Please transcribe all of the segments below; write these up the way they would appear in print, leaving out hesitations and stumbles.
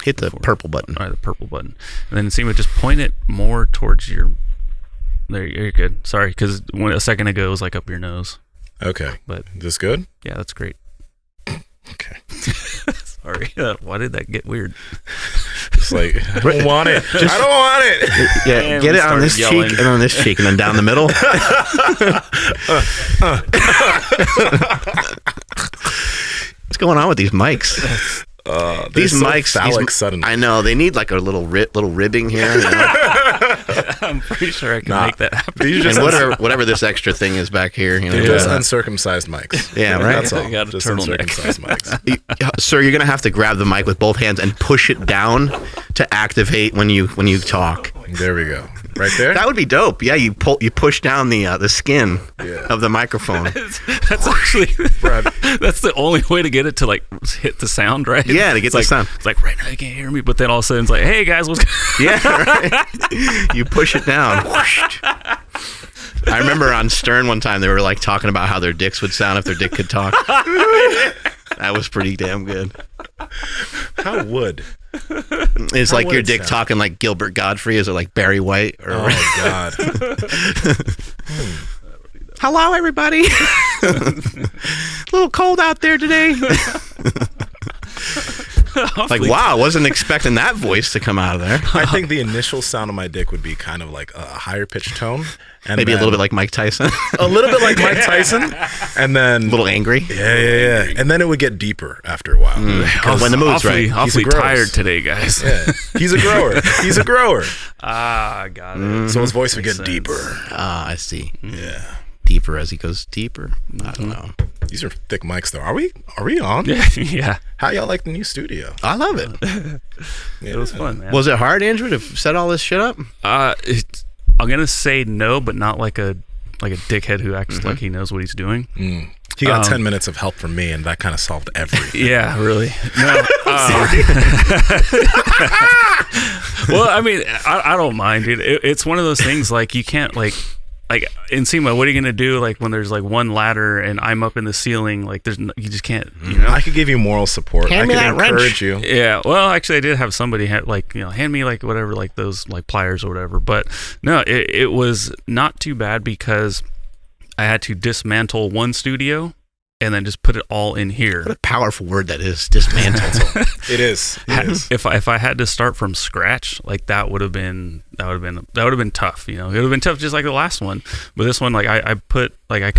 Hit the purple button. All right, the purple button. And then Nsima, just point it more towards your... There, you're good. Sorry, because a second ago it was like up your nose. Okay. But is this good? Yeah, that's great. Okay. Sorry. Why did that get weird? It's like, I don't want it. I don't want it. Yeah, and get it on this cheek and on this cheek and then down the middle. What's going on with these mics? These so mics, phallic suddenly. I know they need like a little ribbing here. You know? I'm pretty sure I can make that happen. And whatever this extra thing is back here, you know, just uncircumcised mics. Yeah, right. That's all. Got a Just turtleneck. uncircumcised mics. Sir, you're gonna have to grab the mic with both hands and push it down to activate when you talk. There we go. Right there. That would be dope. Yeah, you push down the skin of the microphone. That's actually that's the only way to get it to like hit the sound, right? Yeah, to get the sound. It's like right now you can't hear me, but then all of a sudden it's like, hey guys, what's yeah, right. You push it down. I remember on Stern one time they were like talking about how their dicks would sound if their dick could talk. That was pretty damn good. How would? It's How like would your it dick sound? talking like Gilbert Godfrey. Is it like Barry White? Or Oh God. Hello, everybody. A little cold out there today. Like, wow, wasn't expecting that voice to come out of there. I think the initial sound of my dick would be kind of like a higher pitched tone, and Maybe a then little bit like Mike Tyson. a little bit like Mike Tyson, and then A little angry. yeah, and then it would get deeper after a while. When the mood's right. Awfully gross. tired today, guys. Yeah, he's a grower. He's a grower. Ah, got it. So his voice would Makes get sense. deeper. Ah, I see. Yeah. Deeper as he goes deeper. I don't know. These are thick mics, though. Are we on? Yeah. How y'all like the new studio? I love it. It was fun, man. Was it hard, Andrew, to set all this shit up? I'm gonna say no, but not like a dickhead who acts like he knows what he's doing. He got 10 minutes of help from me, and that kind of solved everything. Yeah, really. No. Well, I mean, I don't mind, dude. It's one of those things like you can't like Nsima, what are you gonna do like when there's like one ladder and I'm up in the ceiling? Like you just can't. You know. I could give you moral support. Hand me I that could wrench. encourage you. Yeah, well, actually, I did have somebody hand me like whatever, like those like pliers or whatever. But no, it was not too bad because I had to dismantle one studio and then just put it all in here. What a powerful word that is, dismantle. It is. It is. If I had to start from scratch, like that would have been tough. You know, it would have been tough just like the last one. But this one, like I put like I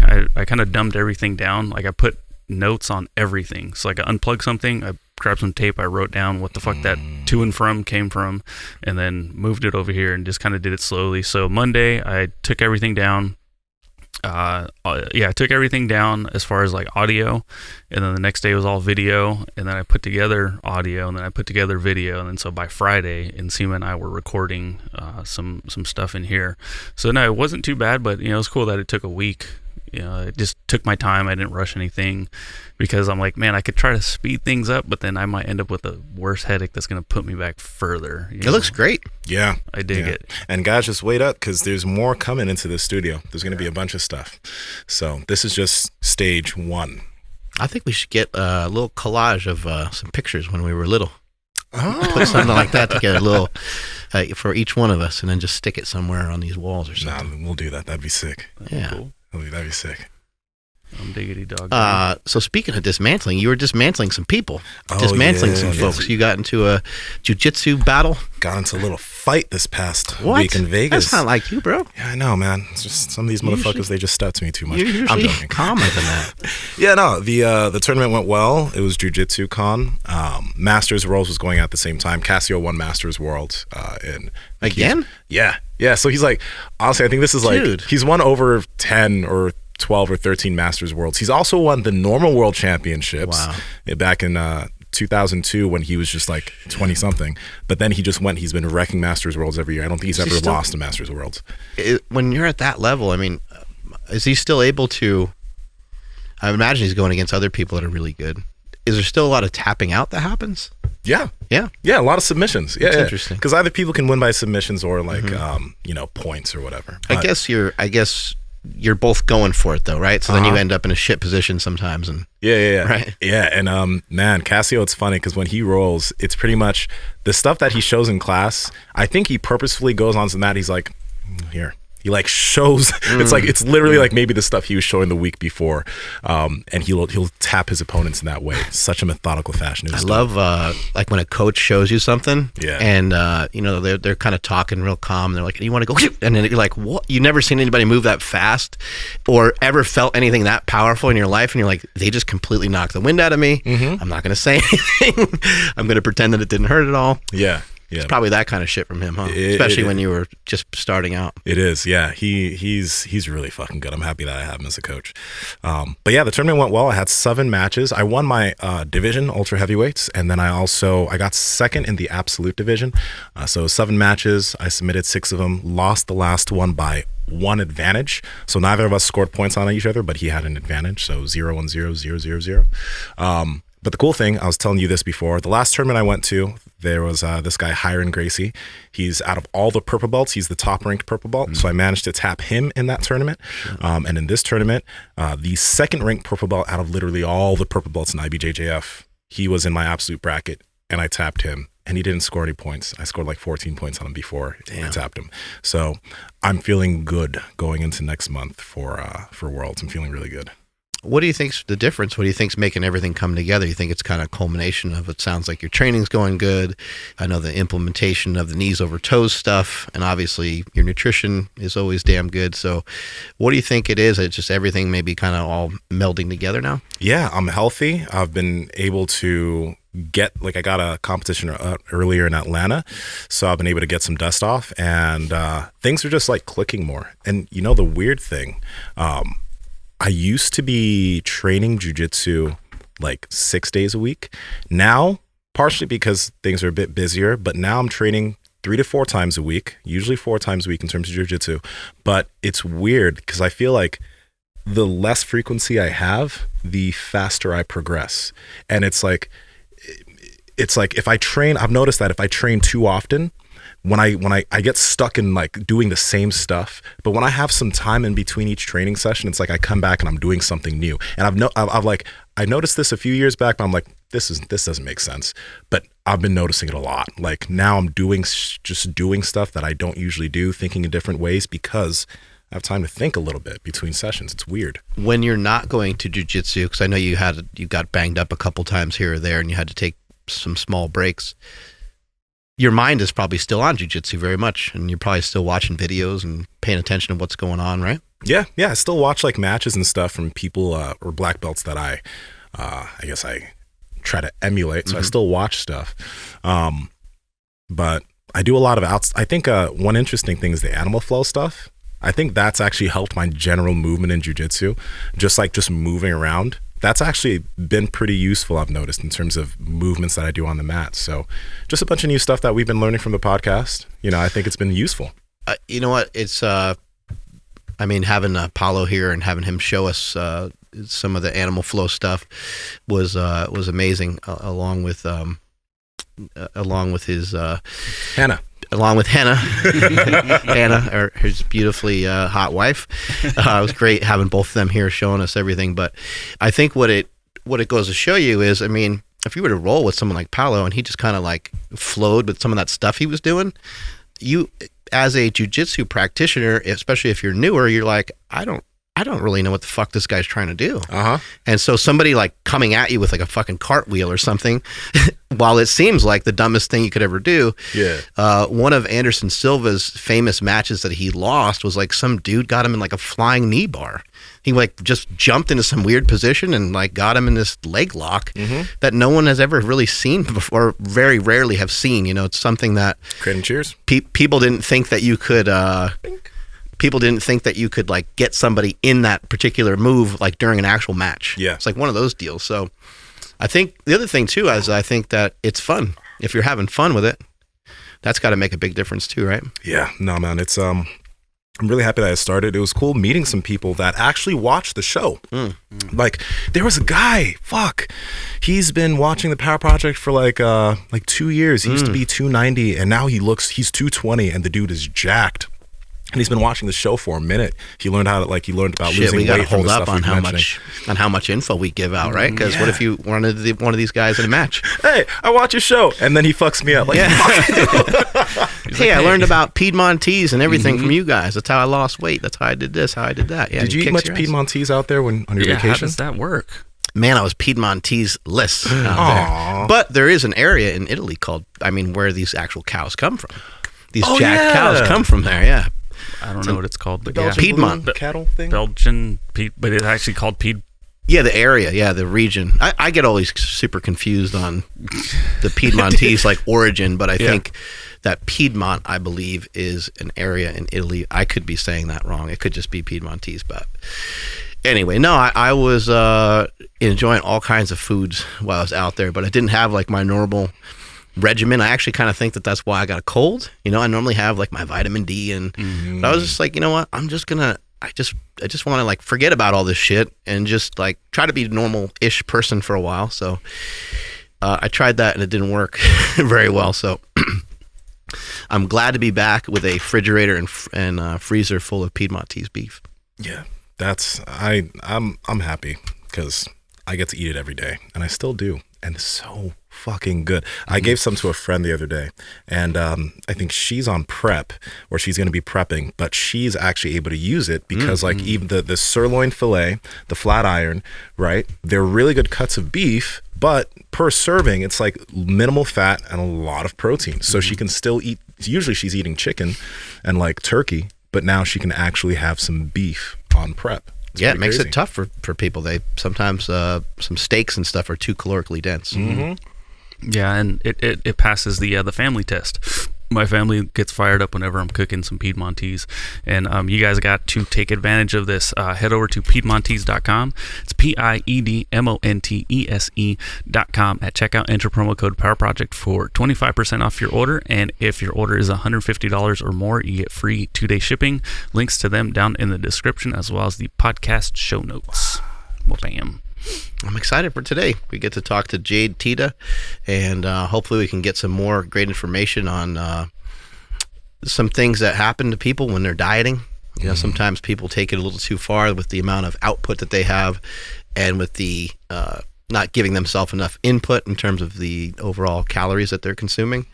kind of dumbed everything down. Like I put notes on everything. So like I unplugged something, I grabbed some tape, I wrote down what the fuck that to and from came from, and then moved it over here and just kind of did it slowly. So Monday I took everything down. I took everything down as far as like audio, and then the next day was all video, and then I put together audio, and then I put together video, and then so by Friday, Nsima and I were recording some stuff in here. So no, it wasn't too bad, but you know, it was cool that it took a week. You know, it just took my time. I didn't rush anything because I'm like, man, I could try to speed things up, but then I might end up with a worse headache that's going to put me back further. It looks great. Yeah. I dig it. And guys, just wait up because there's more coming into the studio. There's going to be a bunch of stuff. So this is just stage one. I think we should get a little collage of some pictures when we were little. Put something like that together, a little for each one of us, and then just stick it somewhere on these walls or something. Nah, we'll do that. That'd be sick. Yeah. Cool. That'd be sick. I'm diggity dog. So speaking of dismantling, you were dismantling some people, Oh, dismantling yeah, some yeah. folks. You got into a jiu-jitsu battle. Got into a little fight this past What? week in Vegas. That's not like you, bro. Yeah, I know, man. It's just some of these motherfuckers, they just step to me too much. You're I'm usually joking. calmer than that. Yeah, no, the tournament went well. It was Jiu Jitsu Con. Masters Worlds was going at the same time. Cassio won Masters World. Again? Yeah. So he's like, honestly, I think this is like, Dude. he's won over 10 or 12 or 13 Masters Worlds. He's also won the normal world championships back in 2002 when he was just like 20 something. But then he's been wrecking Masters Worlds every year. I don't think he's ever lost a Masters Worlds. When you're at that level, I mean, is he still able to? I imagine he's going against other people that are really good. Is there still a lot of tapping out that happens? Yeah, Yeah. a lot of submissions. Yeah, interesting. Because either people can win by submissions or like points or whatever. I guess you're both going for it though, right? So then you end up in a shit position sometimes, and right, and man, Cassio, it's funny because when he rolls, it's pretty much the stuff that he shows in class. I think he purposefully goes on to the mat. He's like, here. He like shows it's literally like maybe the stuff he was showing the week before, and he'll tap his opponents in that way. Such a methodical fashion. I love like when a coach shows you something, and they're kind of talking real calm. They're like, "You want to go?" And then you're like, "What? You've never seen anybody move that fast, or ever felt anything that powerful in your life?" And you're like, "They just completely knocked the wind out of me. I'm not going to say anything. I'm going to pretend that it didn't hurt at all." Yeah. It's probably that kind of shit from him, huh? Especially when you were just starting out. It is, yeah. He's really fucking good. I'm happy that I have him as a coach. But yeah, the tournament went well. I had 7 matches. I won my division, ultra heavyweights, and then I got second in the absolute division. So 7 matches. I submitted 6 of them. Lost the last one by 1 advantage. So neither of us scored points on each other, but he had an advantage. So 0-1-0, 0-0-0. But the cool thing, I was telling you this before, the last tournament I went to, there was this guy, Hiron Gracie. He's out of all the purple belts, he's the top ranked purple belt. So I managed to tap him in that tournament. And in this tournament, the second ranked purple belt out of literally all the purple belts in IBJJF, he was in my absolute bracket, and I tapped him. And he didn't score any points. I scored like 14 points on him before I tapped him. So I'm feeling good going into next month for Worlds. I'm feeling really good. What do you think's the difference? What do you think's making everything come together? You think it's kind of a culmination of, it sounds like your training's going good. I know the implementation of the knees over toes stuff, and obviously your nutrition is always damn good. So what do you think it is? It's just everything maybe kind of all melding together now? Yeah, I'm healthy. I've been able to I got a competition earlier in Atlanta, so I've been able to get some dust off, and things are just like clicking more. And you know, the weird thing, I used to be training jiu-jitsu like 6 days a week. Now, partially because things are a bit busier, but now I'm training 3 to 4 times a week, usually 4 times a week in terms of jiu-jitsu. But it's weird because I feel like the less frequency I have, the faster I progress. And it's like if I train, I've noticed that if I train too often, when I get stuck in like doing the same stuff, but when I have some time in between each training session, it's like I come back and I'm doing something new. And I noticed this a few years back, but I'm like, this doesn't make sense. But I've been noticing it a lot. Like now I'm doing stuff that I don't usually do, thinking in different ways because I have time to think a little bit between sessions. It's weird. When you're not going to jiu-jitsu, because I know you got banged up a couple times here or there and you had to take some small breaks, your mind is probably still on jiu-jitsu very much, and you're probably still watching videos and paying attention to what's going on, right? Yeah. I still watch like matches and stuff from people or black belts that I guess I try to emulate. So I still watch stuff, but I do a lot of I think one interesting thing is the animal flow stuff. I think that's actually helped my general movement in jiu-jitsu, just moving around. That's actually been pretty useful, I've noticed, in terms of movements that I do on the mat. So just a bunch of new stuff that we've been learning from the podcast. You know, I think it's been useful. You know what? It's, having Paulo here and having him show us some of the animal flow stuff was amazing, along with his Hannah. Along with Hannah, or his beautifully hot wife. It was great having both of them here showing us everything. But I think what it goes to show you is, if you were to roll with someone like Paulo and he just kind of like flowed with some of that stuff he was doing, you as a jiu-jitsu practitioner, especially if you're newer, you're like, I don't really know what the fuck this guy's trying to do. And so somebody like coming at you with like a fucking cartwheel or something, while it seems like the dumbest thing you could ever do. One of Anderson Silva's famous matches that he lost was like some dude got him in like a flying knee bar. He like just jumped into some weird position and like got him in this leg lock that no one has ever really seen before, very rarely have seen. You know, it's something that Credit and cheers. People didn't think that you could people didn't think that you could like get somebody in that particular move like during an actual match. It's like one of those deals. So I think the other thing too is I think that it's fun. If you're having fun with it, that's got to make a big difference too, right? Yeah, no man, it's I'm really happy that I started. It was cool meeting some people that actually watched the show. Like there was a guy, he's been watching the Power Project for like 2 years. He used to be 290 and now he's 220 and the dude is jacked. And he's been watching the show for a minute. He learned how to losing weight. We got to from hold the up stuff on we've how much info we give out, right? Because what if you one of these guys in a match? Hey, I watch your show, and then he fucks me up. Like, hey, I learned about Piedmontese and everything from you guys. That's how I lost weight. That's how I did this. How I did that. Yeah. Did you eat much Piedmontese out there on your vacation? How does that work? Man, I was Piedmontese-less out there. But there is an area in Italy where these actual cows come from. These jacked cows come from there. Yeah. I don't know what it's called, but Piedmont cattle thing. Belgian, but it's actually called Yeah, the area, the region. I get always super confused on the Piedmontese origin, but I think that Piedmont, I believe, is an area in Italy. I could be saying that wrong. It could just be Piedmontese, but anyway, no, I was enjoying all kinds of foods while I was out there, but I didn't have my normal regimen. I actually kind of think that that's why I got a cold. I normally have my vitamin D, but I was just you know what? I'm just gonna. I just want to forget about all this shit and just try to be a normal-ish person for a while. So I tried that and it didn't work very well. So I'm glad to be back with a refrigerator and freezer full of Piedmontese beef. Yeah, I'm happy because I get to eat it every day, and I still do, and it's so fucking good. I gave some to a friend the other day, and I think she's on prep, or she's going to be prepping, but she's actually able to use it because even the sirloin fillet, the flat iron, right? They're really good cuts of beef, but per serving, it's minimal fat and a lot of protein. So she can still eat, usually she's eating chicken and turkey, but now she can actually have some beef on prep. It makes it tough for people. They sometimes some steaks and stuff are too calorically dense. Yeah, and it passes the family test. My family gets fired up whenever I'm cooking some Piedmontese, and you guys got to take advantage of this. Head over to Piedmontese.com. It's Piedmontese.com. At checkout, enter promo code Power Project for 25% off your order, and if your order is $150 or more, you get free 2-day shipping. Links to them down in the description, as well as the podcast show notes. Well, bam. I'm excited for today. We get to talk to Jade Teta, and hopefully we can get some more great information on some things that happen to people when they're dieting. Sometimes people take it a little too far with the amount of output that they have, and with the not giving themselves enough input in terms of the overall calories that they're consuming.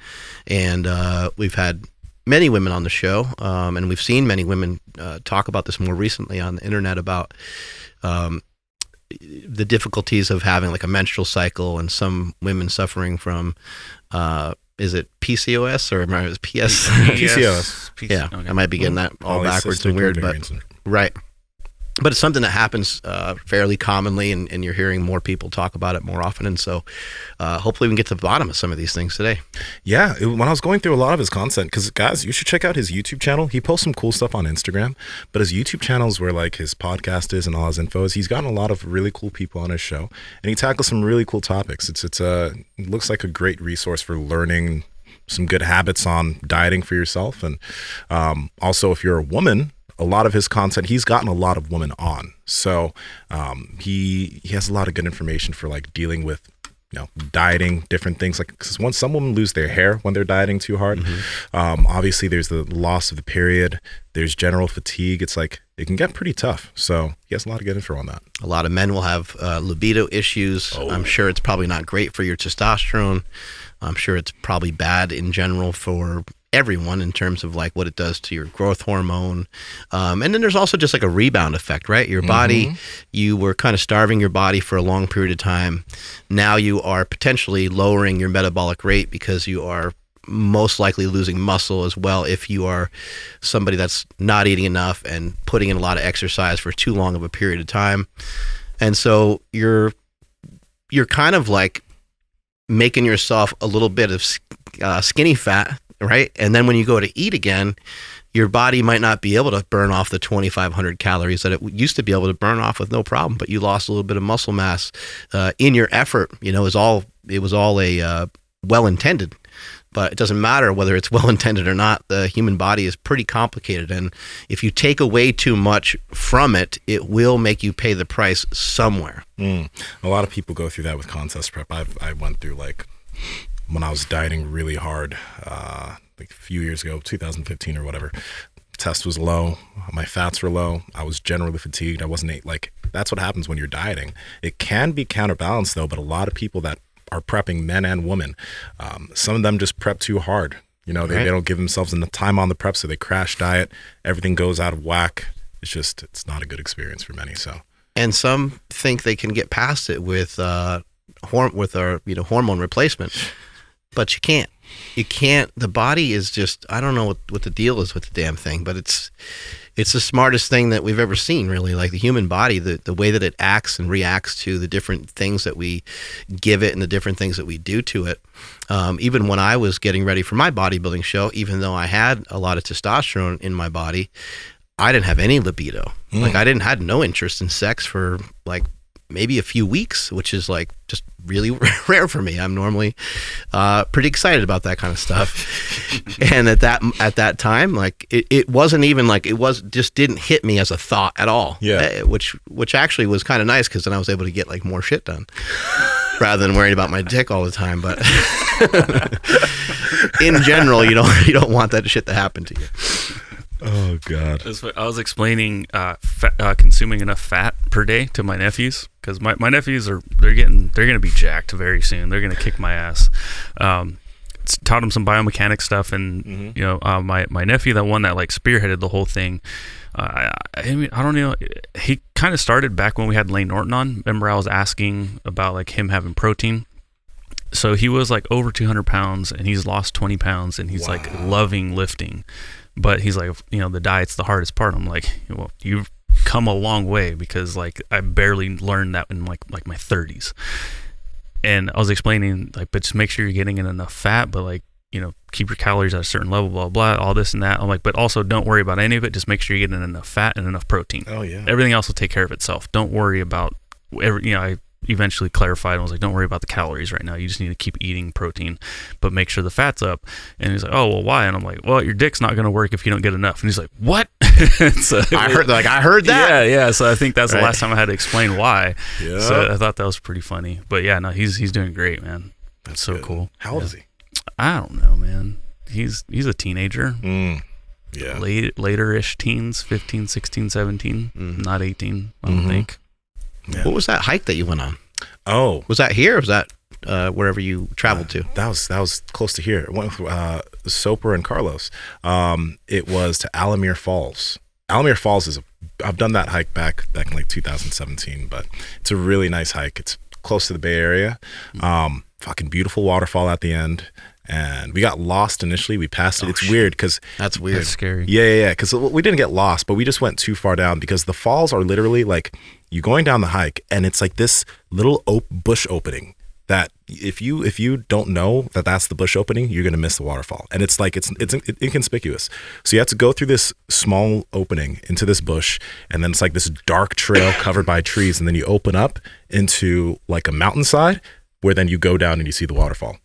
And we've had many women on the show, and we've seen many women talk about this more recently on the internet about the difficulties of having a menstrual cycle, and some women suffering from is it PCOS or is it PS? PCOS. Yeah, okay. I might be getting that all backwards and weird, but right. But it's something that happens fairly commonly, and you're hearing more people talk about it more often. And so hopefully we can get to the bottom of some of these things today. Yeah, when I was going through a lot of his content, because guys, you should check out his YouTube channel. He posts some cool stuff on Instagram, but his YouTube channel is where his podcast is and all his info is. He's gotten a lot of really cool people on his show, and he tackles some really cool topics. It looks like a great resource for learning some good habits on dieting for yourself. And also, if you're a woman, a lot of his content, he's gotten a lot of women on. So he has a lot of good information for dealing with dieting, different things. Because once some women lose their hair when they're dieting too hard, obviously there's the loss of the period, there's general fatigue. It's it can get pretty tough. So he has a lot of good info on that. A lot of men will have libido issues. I'm sure it's probably not great for your testosterone. I'm sure it's probably bad in general for everyone in terms of what it does to your growth hormone. And then there's also just a rebound effect, right? Your body, you were kind of starving your body for a long period of time. Now you are potentially lowering your metabolic rate because you are most likely losing muscle as well if you are somebody that's not eating enough and putting in a lot of exercise for too long of a period of time. And so you're kind of making yourself a little bit of skinny fat, right? And then when you go to eat again, your body might not be able to burn off the 2,500 calories that it used to be able to burn off with no problem, but you lost a little bit of muscle mass in your effort. It was all a well-intended, but it doesn't matter whether it's well-intended or not. The human body is pretty complicated, and if you take away too much from it, it will make you pay the price somewhere. A lot of people go through that with contest prep. I went through when I was dieting really hard, a few years ago, 2015 or whatever, test was low, my fats were low, I was generally fatigued. I wasn't like, that's what happens when you're dieting. It can be counterbalanced though, but a lot of people that are prepping, men and women, some of them just prep too hard. You know, they don't give themselves enough time on the prep, so they crash diet. Everything goes out of whack. It's not a good experience for many. So, and some think they can get past it with hormone replacement, but you can't. You can't. The body is just, I don't know what the deal is with the damn thing, but it's the smartest thing that we've ever seen, really. Like the human body, the way that it acts and reacts to the different things that we give it and the different things that we do to it. Even when I was getting ready for my bodybuilding show, even though I had a lot of testosterone in my body, I didn't have any libido. Like I had no interest in sex for like maybe a few weeks, which is like just really rare for me. I'm normally pretty excited about that kind of stuff. And at that time, like it wasn't even like, just didn't hit me as a thought at all. Yeah. Which actually was kind of nice, because then I was able to get like more shit done rather than worrying about my dick all the time. But in general, you don't want that shit to happen to you. Oh God! I was explaining consuming enough fat per day to my nephews, because my nephews they're gonna be jacked very soon. They're gonna kick my ass. Taught them some biomechanics stuff, and my nephew, that one that like spearheaded the whole thing. I don't know. He kind of started back when we had Lane Norton on. Remember, I was asking about like him having protein. So he was like over 200 pounds, and he's lost 20 pounds, and he's like loving lifting. But he's like, the diet's the hardest part. I'm like, well, you've come a long way, because like I barely learned that in like my 30s. And I was explaining like, but just make sure you're getting in enough fat, but like, keep your calories at a certain level, blah, blah, all this and that. I'm like, but also don't worry about any of it. Just make sure you're getting enough fat and enough protein. Oh yeah. Everything else will take care of itself. Don't worry about I eventually clarified and was like, don't worry about the calories right now. You just need to keep eating protein, but make sure the fat's up. And he's like, oh, well, why? And I'm like, well, your dick's not going to work if you don't get enough. And he's like, what? So, I heard that. Yeah. So I think that's the last time I had to explain why. Yeah. So I thought that was pretty funny. But yeah, no, he's doing great, man. That's so good. Cool. How old is he? I don't know, man. He's a teenager. Yeah. Later-ish teens, 15, 16, 17, not 18, I don't think. Yeah. What was that hike that you went on? Oh, was that here, or was that wherever you traveled to? That was close to here. I went with Soper and Carlos. It was to Alamir Falls. Alamir Falls I've done that hike back in like 2017, but it's a really nice hike. It's close to the Bay Area. Fucking beautiful waterfall at the end. And we got lost initially. We passed it. It's weird because that's weird. That's scary. Yeah. Because we didn't get lost, but we just went too far down, because the falls are literally like you going down the hike, and it's like this little bush opening that if you don't know that that's the bush opening, you're gonna miss the waterfall. And it's like it's inconspicuous. So you have to go through this small opening into this bush, and then it's like this dark trail covered by trees, and then you open up into like a mountainside where then you go down and you see the waterfall.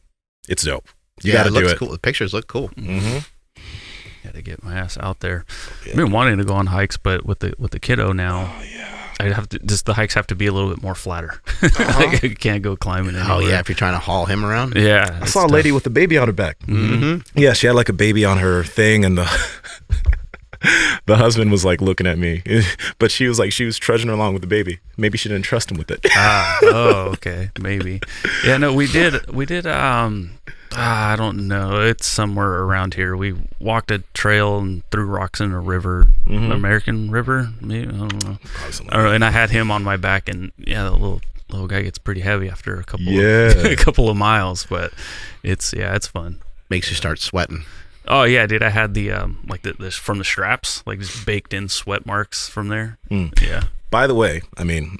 It's dope. You got to do it. Cool. The pictures look cool. Got to get my ass out there. Yeah. I've been wanting to go on hikes, but with the kiddo now, I'd have to the hikes have to be a little bit more flatter. Like I can't go climbing anywhere. Oh yeah, if you're trying to haul him around. Yeah, I saw a lady with a baby on her back. Yeah, she had like a baby on her thing, and the husband was like looking at me, but she was trudging along with the baby. Maybe she didn't trust him with it. Okay, maybe. Yeah, no, we did. I don't know. It's somewhere around here. We walked a trail and threw rocks in a river, American River. Maybe, I don't know. And I had him on my back, and yeah, the little guy gets pretty heavy after a couple of miles. But it's fun. Makes you start sweating. Oh yeah, dude! I had the this from the straps, like just baked in sweat marks from there. Yeah. By the way, I mean,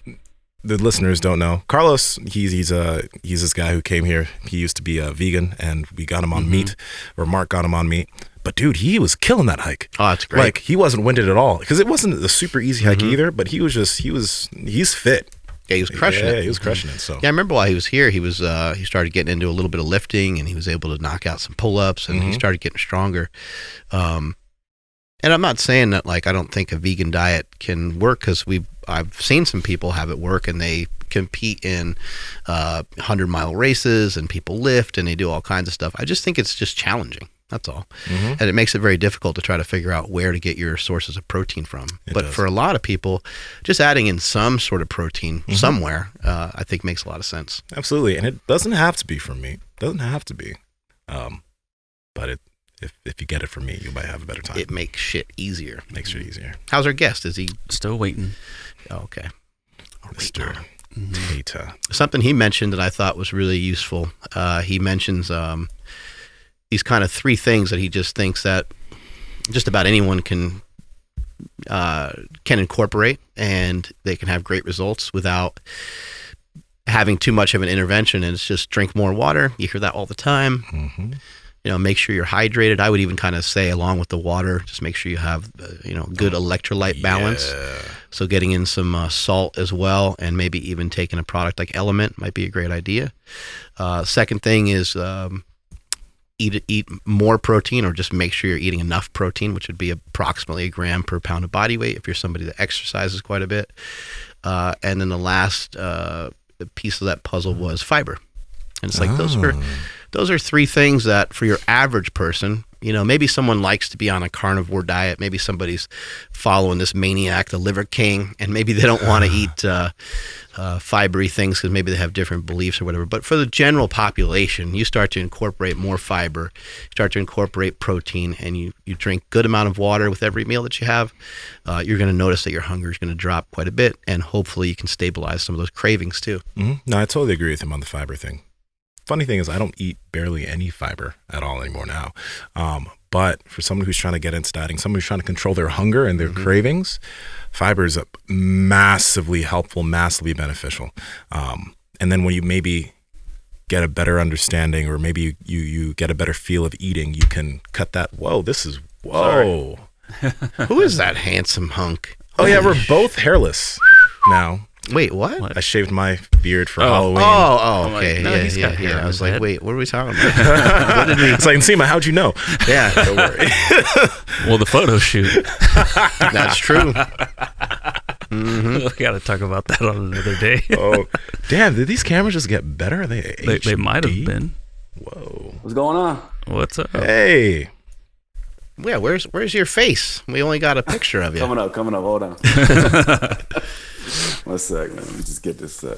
the listeners don't know. Carlos, he's this guy who came here. He used to be a vegan, and we got him on meat, or Mark got him on meat. But dude, he was killing that hike. Oh, that's great. Like he wasn't winded at all, because it wasn't a super easy hike either. But he's fit. Yeah, he was crushing it. Yeah, he was crushing it. So yeah, I remember while he was here, he started getting into a little bit of lifting, and he was able to knock out some pull-ups, and he started getting stronger. And I'm not saying that like I don't think a vegan diet can work, because I've seen some people have it work, and they compete in 100-mile races, and people lift, and they do all kinds of stuff. I just think it's just challenging. That's all. And it makes it very difficult to try to figure out where to get your sources of protein from. But for a lot of people, just adding in some sort of protein somewhere, I think makes a lot of sense. Absolutely. And it doesn't have to be from meat. It doesn't have to be. But if you get it from meat, you might have a better time. It makes shit easier. Makes it easier. How's our guest? Is he Still waiting. Oh, okay. Mr. Teta. Something he mentioned that I thought was really useful. He mentions these kind of 3 things that he just thinks that just about anyone can incorporate, and they can have great results without having too much of an intervention. And it's just drink more water. You hear that all the time. Make sure you're hydrated. I would even kind of say, along with the water, just make sure you have good electrolyte balance. So getting in some salt as well, and maybe even taking a product like Element might be a great idea. Second thing is eat more protein, or just make sure you're eating enough protein, which would be approximately 1 gram per pound of body weight if you're somebody that exercises quite a bit. And then the last piece of that puzzle was fiber. And it's like those are 3 things that for your average person, maybe someone likes to be on a carnivore diet. Maybe somebody's following this maniac, the Liver King, and maybe they don't want to eat fibery things because maybe they have different beliefs or whatever. But for the general population, you start to incorporate more fiber, start to incorporate protein, and you drink good amount of water with every meal that you have, you're going to notice that your hunger is going to drop quite a bit, and hopefully you can stabilize some of those cravings too. No, I totally agree with him on the fiber thing. Funny thing is, I don't eat barely any fiber at all anymore now. But for someone who's trying to get into dieting, someone who's trying to control their hunger and their cravings, fiber is massively helpful, massively beneficial. And then when you maybe get a better understanding, or maybe you get a better feel of eating, you can cut that. Whoa. Who is that handsome hunk? Oh yeah, we're both hairless now. Wait, what? I shaved my beard for Halloween. Oh, okay. No, he's got hair yeah. on I was his like, head. wait, what are we talking about? It's like, Nsima, how'd you know? Yeah, Don't worry. Well, the photo shoot. that's true. We got to talk about that on another day. Oh, damn! Did these cameras just get better? Are they HD? They might have been. Whoa! What's going on? What's up? Hey, Yeah, where's your face? We only got a picture of you. Coming up. Hold on. 1 sec, man. Let me just get this set.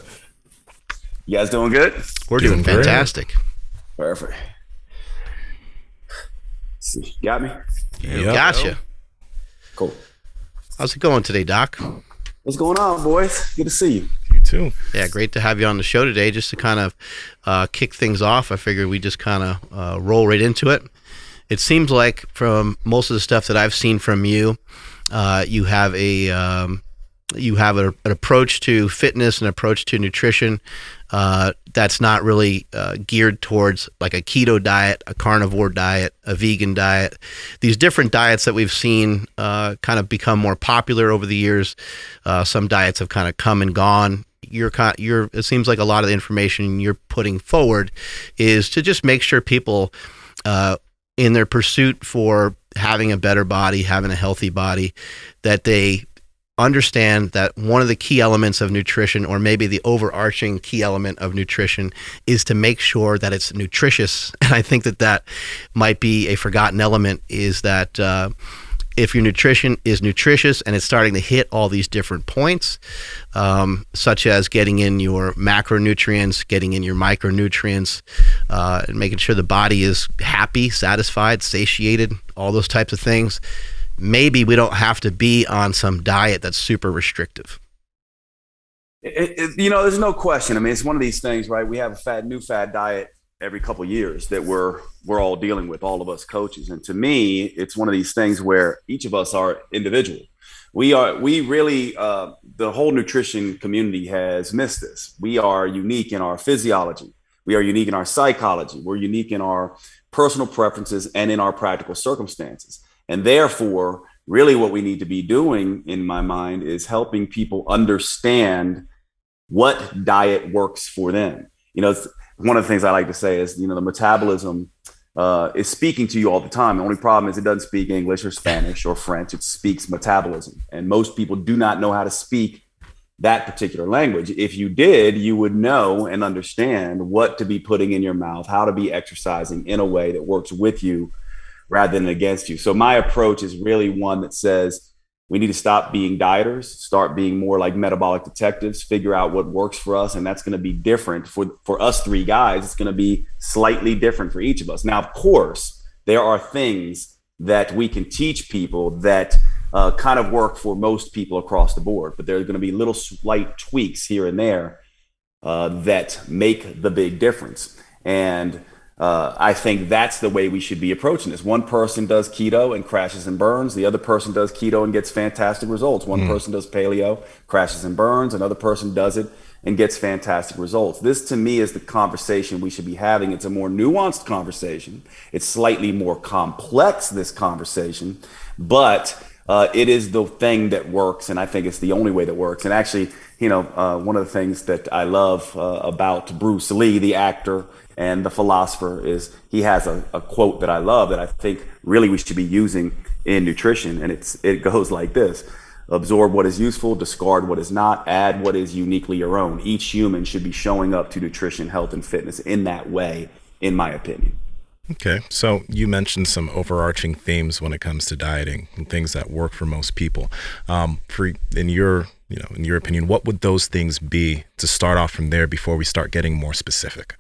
You guys doing good? We're doing Doing great. fantastic. Perfect. Let's see. Got me? Yep. Gotcha. Cool. How's it going today, Doc? What's going on, boys? Good to see you. You too. Yeah, great to have you on the show today. Just to kind of kick things off, I figured we just kind of roll right into it. It seems like from most of the stuff that I've seen from you, you have an approach to fitness, an approach to nutrition that's not really geared towards like a keto diet, a carnivore diet, a vegan diet. These different diets that we've seen kind of become more popular over the years. Some diets have kind of come and gone. It seems like a lot of the information you're putting forward is to just make sure people in their pursuit for having a better body, having a healthy body, that they understand that one of the key elements of nutrition, or maybe the overarching key element of nutrition, is to make sure that it's nutritious. And I think that might be a forgotten element, is that if your nutrition is nutritious and it's starting to hit all these different points, such as getting in your macronutrients, getting in your micronutrients, and making sure the body is happy, satisfied, satiated, all those types of things, maybe we don't have to be on some diet that's super restrictive. There's no question. I mean, it's one of these things, right? We have a new fad diet every couple of years that we're all dealing with, all of us coaches. And to me, it's one of these things where each of us are individual. We really, the whole nutrition community has missed this. We are unique in our physiology. We are unique in our psychology. We're unique in our personal preferences and in our practical circumstances. And therefore, really what we need to be doing, in my mind, is helping people understand what diet works for them. It's one of the things I like to say is, the metabolism is speaking to you all the time. The only problem is it doesn't speak English or Spanish or French. It speaks metabolism. And most people do not know how to speak that particular language. If you did, you would know and understand what to be putting in your mouth, how to be exercising in a way that works with you rather than against you. So my approach is really one that says we need to stop being dieters, start being more like metabolic detectives, figure out what works for us. And that's going to be different for us three guys. It's going to be slightly different for each of us. Now, of course, there are things that we can teach people that kind of work for most people across the board, but there's going to be little slight tweaks here and there that make the big difference. And I think that's the way we should be approaching this. One person does keto and crashes and burns. The other person does keto and gets fantastic results. One person does paleo, crashes and burns. Another person does it and gets fantastic results. This, to me, is the conversation we should be having. It's a more nuanced conversation. It's slightly more complex, this conversation, but it is the thing that works, and I think it's the only way that works. And actually, one of the things that I love about Bruce Lee, the actor and the philosopher, is he has a quote that I love that I think really we should be using in nutrition, and it goes like this: absorb what is useful, discard what is not, add what is uniquely your own. Each human should be showing up to nutrition, health, and fitness in that way, in my opinion. Okay, so you mentioned some overarching themes when it comes to dieting and things that work for most people. In your opinion, what would those things be to start off from there before we start getting more specific?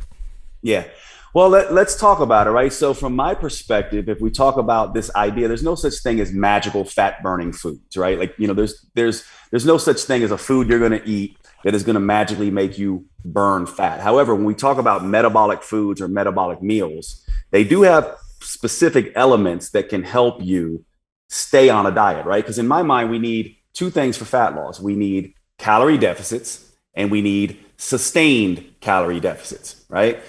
Yeah. Well, let's talk about it, right? So from my perspective, if we talk about this idea, there's no such thing as magical fat burning foods, right? Like, there's no such thing as a food you're going to eat that is going to magically make you burn fat. However, when we talk about metabolic foods or metabolic meals, they do have specific elements that can help you stay on a diet, right? Because in my mind, we need two things for fat loss. We need calorie deficits and we need sustained calorie deficits, right?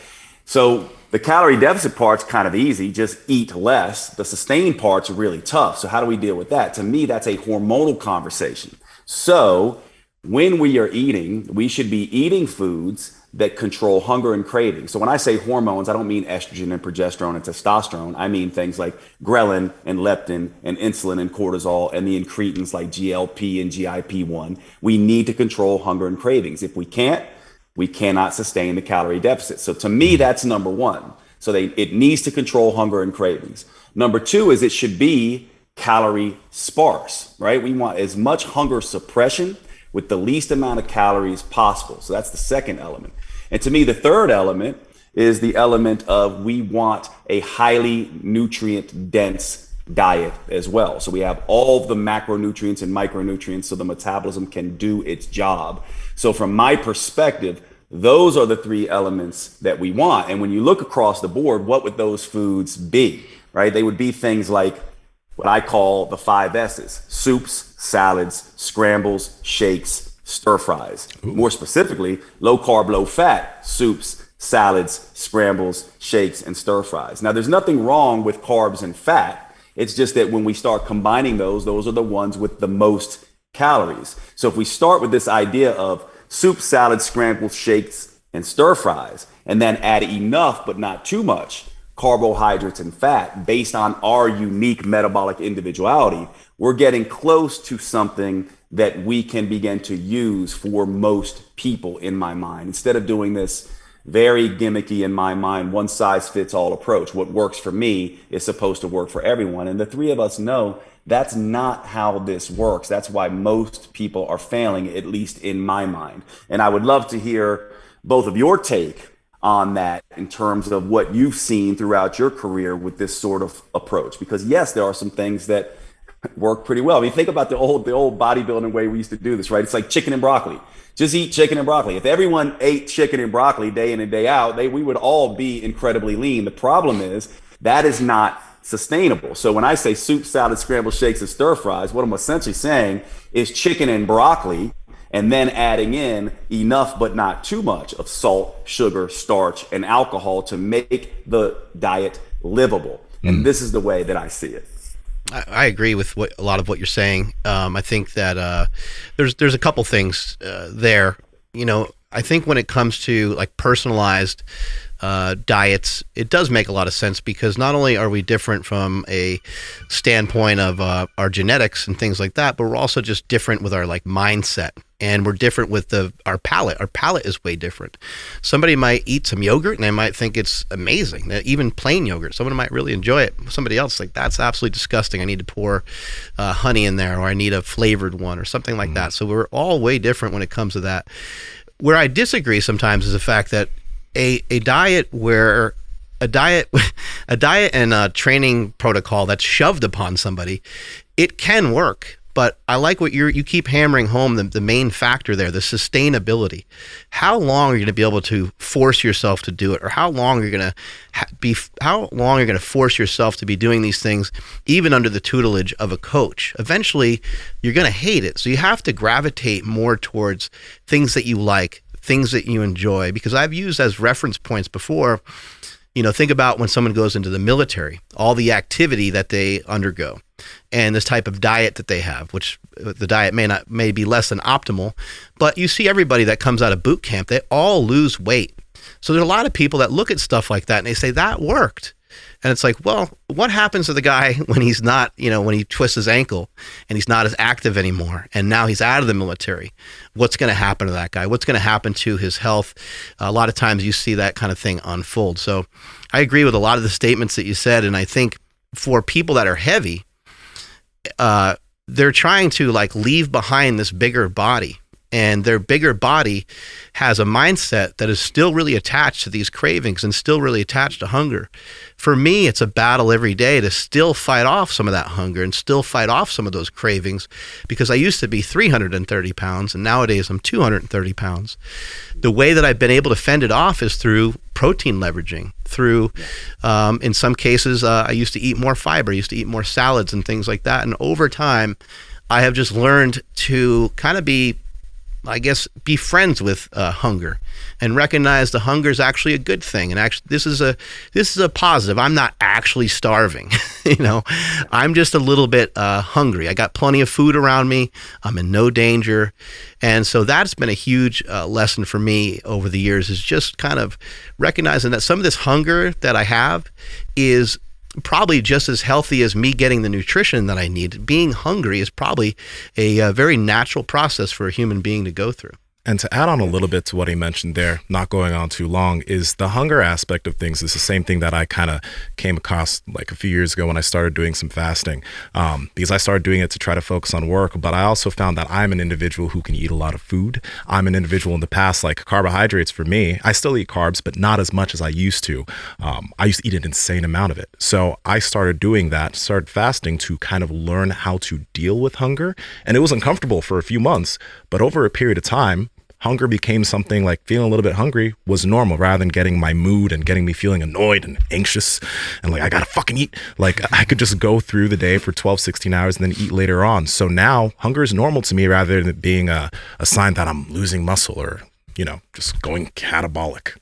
So the calorie deficit part's kind of easy, just eat less. The sustained part's really tough. So how do we deal with that? To me, that's a hormonal conversation. So when we are eating, we should be eating foods that control hunger and craving. So when I say hormones, I don't mean estrogen and progesterone and testosterone. I mean things like ghrelin and leptin and insulin and cortisol and the incretins like GLP and GIP-1. We need to control hunger and cravings. If we can't, we cannot sustain the calorie deficit. So to me, that's number one. So it needs to control hunger and cravings. Number two is it should be calorie sparse, right? We want as much hunger suppression with the least amount of calories possible. So that's the second element. And to me, the third element is the element of we want a highly nutrient dense diet as well. So we have all of the macronutrients and micronutrients so the metabolism can do its job. So from my perspective, those are the three elements that we want. And when you look across the board, what would those foods be, right? They would be things like what I call the 5 S's: soups, salads, scrambles, shakes, stir fries. Ooh. More specifically, low carb, low fat soups, salads, scrambles, shakes, and stir fries. Now, there's nothing wrong with carbs and fat. It's just that when we start combining those are the ones with the most calories. So if we start with this idea of soup, salad, scrambles, shakes, and stir fries, and then add enough but not too much carbohydrates and fat based on our unique metabolic individuality, we're getting close to something that we can begin to use for most people, in my mind, instead of doing this very gimmicky, in my mind, one size fits all approach. What works for me is supposed to work for everyone. And the three of us know that's not how this works. That's why most people are failing, at least in my mind. And I would love to hear both of your take on that in terms of what you've seen throughout your career with this sort of approach. Because yes, there are some things that work pretty well. I mean, think about the old bodybuilding way we used to do this, right? It's like chicken and broccoli. Just eat chicken and broccoli. If everyone ate chicken and broccoli day in and day out, we would all be incredibly lean. The problem is that is not sustainable. So when I say soup, salad, scrambled shakes, and stir fries, what I'm essentially saying is chicken and broccoli, and then adding in enough but not too much of salt, sugar, starch, and alcohol to make the diet livable. And this is the way that I see it. I agree with a lot of what you're saying. I think that there's a couple things there. I think when it comes to like personalized diets, it does make a lot of sense, because not only are we different from a standpoint of our genetics and things like that, but we're also just different with our like mindset, and we're different with our palate. Our palate is way different. Somebody might eat some yogurt and they might think it's amazing. Even plain yogurt, someone might really enjoy it. Somebody else like, that's absolutely disgusting. I need to pour honey in there, or I need a flavored one or something like that. So we're all way different when it comes to that. Where I disagree sometimes is the fact that a diet and a training protocol that's shoved upon somebody, it can work. But I like what you keep hammering home, the main factor there, the sustainability. How long are you going to be able to force yourself to do it, or how long are you going to force yourself to be doing these things, even under the tutelage of a coach? Eventually, you're going to hate it. So you have to gravitate more towards things that you like, things that you enjoy, because I've used as reference points before. Think about when someone goes into the military, all the activity that they undergo, and this type of diet that they have, which the diet may be less than optimal, but you see everybody that comes out of boot camp, they all lose weight. So there's a lot of people that look at stuff like that and they say that worked. And it's like, well, what happens to the guy when he's not, when he twists his ankle and he's not as active anymore, and now he's out of the military? What's going to happen to that guy? What's going to happen to his health? A lot of times you see that kind of thing unfold. So I agree with a lot of the statements that you said. And I think for people that are heavy, they're trying to like leave behind this bigger body, and their bigger body has a mindset that is still really attached to these cravings and still really attached to hunger. For me, it's a battle every day to still fight off some of that hunger and still fight off some of those cravings, because I used to be 330 pounds and nowadays I'm 230 pounds. The way that I've been able to fend it off is through protein leveraging, through, in some cases, I used to eat more fiber, I used to eat more salads and things like that. And over time, I have just learned to kind of be friends with hunger, and recognize the hunger is actually a good thing. And actually, this is a positive. I'm not actually starving. I'm just a little bit hungry. I got plenty of food around me. I'm in no danger. And so that's been a huge lesson for me over the years, is just kind of recognizing that some of this hunger that I have is probably just as healthy as me getting the nutrition that I need. Being hungry is probably a very natural process for a human being to go through. And to add on a little bit to what he mentioned there, not going on too long, is the hunger aspect of things is the same thing that I kind of came across like a few years ago when I started doing some fasting, because I started doing it to try to focus on work. But I also found that I'm an individual who can eat a lot of food. I'm an individual in the past, like carbohydrates for me, I still eat carbs, but not as much as I used to. I used to eat an insane amount of it. So I started doing that, started fasting to kind of learn how to deal with hunger. And it was uncomfortable for a few months, but over a period of time, hunger became something like feeling a little bit hungry was normal, rather than getting my mood and getting me feeling annoyed and anxious and like, I gotta fucking eat. Like I could just go through the day for 12, 16 hours and then eat later on. So now hunger is normal to me, rather than it being a sign that I'm losing muscle or, just going catabolic.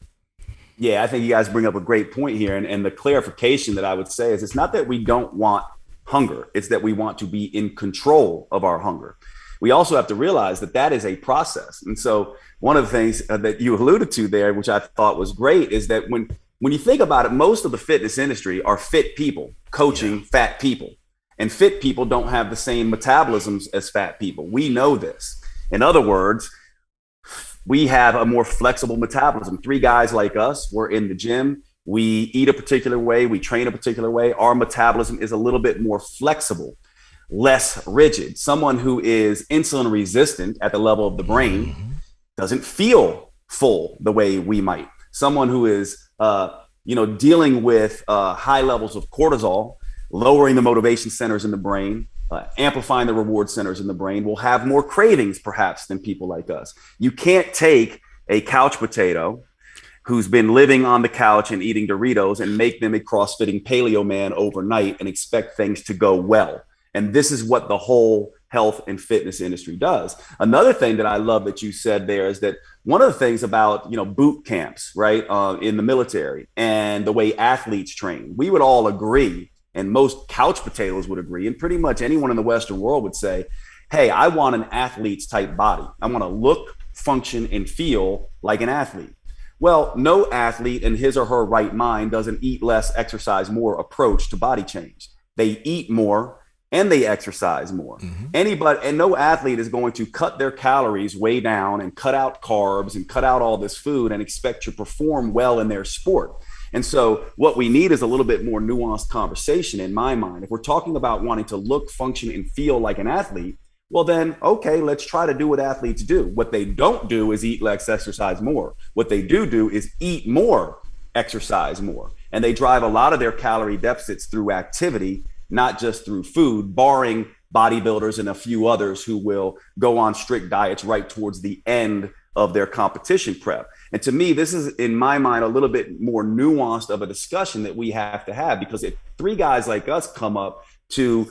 Yeah, I think you guys bring up a great point here. And the clarification that I would say is, it's not that we don't want hunger. It's that we want to be in control of our hunger. We also have to realize that that is a process. And so one of the things that you alluded to there, which I thought was great, is that when you think about it, most of the fitness industry are fit people coaching fat people. And fit people don't have the same metabolisms as fat people. We know this. In other words, we have a more flexible metabolism. 3 guys like us, we're in the gym. We eat a particular way. We train a particular way. Our metabolism is a little bit more flexible, less rigid. Someone who is insulin resistant at the level of the brain doesn't feel full the way we might. Someone who is, dealing with high levels of cortisol, lowering the motivation centers in the brain, amplifying the reward centers in the brain, will have more cravings perhaps than people like us. You can't take a couch potato who's been living on the couch and eating Doritos and make them a crossfitting paleo man overnight and expect things to go well. And this is what the whole health and fitness industry does. Another thing that I love that you said there is that one of the things about, boot camps, right, in the military and the way athletes train, we would all agree, and most couch potatoes would agree, and pretty much anyone in the Western world would say, hey, I want an athlete's type body. I want to look, function, and feel like an athlete. Well, no athlete in his or her right mind does an eat less, exercise more approach to body change. They eat more and they exercise more. Anybody and no athlete is going to cut their calories way down and cut out carbs and cut out all this food and expect to perform well in their sport. And so what we need is a little bit more nuanced conversation in my mind. If we're talking about wanting to look, function, and feel like an athlete, well then, okay, let's try to do what athletes do. What they don't do is eat less, exercise more. What they do is eat more, exercise more. And they drive a lot of their calorie deficits through activity, not just through food, barring bodybuilders and a few others who will go on strict diets right towards the end of their competition prep. And to me, this is, in my mind, a little bit more nuanced of a discussion that we have to have, because if three guys like us come up to,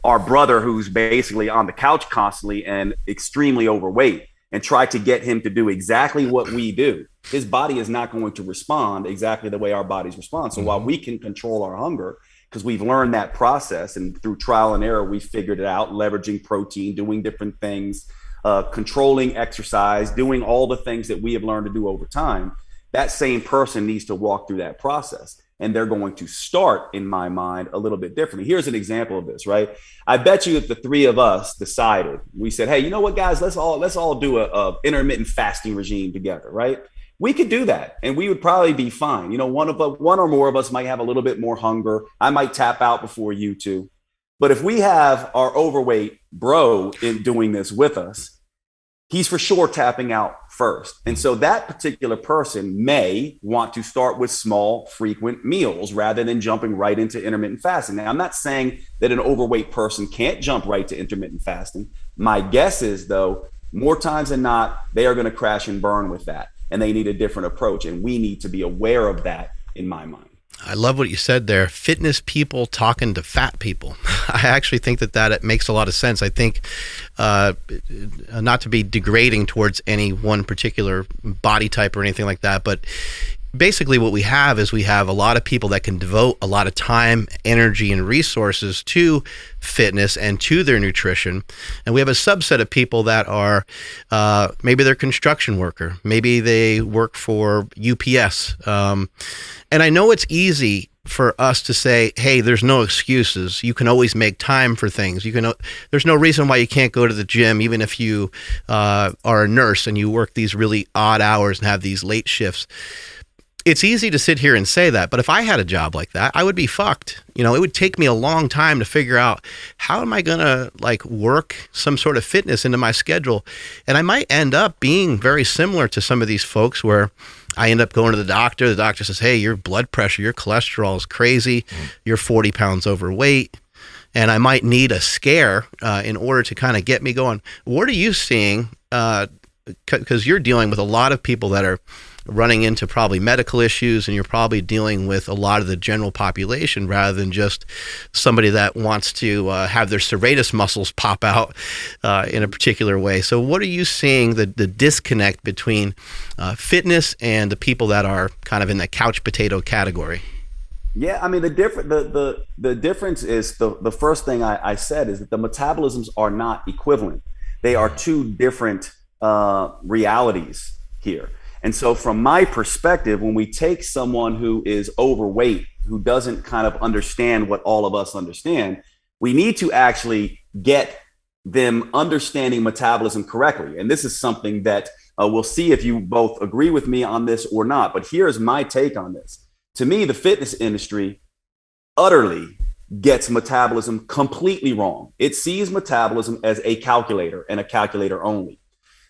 our brother who's basically on the couch constantly and extremely overweight and try to get him to do exactly what we do, his body is not going to respond exactly the way our bodies respond. So while we can control our hunger, because we've learned that process and through trial and error, we figured it out, leveraging protein, doing different things, controlling exercise, doing all the things that we have learned to do over time, that same person needs to walk through that process. And they're going to start, in my mind, a little bit differently. Here's an example of this, right? I bet you if the three of us decided, we said, hey, you know what, guys, let's all do a intermittent fasting regime together, right? We could do that and we would probably be fine. One or more of us might have a little bit more hunger. I might tap out before you two. But if we have our overweight bro in doing this with us, he's for sure tapping out first. And so that particular person may want to start with small, frequent meals rather than jumping right into intermittent fasting. Now, I'm not saying that an overweight person can't jump right to intermittent fasting. My guess is, though, more times than not, they are going to crash and burn with that. And they need a different approach. And we need to be aware of that, in my mind. I love what you said there. Fitness people talking to fat people. I actually think that it makes a lot of sense. I think not to be degrading towards any one particular body type or anything like that, but basically what we have is we have a lot of people that can devote a lot of time, energy, and resources to fitness and to their nutrition. And we have a subset of people that are, maybe they're a construction worker. Maybe they work for UPS. And I know it's easy for us to say, hey, there's no excuses. You can always make time for things. There's no reason why you can't go to the gym, even if you are a nurse and you work these really odd hours and have these late shifts. It's easy to sit here and say that, but if I had a job like that, I would be fucked. It would take me a long time to figure out how am I going to work some sort of fitness into my schedule. And I might end up being very similar to some of these folks where I end up going to the doctor. The doctor says, hey, your blood pressure, your cholesterol is crazy. You're 40 pounds overweight. And I might need a scare in order to kind of get me going. What are you seeing? Because you're dealing with a lot of people that are running into probably medical issues, and you're probably dealing with a lot of the general population rather than just somebody that wants to have their serratus muscles pop out in a particular way. So what are you seeing the disconnect between fitness and the people that are kind of in the couch potato category? Yeah, I mean, the difference is the first thing I said is that the metabolisms are not equivalent. They are two different realities here. And so from my perspective, when we take someone who is overweight, who doesn't kind of understand what all of us understand, we need to actually get them understanding metabolism correctly. And this is something that we'll see if you both agree with me on this or not. But here's my take on this. To me, the fitness industry utterly gets metabolism completely wrong. It sees metabolism as a calculator and a calculator only.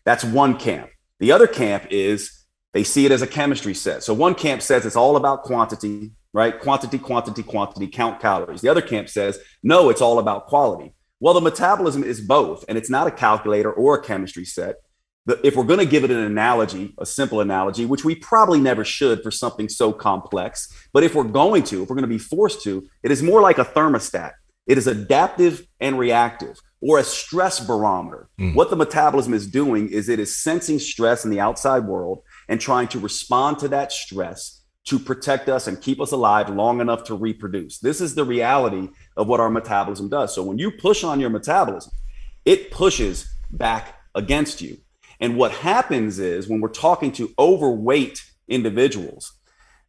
That's one camp. The other camp is they see it as a chemistry set. So one camp says it's all about quantity, right? Quantity, count calories. The other camp says, no, it's all about quality. Well, the metabolism is both, and it's not a calculator or a chemistry set. If we're going to give it an analogy, a simple analogy, which we probably never should for something so complex, but if we're going to be forced to, it is more like a thermostat. It is adaptive and reactive, or a stress barometer. What the metabolism is doing is it is sensing stress in the outside world and trying to respond to that stress to protect us and keep us alive long enough to reproduce. This is the reality of what our metabolism does. So when you push on your metabolism, it pushes back against you. And what happens is when we're talking to overweight individuals,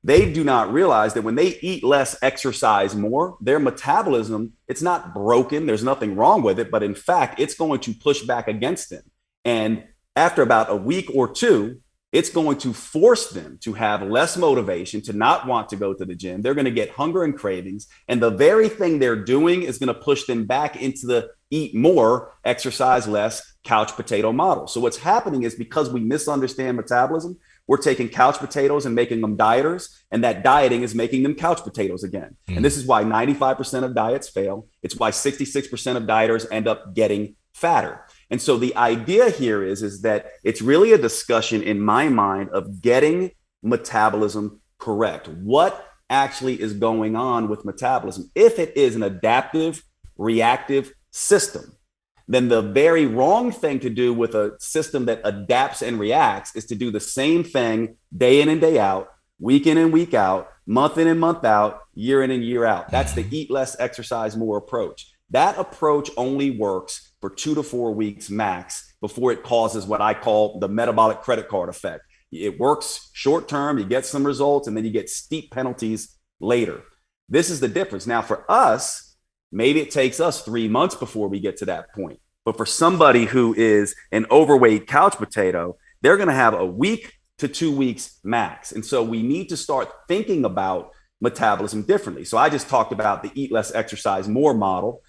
they do not realize that when they eat less, exercise more, their metabolism, it's not broken. There's nothing wrong with it, but in fact, it's going to push back against them. And after about a week or two, it's going to force them to have less motivation, to not want to go to the gym. They're going to get hunger and cravings. And the very thing they're doing is going to push them back into the eat more, exercise less, couch potato model. So what's happening is, because we misunderstand metabolism, we're taking couch potatoes and making them dieters, and that dieting is making them couch potatoes again. And this is why 95% of diets fail. It's why 66% of dieters end up getting fatter. And so the idea here is that it's really a discussion in my mind of getting metabolism correct. What actually is going on with metabolism? If it is an adaptive, reactive system, then the very wrong thing to do with a system that adapts and reacts is to do the same thing day in and day out, week in and week out, month in and month out, year in and year out. That's the eat less, exercise more approach. That approach only works for 2 to 4 weeks max before it causes what I call the metabolic credit card effect. It works short term, you get some results, and then you get steep penalties later. This is the difference. Now, for us, maybe it takes us 3 months before we get to that point. But for somebody who is an overweight couch potato, they're going to have a week to 2 weeks max. And so we need to start thinking about metabolism differently. So I just talked about the eat less, exercise more model,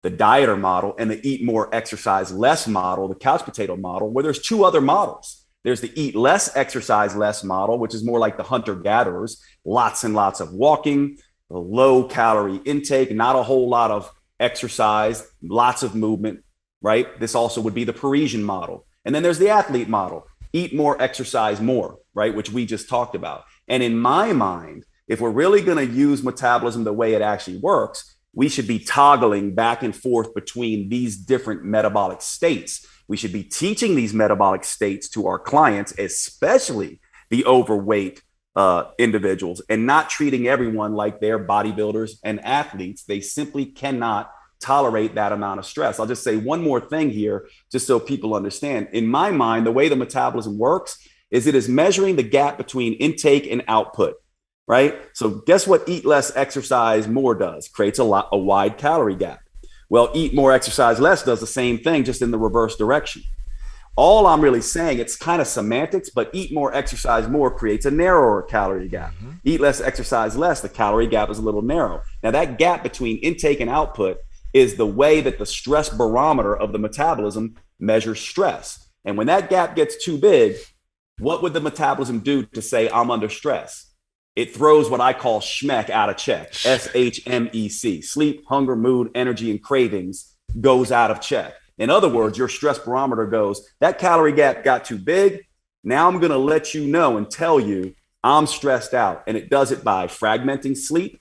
the dieter model, and the eat more, exercise less model, the couch potato model, where there's 2 other models. There's the eat less, exercise less model, which is more like the hunter-gatherers, lots and lots of walking, a low calorie intake, not a whole lot of exercise, lots of movement, right? This also would be the Parisian model. And then there's the athlete model, eat more, exercise more, right? Which we just talked about. And in my mind, if we're really going to use metabolism the way it actually works, we should be toggling back and forth between these different metabolic states. We should be teaching these metabolic states to our clients, especially the overweight individuals, and not treating everyone like they're bodybuilders and athletes. They simply cannot tolerate that amount of stress. I'll just say one more thing here, just so people understand. In my mind, the way the metabolism works is it is measuring the gap between intake and output, right? So guess what eat less, exercise more does? Creates a wide calorie gap. Well, eat more, exercise less does the same thing, just in the reverse direction. All I'm really saying, it's kind of semantics, but eat more, exercise more creates a narrower calorie gap. Eat less, exercise less, the calorie gap is a little narrow. Now that gap between intake and output is the way that the stress barometer of the metabolism measures stress. And when that gap gets too big, what would the metabolism do to say I'm under stress? It throws what I call SHMEC out of check, SHMEC. Sleep, hunger, mood, energy, and cravings goes out of check. In other words, your stress barometer goes, that calorie gap got too big. Now I'm going to let you know and tell you I'm stressed out. And it does it by fragmenting sleep,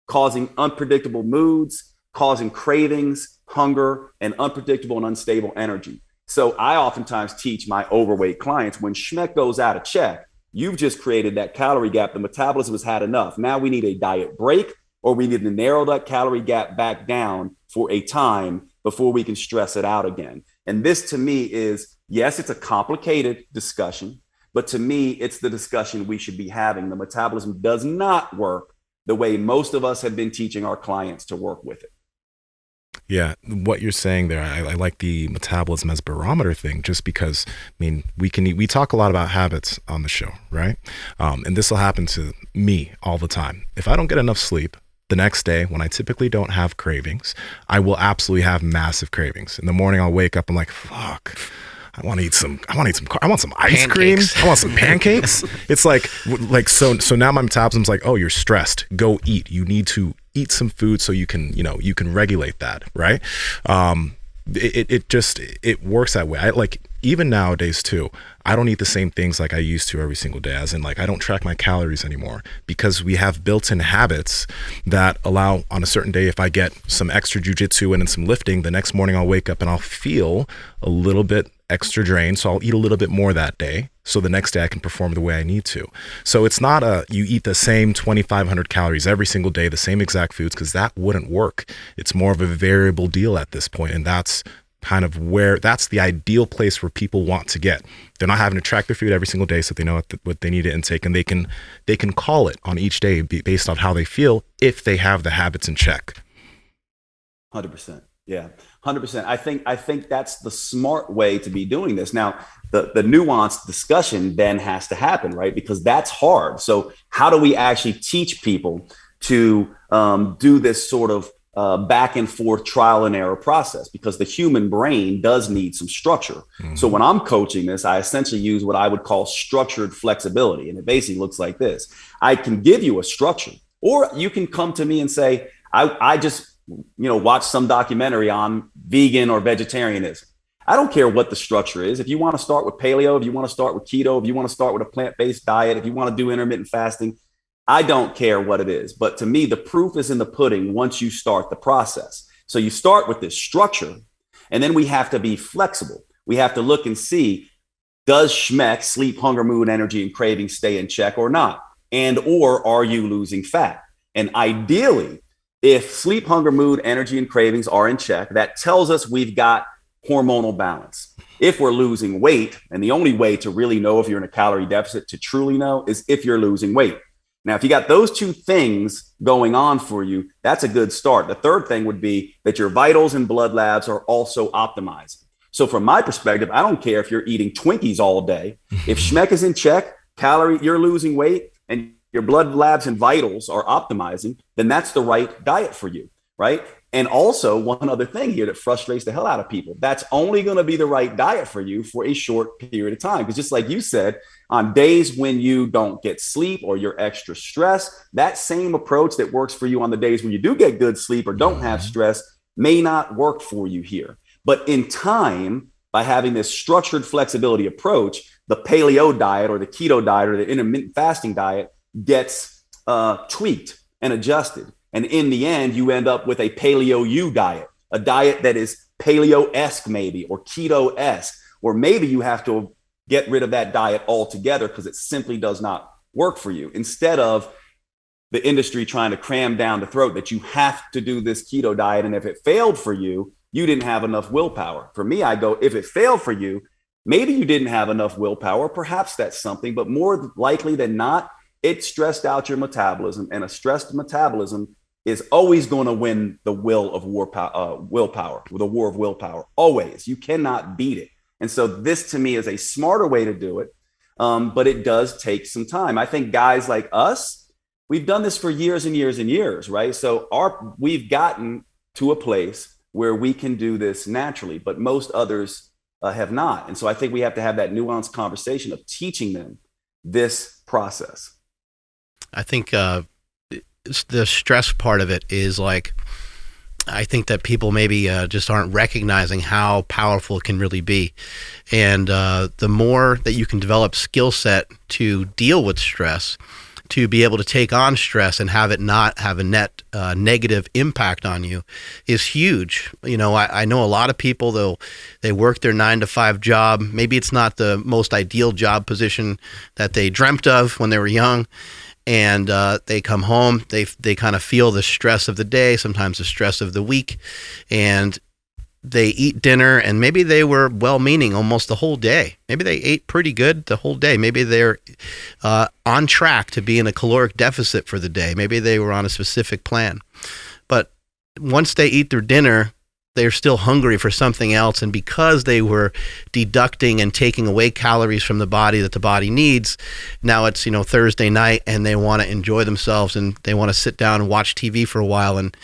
causing unpredictable moods, causing cravings, hunger, and unpredictable and unstable energy. So I oftentimes teach my overweight clients, when SHMEC goes out of check, you've just created that calorie gap. The metabolism has had enough. Now we need a diet break, or we need to narrow that calorie gap back down for a time before we can stress it out again. And this to me is, yes, it's a complicated discussion, but to me, it's the discussion we should be having. The metabolism does not work the way most of us have been teaching our clients to work with it. Yeah, what you're saying there, I like the metabolism as barometer thing, just because, I mean, we talk a lot about habits on the show, right? And this will happen to me all the time. If I don't get enough sleep, the next day, when I typically don't have cravings, I will absolutely have massive cravings. In the morning, I'll wake up, I'm like, fuck, I want some ice cream. I want some pancakes. It's like, so now my metabolism's like, oh, you're stressed. Go eat. You need to eat some food so you can regulate that, right? It works that way. I like, even nowadays too, I don't eat the same things like I used to every single day, as in, like, I don't track my calories anymore, because we have built-in habits that allow, on a certain day, if I get some extra jiu-jitsu and some lifting, the next morning I'll wake up and I'll feel a little bit extra drained, so I'll eat a little bit more that day, so the next day I can perform the way I need to. So it's not you eat the same 2,500 calories every single day, the same exact foods, because that wouldn't work. It's more of a variable deal at this point, and that's kind of where that's the ideal place where people want to get. They're not having to track their food every single day, so they know what they need to intake, and they can call it on each day based on how they feel if they have the habits in check. 100%. Yeah, 100%. I think that's the smart way to be doing this. Now, the nuanced discussion then has to happen, right? Because that's hard. So how do we actually teach people to do this sort of back and forth trial and error process? Because the human brain does need some structure. Mm-hmm. So when I'm coaching this, I essentially use what I would call structured flexibility. And it basically looks like this. I can give you a structure, or you can come to me and say, I just watch some documentary on vegan or vegetarianism. I don't care what the structure is. If you want to start with paleo, if you want to start with keto, if you want to start with a plant-based diet, if you want to do intermittent fasting, I don't care what it is. But to me, the proof is in the pudding once you start the process. So you start with this structure, and then we have to be flexible. We have to look and see, does SHMEC, sleep, hunger, mood, energy, and craving, stay in check or not? And or are you losing fat? And ideally, if sleep, hunger, mood, energy, and cravings are in check, that tells us we've got hormonal balance. If we're losing weight, and the only way to really know if you're in a calorie deficit to truly know is if you're losing weight. Now, if you got those two things going on for you, that's a good start. The third thing would be that your vitals and blood labs are also optimizing. So from my perspective, I don't care if you're eating Twinkies all day. If SHMEC is in check, you're losing weight, and your blood labs and vitals are optimizing, then that's the right diet for you, right? And also, one other thing here that frustrates the hell out of people, that's only going to be the right diet for you for a short period of time. Because just like you said, on days when you don't get sleep or you're extra stressed, that same approach that works for you on the days when you do get good sleep or don't have stress may not work for you here. But in time, by having this structured flexibility approach, the paleo diet or the keto diet or the intermittent fasting diet gets tweaked and adjusted. And in the end, you end up with a paleo U diet, a diet that is paleo-esque maybe, or keto-esque, or maybe you have to get rid of that diet altogether because it simply does not work for you. Instead of the industry trying to cram down the throat that you have to do this keto diet, and if it failed for you, you didn't have enough willpower. For me, I go, if it failed for you, maybe you didn't have enough willpower, perhaps that's something, but more likely than not, it stressed out your metabolism, and a stressed metabolism is always going to win the willpower, the war of willpower, always. You cannot beat it. And so this to me is a smarter way to do it, but it does take some time. I think guys like us, we've done this for years and years and years, right? So we've gotten to a place where we can do this naturally, but most others have not. And so I think we have to have that nuanced conversation of teaching them this process. I think the stress part of it is like, I think that people maybe just aren't recognizing how powerful it can really be. And the more that you can develop skill set to deal with stress, to be able to take on stress and have it not have a net negative impact on you is huge. I know a lot of people, though, they work their 9-to-5 job. Maybe it's not the most ideal job position that they dreamt of when they were young. And they come home, they kind of feel the stress of the day, sometimes the stress of the week, and they eat dinner, and maybe they were well-meaning almost the whole day. Maybe they ate pretty good the whole day. Maybe they're on track to be in a caloric deficit for the day. Maybe they were on a specific plan. But once they eat their dinner, they're still hungry for something else. And because they were deducting and taking away calories from the body that the body needs, now it's, Thursday night, and they want to enjoy themselves, and they want to sit down and watch TV for a while. And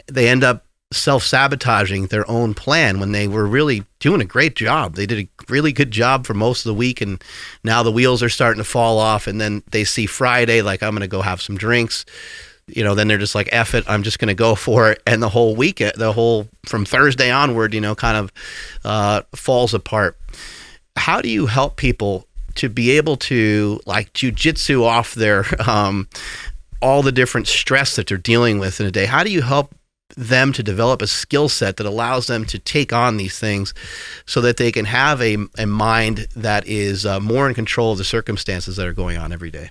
they end up self-sabotaging their own plan when they were really doing a great job. They did a really good job for most of the week, and now the wheels are starting to fall off. And then they see Friday, like, I'm going to go have some drinks. Then they're just like, F it, I'm just going to go for it. And the whole week, from Thursday onward, kind of falls apart. How do you help people to be able to, like, jujitsu off their, all the different stress that they're dealing with in a day? How do you help them to develop a skill set that allows them to take on these things so that they can have a mind that is more in control of the circumstances that are going on every day?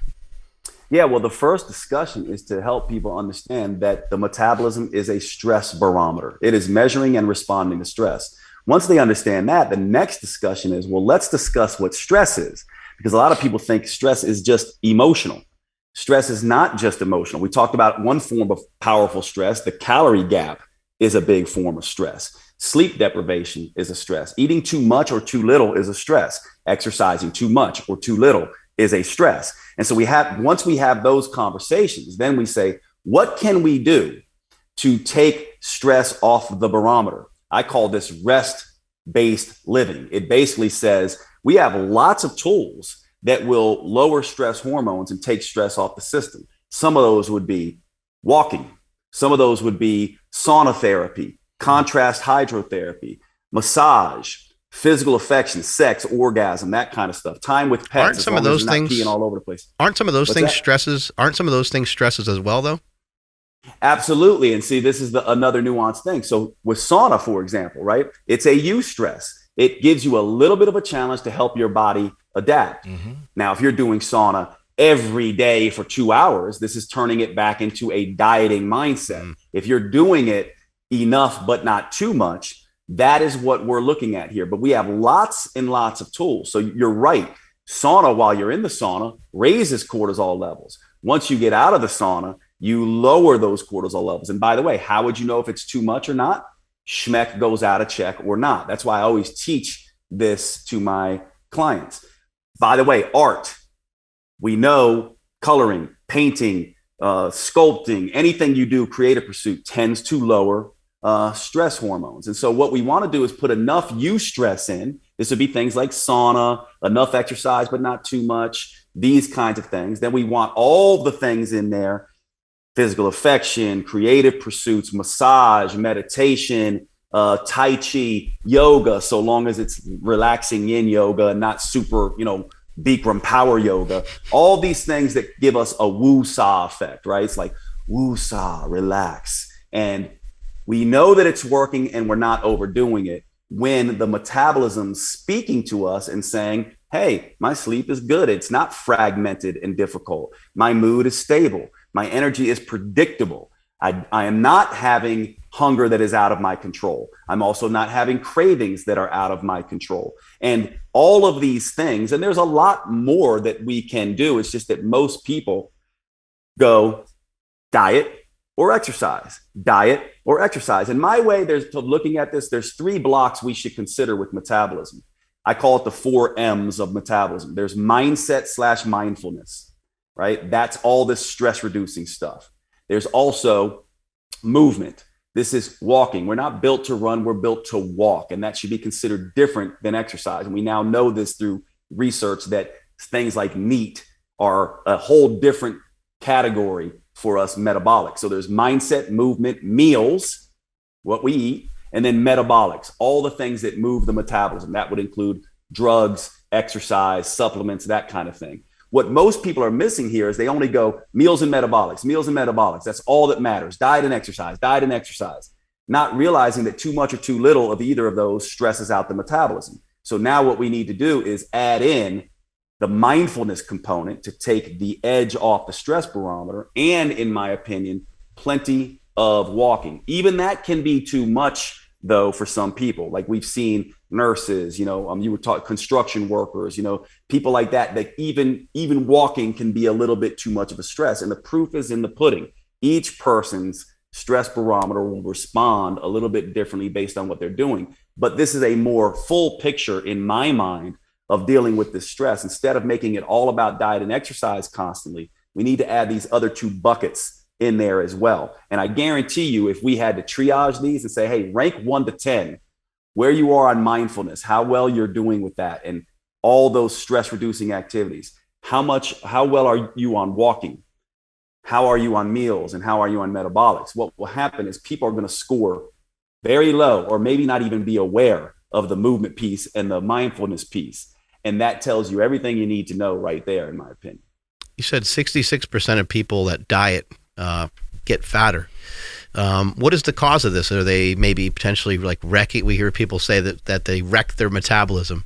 Yeah, well, the first discussion is to help people understand that the metabolism is a stress barometer. It is measuring and responding to stress. Once they understand that, the next discussion is, well, let's discuss what stress is, because a lot of people think stress is just emotional. Stress is not just emotional. We talked about one form of powerful stress. The calorie gap is a big form of stress. Sleep deprivation is a stress. Eating too much or too little is a stress. Exercising too much or too little is a stress. And so once we have those conversations, then we say, what can we do to take stress off the barometer? I call this rest-based living. It basically says we have lots of tools that will lower stress hormones and take stress off the system. Some of those would be walking. Some of those would be sauna therapy, contrast hydrotherapy, massage, physical affection, sex, orgasm, that kind of stuff. Time with pets. Aren't some of those things peeing all over the place? Aren't some of those things stresses? Aren't some of those things stresses as well, though? Absolutely. And see, this is another nuanced thing. So with sauna, for example, right? It's a eustress. It gives you a little bit of a challenge to help your body adapt. Mm-hmm. Now, if you're doing sauna every day for 2 hours, this is turning it back into a dieting mindset. Mm. If you're doing it enough, but not too much, that is what we're looking at here. But we have lots and lots of tools. So you're right. Sauna, while you're in the sauna, raises cortisol levels. Once you get out of the sauna, you lower those cortisol levels. And by the way, how would you know if it's too much or not? Schmeck goes out of check or not. That's why I always teach this to my clients. By the way, art, we know coloring, painting, sculpting, anything you do, creative pursuit, tends to lower stress hormones. And so what we want to do is put enough eustress in. This would be things like sauna, enough exercise, but not too much, these kinds of things. Then we want all the things in there: physical affection, creative pursuits, massage, meditation, Tai Chi, yoga, so long as it's relaxing yin yoga and not super, Bikram power yoga, all these things that give us a woo-saw effect, right? It's like woo-saw, relax. And we know that it's working and we're not overdoing it when the metabolism's speaking to us and saying, hey, my sleep is good. It's not fragmented and difficult. My mood is stable. My energy is predictable. I am not having hunger that is out of my control. I'm also not having cravings that are out of my control. And all of these things, and there's a lot more that we can do. It's just that most people go diet or exercise, diet or exercise. And my way to looking at this, there's 3 blocks we should consider with metabolism. I call it the 4 M's of metabolism. There's mindset/mindfulness, right? That's all this stress reducing stuff. There's also movement. This is walking. We're not built to run, we're built to walk. And that should be considered different than exercise. And we now know this through research that things like NEAT are a whole different category for us metabolic. So there's mindset, movement, meals, what we eat, and then metabolics, all the things that move the metabolism. That would include drugs, exercise, supplements, that kind of thing. What most people are missing here is they only go meals and metabolics, meals and metabolics. That's all that matters. Diet and exercise, not realizing that too much or too little of either of those stresses out the metabolism. So now what we need to do is add in the mindfulness component to take the edge off the stress barometer. And in my opinion, plenty of walking. Even that can be too much though for some people. Like we've seen nurses, you were talking construction workers, people like that even walking can be a little bit too much of a stress. And the proof is in the pudding. Each person's stress barometer will respond a little bit differently based on what they're doing. But this is a more full picture in my mind of dealing with this stress. Instead of making it all about diet and exercise constantly, we need to add these other 2 buckets in there as well. And I guarantee you, if we had to triage these and say, hey, rank 1 to 10, where you are on mindfulness, how well you're doing with that, and all those stress reducing activities, how well are you on walking? How are you on meals? And how are you on metabolics? What will happen is people are going to score very low, or maybe not even be aware of the movement piece and the mindfulness piece. And that tells you everything you need to know right there, in my opinion. You said 66% of people that diet get fatter. What is the cause of this? Are they maybe potentially like wrecking? We hear people say that they wreck their metabolism,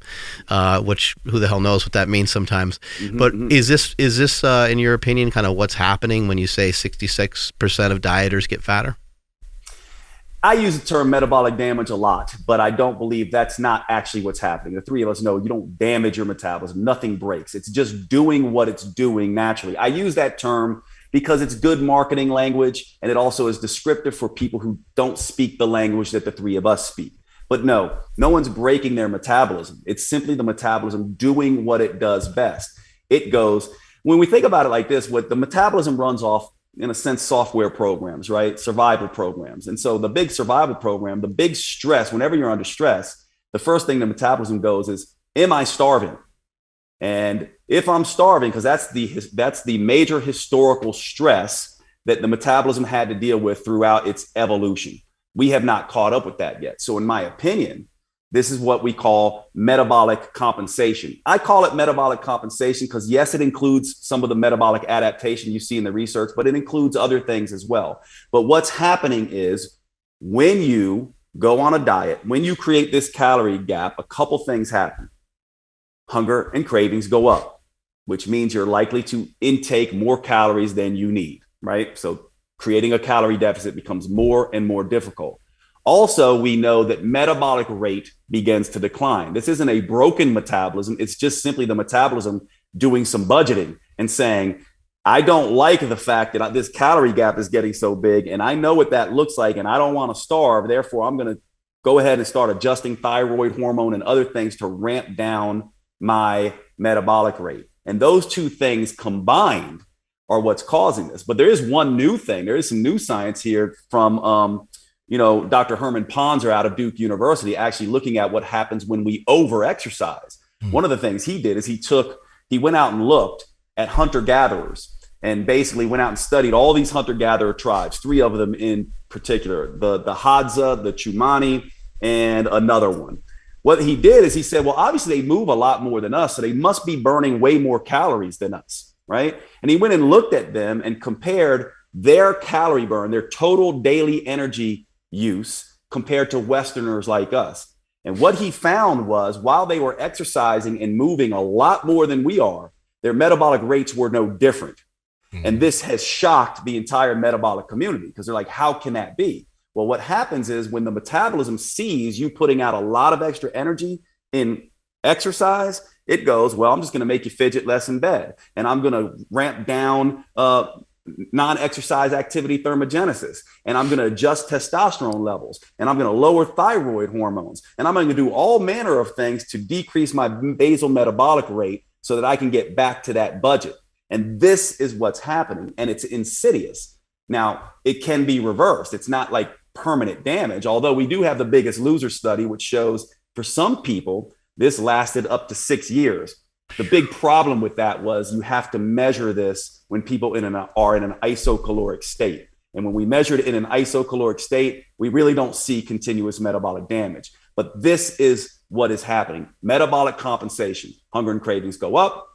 which who the hell knows what that means sometimes. Mm-hmm, but is this in your opinion kind of what's happening when you say 66% of dieters get fatter? I use the term metabolic damage a lot, but I don't believe that's not actually what's happening. The three of us know you don't damage your metabolism. Nothing breaks. It's just doing what it's doing naturally. I use that term because it's good marketing language, and it also is descriptive for people who don't speak the language that the three of us speak. But no one's breaking their metabolism. It's simply the metabolism doing what it does best. It goes, when we think about it like this, what the metabolism runs off, in a sense, software programs, right? Survival programs. And so the big survival program, the big stress, whenever you're under stress, the first thing the metabolism goes is, am I starving? And if I'm starving, because that's the major historical stress that the metabolism had to deal with throughout its evolution. We have not caught up with that yet. So in my opinion, this is what we call metabolic compensation. I call it metabolic compensation because, yes, it includes some of the metabolic adaptation you see in the research, but it includes other things as well. But what's happening is when you go on a diet, when you create this calorie gap, a couple things happen. Hunger and cravings go up, which means you're likely to intake more calories than you need, right? So creating a calorie deficit becomes more and more difficult. Also, we know that metabolic rate begins to decline. This isn't a broken metabolism. It's just simply the metabolism doing some budgeting and saying, I don't like the fact that this calorie gap is getting so big, and I know what that looks like, and I don't want to starve. Therefore, I'm going to go ahead and start adjusting thyroid hormone and other things to ramp down my metabolic rate. And those two things combined are what's causing this. But there is one new thing. There is some new science here from Dr. Herman Ponzer out of Duke University, actually looking at what happens when we over-exercise. One of the things he did is he went out and looked at hunter-gatherers and basically went out and studied all these hunter-gatherer tribes, three of them in particular, the Hadza, the Chumani, and another one. What he did is he said, well, obviously they move a lot more than us, so they must be burning way more calories than us, right? And he went and looked at them and compared their calorie burn, their total daily energy use compared to Westerners like us. And what he found was while they were exercising and moving a lot more than we are, their metabolic rates were no different. And this has shocked the entire metabolic community because they're like, how can that be? Well, what happens is when the metabolism sees you putting out a lot of extra energy in exercise, it goes, well, I'm just going to make you fidget less in bed. And I'm going to ramp down non-exercise activity thermogenesis. And I'm going to adjust testosterone levels. And I'm going to lower thyroid hormones. And I'm going to do all manner of things to decrease my basal metabolic rate so that I can get back to that budget. And this is what's happening. And it's insidious. Now, it can be reversed. It's not like permanent damage, although we do have the Biggest Loser study, which shows for some people, this lasted up to 6 years. The big problem with that was you have to measure this when people are in an isocaloric state. And when we measured it in an isocaloric state, we really don't see continuous metabolic damage. But this is what is happening. Metabolic compensation, hunger and cravings go up,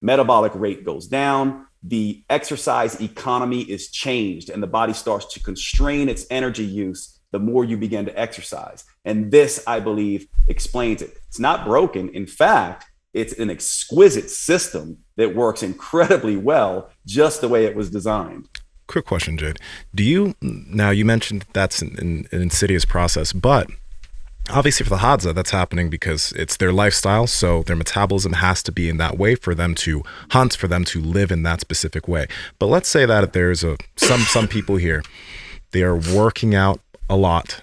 metabolic rate goes down, the exercise economy is changed, and the body starts to constrain its energy use the more you begin to exercise. And this, I believe, explains it. It's not broken. In fact, it's an exquisite system that works incredibly well, just the way it was designed. Quick question, Jade. You mentioned that's an insidious process, but obviously for the Hadza, that's happening because it's their lifestyle. So their metabolism has to be in that way for them to hunt, for them to live in that specific way. But let's say that there's some people here, they are working out a lot.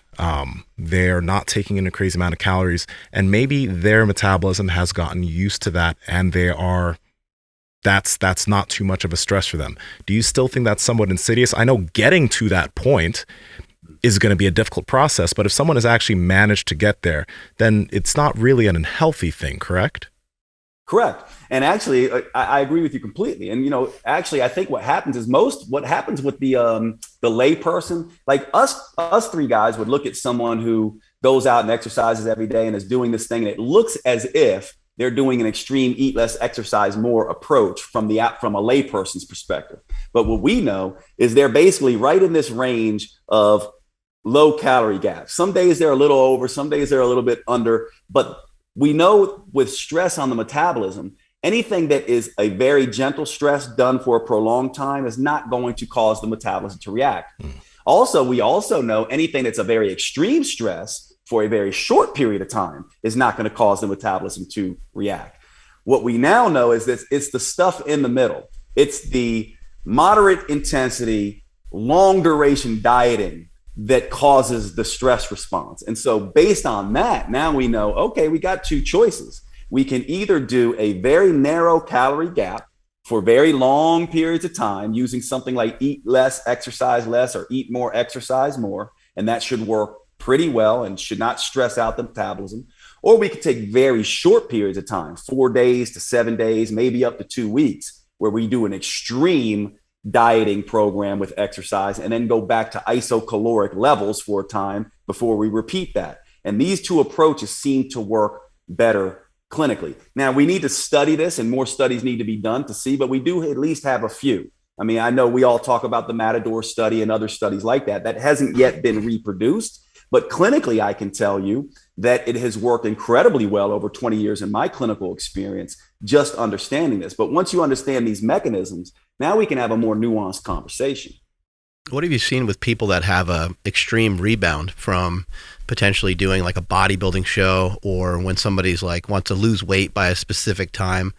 They're not taking in a crazy amount of calories, and maybe their metabolism has gotten used to that, and that's not too much of a stress for them. Do you still think that's somewhat insidious? I know getting to that point is going to be a difficult process, but if someone has actually managed to get there, then it's not really an unhealthy thing, correct? Correct. And actually, I agree with you completely. And, actually, I think what happens is what happens with the lay person, like us three guys would look at someone who goes out and exercises every day and is doing this thing. And it looks as if they're doing an extreme eat less, exercise more approach from a lay person's perspective. But what we know is they're basically right in this range of low calorie gaps. Some days they're a little over, some days they're a little bit under, but we know with stress on the metabolism, anything that is a very gentle stress done for a prolonged time is not going to cause the metabolism to react. Also, we also know anything that's a very extreme stress for a very short period of time is not going to cause the metabolism to react. What we now know is that it's the stuff in the middle. It's the moderate intensity, long duration dieting that causes the stress response. And so based on that, now we know, okay, we got two choices. We can either do a very narrow calorie gap for very long periods of time using something like eat less, exercise less, or eat more, exercise more. And that should work pretty well and should not stress out the metabolism. Or we could take very short periods of time, 4 days to 7 days, maybe up to 2 weeks, where we do an extreme dieting program with exercise and then go back to isocaloric levels for a time before we repeat that. And these two approaches seem to work better clinically. Now, we need to study this, and more studies need to be done to see, but we do at least have a few. I mean, I know we all talk about the Matador study and other studies like that. That hasn't yet been reproduced, but clinically, I can tell you that it has worked incredibly well over 20 years in my clinical experience, just understanding this. But once you understand these mechanisms, now we can have a more nuanced conversation. What have you seen with people that have a extreme rebound from potentially doing like a bodybuilding show, or when somebody's like wants to lose weight by a specific time?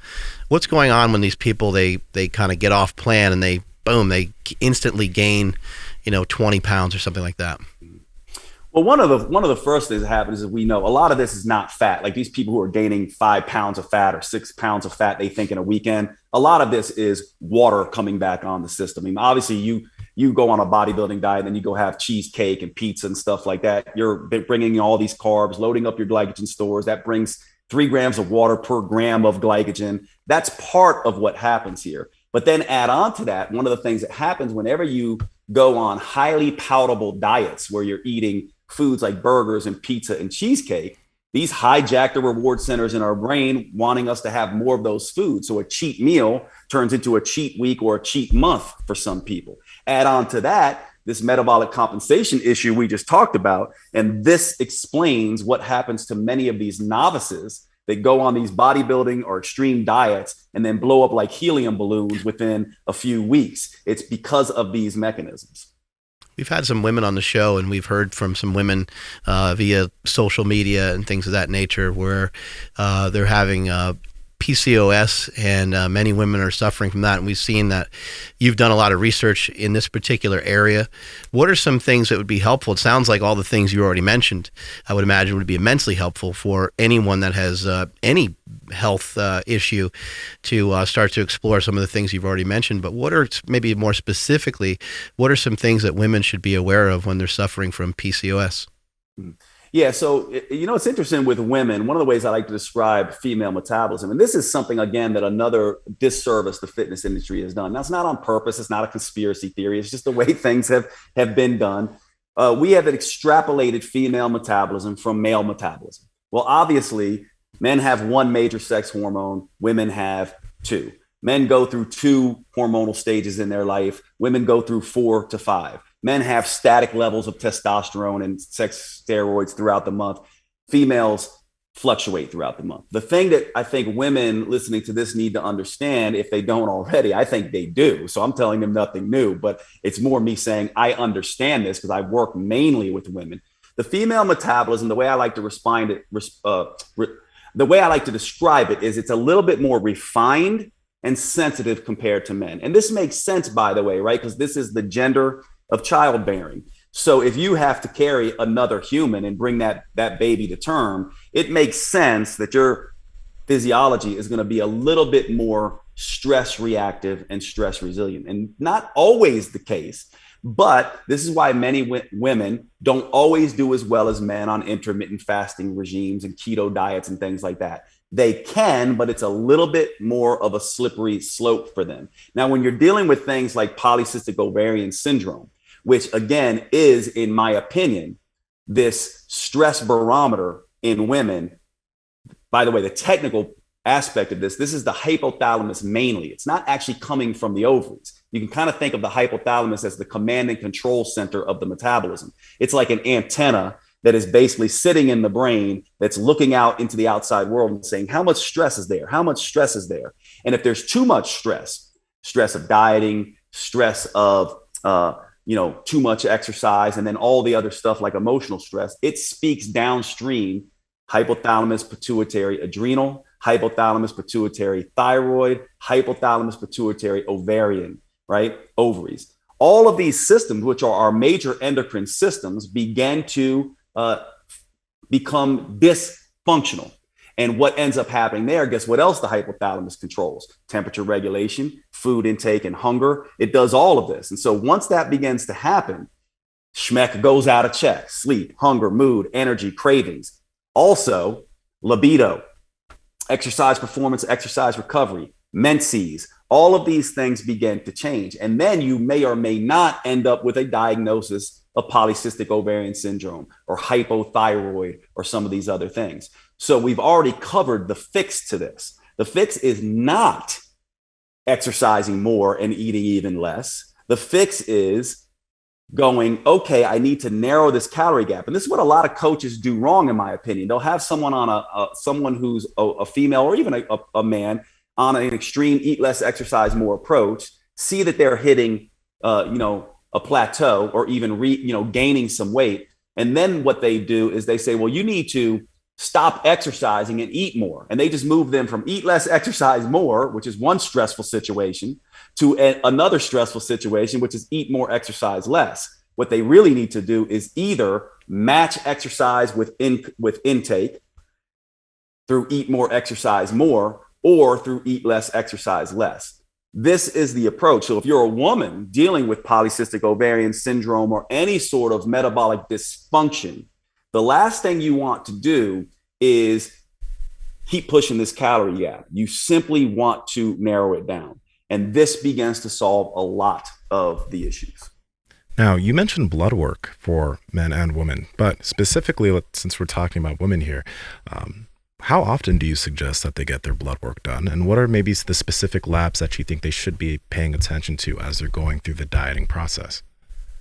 What's going on when these people, they kind of get off plan and they instantly gain, 20 pounds or something like that? Well, one of the first things that happens is we know a lot of this is not fat. Like these people who are gaining 5 pounds of fat or 6 pounds of fat, they think in a weekend, a lot of this is water coming back on the system. I mean, obviously you go on a bodybuilding diet and you go have cheesecake and pizza and stuff like that. You're bringing all these carbs, loading up your glycogen stores. That brings 3 grams of water per gram of glycogen. That's part of what happens here. But then add on to that, one of the things that happens whenever you go on highly palatable diets where you're eating foods like burgers and pizza and cheesecake, these hijack the reward centers in our brain, wanting us to have more of those foods. So a cheat meal turns into a cheat week or a cheat month for some people. Add on to that, this metabolic compensation issue we just talked about. And this explains what happens to many of these novices that go on these bodybuilding or extreme diets and then blow up like helium balloons within a few weeks. It's because of these mechanisms. We've had some women on the show, and we've heard from some women via social media and things of that nature where they're having PCOS, and many women are suffering from that. And we've seen that you've done a lot of research in this particular area. What are some things that would be helpful? It sounds like all the things you already mentioned, I would imagine, would be immensely helpful for anyone that has any health issue to start to explore some of the things you've already mentioned. But what are, maybe more specifically, what are some things that women should be aware of when they're suffering from PCOS? Yeah, so, it's interesting with women. One of the ways I like to describe female metabolism, and this is something, again, that another disservice the fitness industry has done. Now, it's not on purpose. It's not a conspiracy theory. It's just the way things have been done. We have extrapolated female metabolism from male metabolism. Well, obviously, men have one major sex hormone. Women have two. Men go through 2 hormonal stages in their life. Women go through 4 to 5. Men have static levels of testosterone and sex steroids throughout the month. Females fluctuate throughout the month. The thing that I think women listening to this need to understand, if they don't already, I think they do. So I'm telling them nothing new, but it's more me saying I understand this because I work mainly with women. The female metabolism, the way I like to the way I like to describe it is it's a little bit more refined and sensitive compared to men. And this makes sense, by the way, right? Because this is the gender of childbearing. So if you have to carry another human and bring that baby to term, it makes sense that your physiology is going to be a little bit more stress reactive and stress resilient. And not always the case, but this is why many women don't always do as well as men on intermittent fasting regimes and keto diets and things like that. They can, but it's a little bit more of a slippery slope for them. Now, when you're dealing with things like polycystic ovarian syndrome, which again is, in my opinion, this stress barometer in women. By the way, the technical aspect of this is the hypothalamus mainly. It's not actually coming from the ovaries. You can kind of think of the hypothalamus as the command and control center of the metabolism. It's like an antenna that is basically sitting in the brain that's looking out into the outside world and saying, how much stress is there? How much stress is there? And if there's too much stress of dieting, stress of too much exercise, and then all the other stuff like emotional stress, it speaks downstream: hypothalamus, pituitary, adrenal, hypothalamus, pituitary, thyroid, hypothalamus, pituitary, ovarian, right? Ovaries. All of these systems, which are our major endocrine systems, began to become dysfunctional. And what ends up happening there, guess what else the hypothalamus controls? Temperature regulation, food intake, and hunger. It does all of this. And so once that begins to happen, schmeck goes out of check: sleep, hunger, mood, energy, cravings. Also, libido, exercise performance, exercise recovery, menses. All of these things begin to change. And then you may or may not end up with a diagnosis of polycystic ovarian syndrome or hypothyroid or some of these other things. So we've already covered the fix to this. The fix is not exercising more and eating even less. The fix is going, okay, I need to narrow this calorie gap. And this is what a lot of coaches do wrong, in my opinion. They'll have someone on someone who's a female or even a man on an extreme eat less, exercise more approach, see that they're hitting, a plateau or even gaining some weight. And then what they do is they say, well, you need to stop exercising and eat more. And they just move them from eat less, exercise more, which is one stressful situation, to another stressful situation, which is eat more, exercise less. What they really need to do is either match exercise with intake through eat more, exercise more, or through eat less, exercise less. This is the approach. So if you're a woman dealing with polycystic ovarian syndrome or any sort of metabolic dysfunction, the last thing you want to do is keep pushing this calorie gap. You simply want to narrow it down. And this begins to solve a lot of the issues. Now, you mentioned blood work for men and women, but specifically, since we're talking about women here, how often do you suggest that they get their blood work done? And what are maybe the specific labs that you think they should be paying attention to as they're going through the dieting process?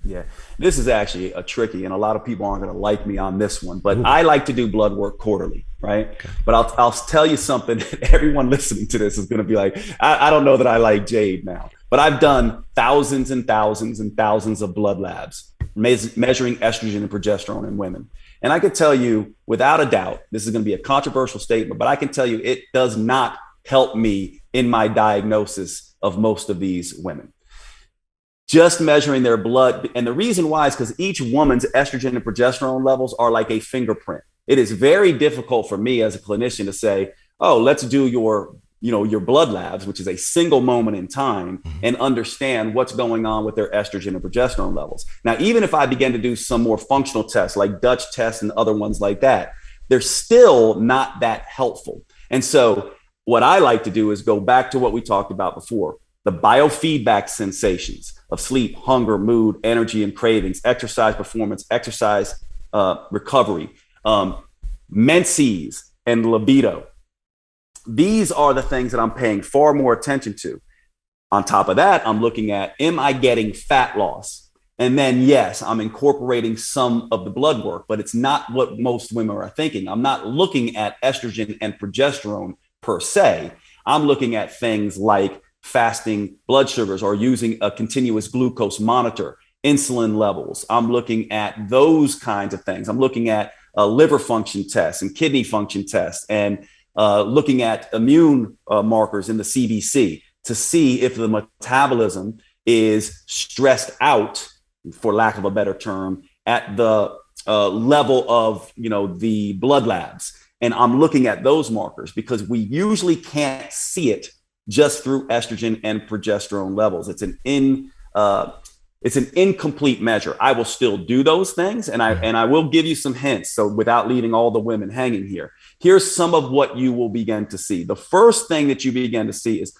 Yeah, this is actually a tricky, and a lot of people aren't going to like me on this one, but I like to do blood work quarterly, right? Okay. But I'll tell you something that everyone listening to this is going to be like, I don't know that I like Jade now, but I've done thousands and thousands and thousands of blood labs measuring estrogen and progesterone in women. And I can tell you without a doubt, this is going to be a controversial statement, but I can tell you it does not help me in my diagnosis of most of these women. Just measuring their blood. And the reason why is because each woman's estrogen and progesterone levels are like a fingerprint. It is very difficult for me as a clinician to say, oh, let's do your blood labs, which is a single moment in time, and understand what's going on with their estrogen and progesterone levels. Now, even if I begin to do some more functional tests like Dutch tests and other ones like that, they're still not that helpful. And so what I like to do is go back to what we talked about before, the biofeedback sensations of sleep, hunger, mood, energy, and cravings, exercise performance, exercise recovery, menses, and libido. These are the things that I'm paying far more attention to. On top of that, I'm looking at, am I getting fat loss? And then, yes, I'm incorporating some of the blood work, but it's not what most women are thinking. I'm not looking at estrogen and progesterone per se. I'm looking at things like fasting blood sugars or using a continuous glucose monitor, insulin levels. I'm looking at those kinds of things. I'm looking at liver function tests and kidney function tests and looking at immune markers in the CBC to see if the metabolism is stressed out, for lack of a better term, at the level of the blood labs. And I'm looking at those markers because we usually can't see it just through estrogen and progesterone levels. It's an incomplete measure. I will still do those things, and I will give you some hints. So without leaving all the women hanging here, here's some of what you will begin to see. The first thing that you begin to see is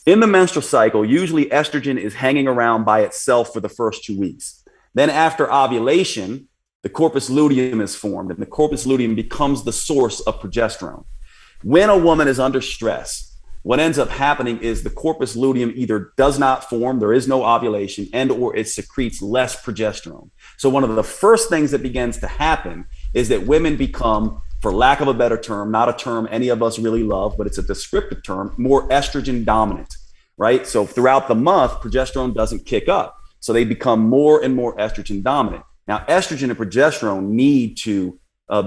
in the menstrual cycle, usually estrogen is hanging around by itself for the first 2 weeks. Then after ovulation, the corpus luteum is formed, and the corpus luteum becomes the source of progesterone. When a woman is under stress, what ends up happening is the corpus luteum either does not form, there is no ovulation, and or it secretes less progesterone. So one of the first things that begins to happen is that women become, for lack of a better term, not a term any of us really love, but it's a descriptive term, more estrogen dominant, right? So throughout the month, progesterone doesn't kick up. So they become more and more estrogen dominant. Now, estrogen and progesterone need to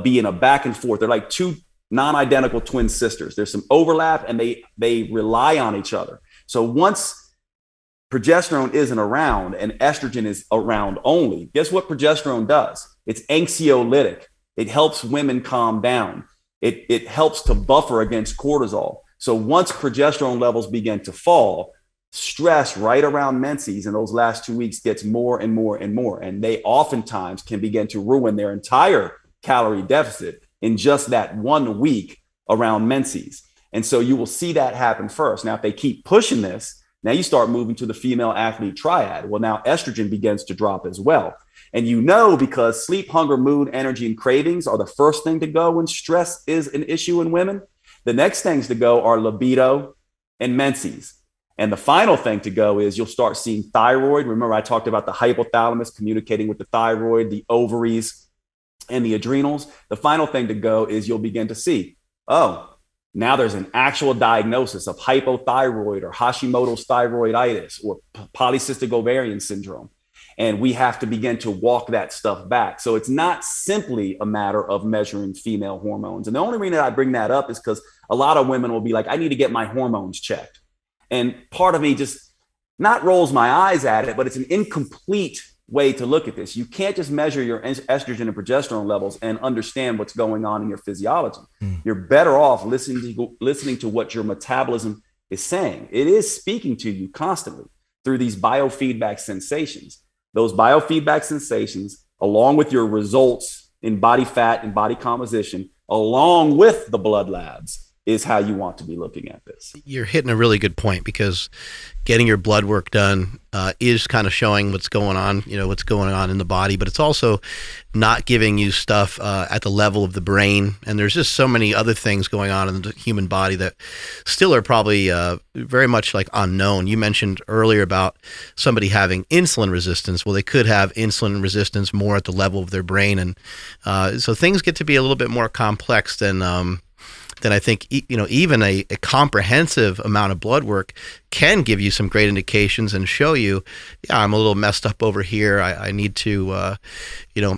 be in a back and forth. They're like two non-identical twin sisters. There's some overlap and they rely on each other. So once progesterone isn't around and estrogen is around only, guess what progesterone does? It's anxiolytic. It helps women calm down. It helps to buffer against cortisol. So once progesterone levels begin to fall, stress right around menses in those last 2 weeks gets more and more and more. And they oftentimes can begin to ruin their entire calorie deficit in just that 1 week around menses. And so you will see that happen first. Now, if they keep pushing this, now you start moving to the female athlete triad. Well, now estrogen begins to drop as well. And because sleep, hunger, mood, energy, and cravings are the first thing to go when stress is an issue in women. The next things to go are libido and menses. And the final thing to go is you'll start seeing thyroid. Remember, I talked about the hypothalamus communicating with the thyroid, the ovaries, and the adrenals. The final thing to go is you'll begin to see, now there's an actual diagnosis of hypothyroid or Hashimoto's thyroiditis or polycystic ovarian syndrome. And we have to begin to walk that stuff back. So it's not simply a matter of measuring female hormones. And the only reason I bring that up is because a lot of women will be like, I need to get my hormones checked. And part of me just not rolls my eyes at it, but it's an incomplete way to look at this. You can't just measure your estrogen and progesterone levels and understand what's going on in your physiology. You're better off listening to what your metabolism is saying. It is speaking to you constantly through these biofeedback sensations. Those biofeedback sensations, along with your results in body fat and body composition, along with the blood labs, is how you want to be looking at this. You're hitting a really good point, because getting your blood work done is kind of showing what's going on in the body, but it's also not giving you stuff at the level of the brain. And there's just so many other things going on in the human body that still are probably very much like unknown. You mentioned earlier about somebody having insulin resistance. Well, they could have insulin resistance more at the level of their brain. And so things get to be a little bit more complex than I think, even a comprehensive amount of blood work can give you some great indications and show you, I'm a little messed up over here. I need to,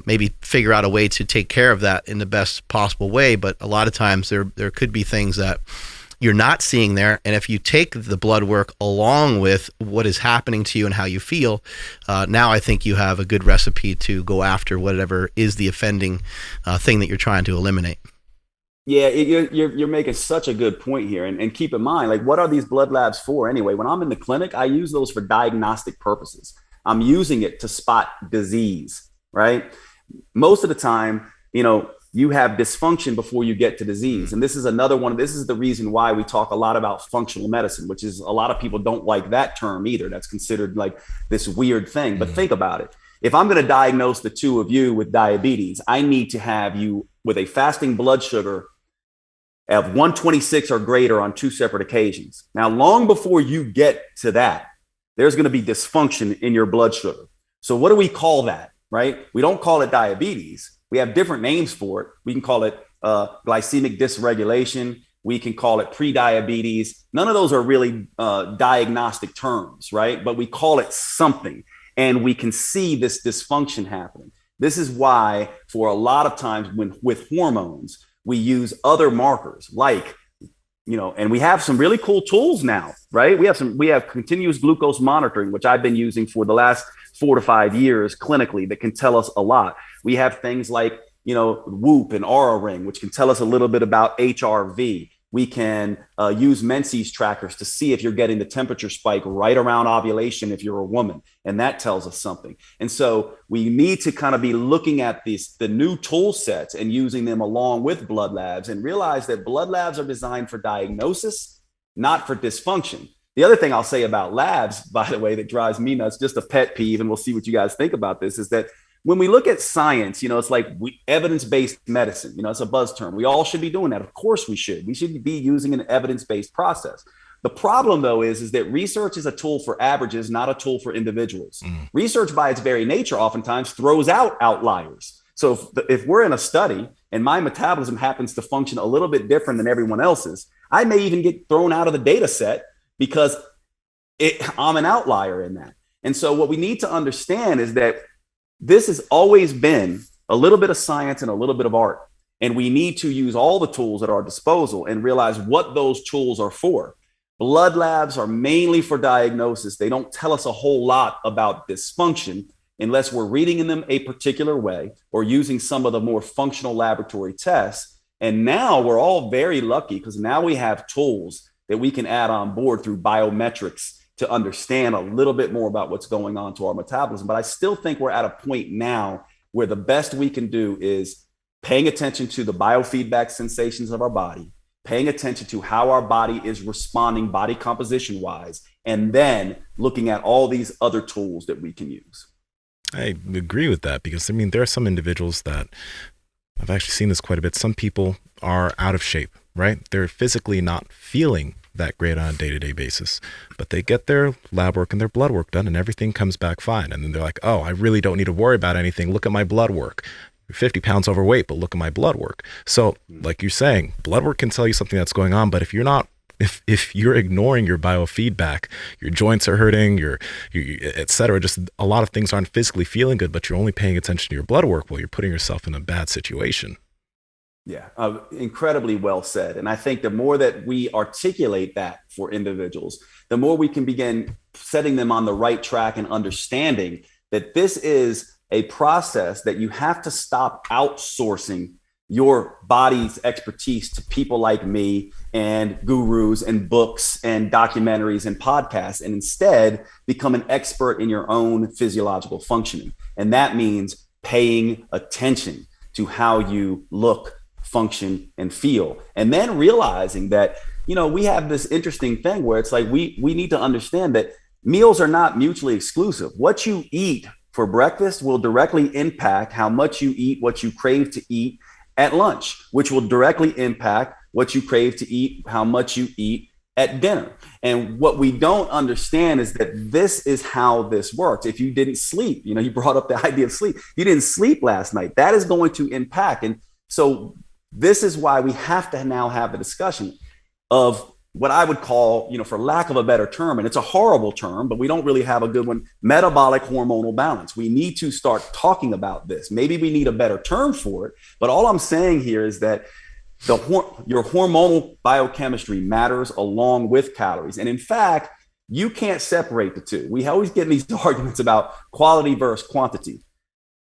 maybe figure out a way to take care of that in the best possible way. But a lot of times there could be things that you're not seeing there. And if you take the blood work along with what is happening to you and how you feel, now I think you have a good recipe to go after whatever is the offending thing that you're trying to eliminate. Yeah, you're making such a good point here. And keep in mind, like, what are these blood labs for anyway? When I'm in the clinic, I use those for diagnostic purposes. I'm using it to spot disease, right? Most of the time, you have dysfunction before you get to disease. And this is this is the reason why we talk a lot about functional medicine, which is a lot of people don't like that term either. That's considered like this weird thing. But think about it. If I'm going to diagnose the two of you with diabetes, I need to have you with a fasting blood sugar of 126 or greater on 2 separate occasions. Now, long before you get to that, there's going to be dysfunction in your blood sugar. So what do we call that, right? We don't call it diabetes. We have different names for it. We can call it glycemic dysregulation. We can call it prediabetes. None of those are really diagnostic terms, right? But we call it something, and we can see this dysfunction happening. This is why, for a lot of times with hormones, we use other markers like, and we have some really cool tools now, right? We have continuous glucose monitoring, which I've been using for the last 4 to 5 years clinically, that can tell us a lot. We have things like, Whoop and Aura Ring, which can tell us a little bit about HRV. We can use menses trackers to see if you're getting the temperature spike right around ovulation if you're a woman, and that tells us something. And so we need to kind of be looking at the new tool sets and using them along with blood labs, and realize that blood labs are designed for diagnosis, not for dysfunction. The other thing I'll say about labs, by the way, that drives me nuts, just a pet peeve, and we'll see what you guys think about this, is that when we look at science, it's like evidence-based medicine, it's a buzz term. We all should be doing that. Of course we should. We should be using an evidence-based process. The problem, though, is that research is a tool for averages, not a tool for individuals. Research by its very nature oftentimes throws out outliers. So if we're in a study and my metabolism happens to function a little bit different than everyone else's, I may even get thrown out of the data set because I'm an outlier in that. And so what we need to understand is that this has always been a little bit of science and a little bit of art. And we need to use all the tools at our disposal and realize what those tools are for. Blood labs are mainly for diagnosis. They don't tell us a whole lot about dysfunction unless we're reading in them a particular way or using some of the more functional laboratory tests. And now we're all very lucky because now we have tools that we can add on board through biometrics to understand a little bit more about what's going on to our metabolism. But I still think we're at a point now where the best we can do is paying attention to the biofeedback sensations of our body, paying attention to how our body is responding body composition wise, and then looking at all these other tools that we can use. I agree with that because, I mean, there are some individuals that I've actually seen this quite a bit. Some people are out of shape, right? They're physically not feeling that great on a day-to-day basis, but they get their lab work and their blood work done and everything comes back fine. And then they're like, oh, I really don't need to worry about anything. Look at my blood work. You're 50 pounds overweight, but look at my blood work. So like you're saying, blood work can tell you something that's going on, but if you're not, if you're ignoring your biofeedback, your joints are hurting, your et cetera, just a lot of things aren't physically feeling good, but you're only paying attention to your blood work, well, you're putting yourself in a bad situation. Yeah, incredibly well said. And I think the more that we articulate that for individuals, the more we can begin setting them on the right track and understanding that this is a process that you have to stop outsourcing your body's expertise to people like me and gurus and books and documentaries and podcasts, and instead become an expert in your own physiological functioning. And that means paying attention to how you look, function, and feel. And then realizing that, you know, we have this interesting thing where it's like we need to understand that meals are not mutually exclusive. What you eat for breakfast will directly impact how much you eat what you crave to eat at lunch, which will directly impact what you crave to eat, how much you eat at dinner. And what we don't understand is that this is how this works. If you didn't sleep, you know, you brought up the idea of sleep. You didn't sleep last night. That is going to impact. And so this is why we have to now have a discussion of what I would call, you know, for lack of a better term, and it's a horrible term, but we don't really have a good one, metabolic hormonal balance. We need to start talking about this. Maybe we need a better term for it, but all I'm saying here is that your hormonal biochemistry matters along with calories. And in fact, you can't separate the two. We always get in these arguments about quality versus quantity.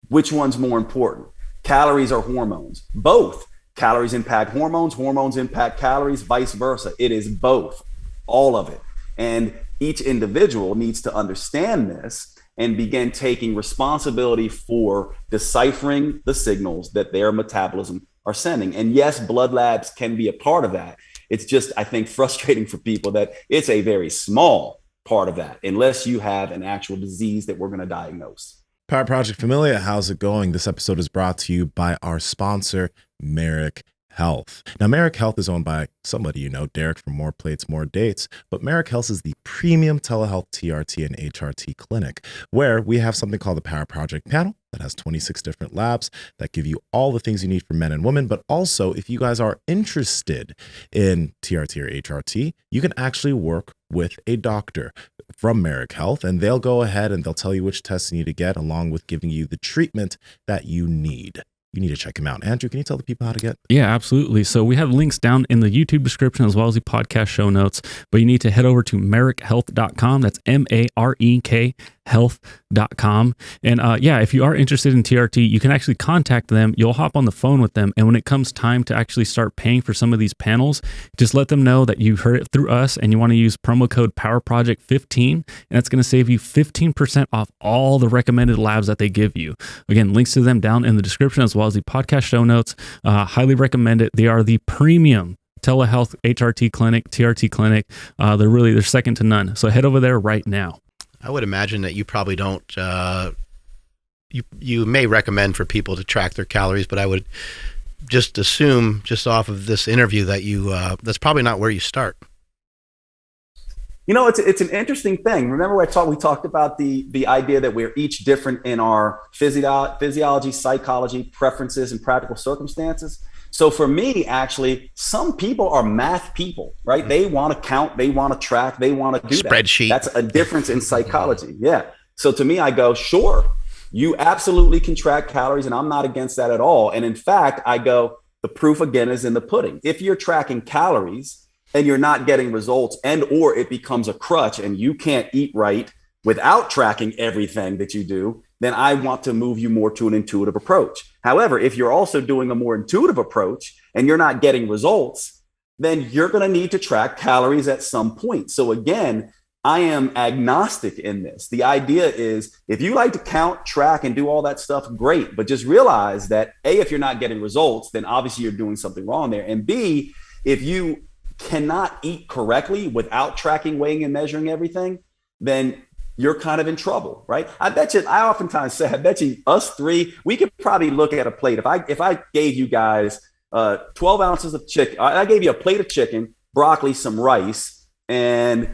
Which one's more important? Calories or hormones? Both. Calories impact hormones, hormones impact calories, vice versa. It is both, all of it. And each individual needs to understand this and begin taking responsibility for deciphering the signals that their metabolism are sending. And yes, blood labs can be a part of that. It's just, I think, frustrating for people that it's a very small part of that, unless you have an actual disease that we're going to diagnose. Power Project Familia, how's it going? This episode is brought to you by our sponsor, Marek Health. Now, Marek Health is owned by somebody you know, Derek from More Plates, More Dates, but Marek Health is the premium telehealth TRT and HRT clinic, where we have something called the Power Project Panel that has 26 different labs that give you all the things you need for men and women. But also, if you guys are interested in TRT or HRT, you can actually work with a doctor from Marek Health, and they'll go ahead and they'll tell you which tests you need to get, along with giving you the treatment that you need. You need to check him out. Andrew, can you tell the people how to get? Yeah, absolutely. So we have links down in the YouTube description as well as the podcast show notes, but you need to head over to marekhealth.com. That's MAREK health.com. And yeah, if you are interested in TRT, you can actually contact them. You'll hop on the phone with them. And when it comes time to actually start paying for some of these panels, just let them know that you heard it through us and you want to use promo code PowerProject15. And that's going to save you 15% off all the recommended labs that they give you. Again, links to them down in the description as well as the podcast show notes. Highly recommend it. They are the premium telehealth HRT clinic, TRT clinic. They're second to none. So head over there right now. I would imagine that you probably don't, you may recommend for people to track their calories, but I would just assume, just off of this interview, that that's probably not where you start. You know, it's an interesting thing. Remember we talked about the idea that we're each different in our physiology, psychology, preferences, and practical circumstances. So for me, actually, some people are math people, right? They want to count, they want to track, they want to do spreadsheet. That's a difference in psychology. Yeah. So to me, I go, sure, you absolutely can track calories, and I'm not against that at all. And in fact, I go, the proof again is in the pudding. If you're tracking calories and you're not getting results, and or it becomes a crutch and you can't eat right without tracking everything that you do, then I want to move you more to an intuitive approach. However, if you're also doing a more intuitive approach and you're not getting results, then you're going to need to track calories at some point. So again, I am agnostic in this. The idea is if you like to count, track, and do all that stuff, great. But just realize that A, if you're not getting results, then obviously you're doing something wrong there. And B, if you cannot eat correctly without tracking, weighing, and measuring everything, then you're kind of in trouble, right? I bet you, I oftentimes say, I bet you us three, we could probably look at a plate. If I gave you guys 12 ounces of chicken, I gave you a plate of chicken, broccoli, some rice, and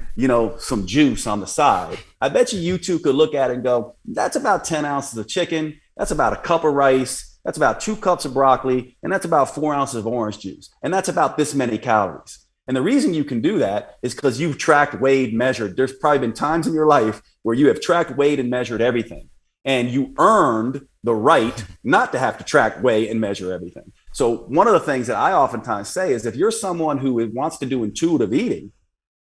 some juice on the side, I bet you two could look at it and go, that's about 10 ounces of chicken, that's about a cup of rice, that's about 2 cups of broccoli, and that's about 4 ounces of orange juice, and that's about this many calories. And the reason you can do that is because you've tracked, weighed, measured. There's probably been times in your life where you have tracked, weighed, and measured everything, and you earned the right not to have to track, weigh, and measure everything. So one of the things that I oftentimes say is if you're someone who wants to do intuitive eating,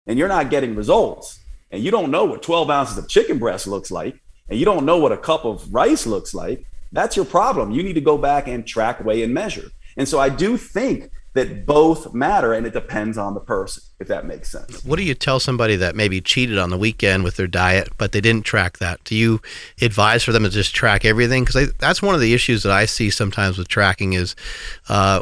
and you're not getting results, and you don't know what 12 ounces of chicken breast looks like, and you don't know what a cup of rice looks like, that's your problem. You need to go back and track, weigh, and measure. And so I do think that both matter, and it depends on the person, if that makes sense. What do you tell somebody that maybe cheated on the weekend with their diet, but they didn't track that? Do you advise for them to just track everything? Because that's one of the issues that I see sometimes with tracking is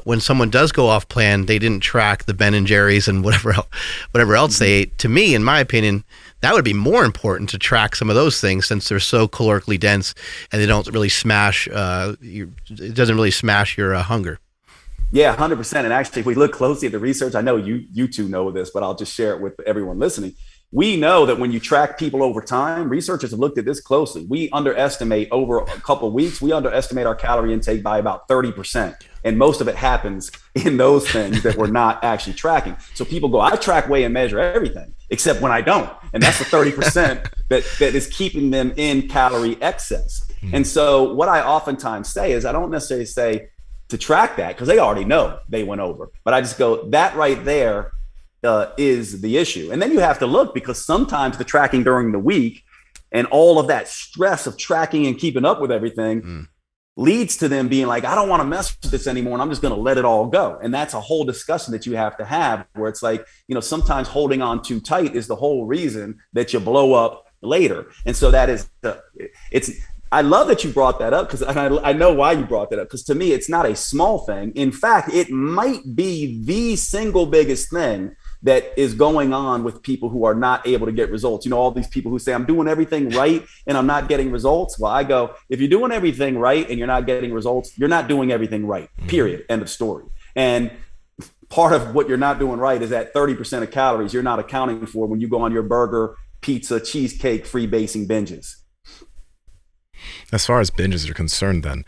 when someone does go off plan, they didn't track the Ben and Jerry's and whatever else they ate. To me, in my opinion, that would be more important to track some of those things since they're so calorically dense and they don't really smash. It doesn't really smash your hunger. Yeah, 100%. And actually, if we look closely at the research, I know you two know this, but I'll just share it with everyone listening. We know that when you track people over time, researchers have looked at this closely. We underestimate over a couple of weeks, we underestimate our calorie intake by about 30%. And most of it happens in those things that we're not actually tracking. So people go, I track, weigh, and measure everything, except when I don't. And that's the 30% that is keeping them in calorie excess. And so what I oftentimes say is I don't necessarily say to track that because they already know they went over. But I just go, that right there is the issue. And then you have to look because sometimes the tracking during the week and all of that stress of tracking and keeping up with everything leads to them being like, I don't want to mess with this anymore. And I'm just going to let it all go. And that's a whole discussion that you have to have where it's like, sometimes holding on too tight is the whole reason that you blow up later. And so that is I love that you brought that up because I know why you brought that up, because to me, it's not a small thing. In fact, it might be the single biggest thing that is going on with people who are not able to get results. All these people who say, I'm doing everything right and I'm not getting results. Well, I go, if you're doing everything right and you're not getting results, you're not doing everything right, period, end of story. And part of what you're not doing right is that 30% of calories you're not accounting for when you go on your burger, pizza, cheesecake, freebasing binges. As far as binges are concerned, then,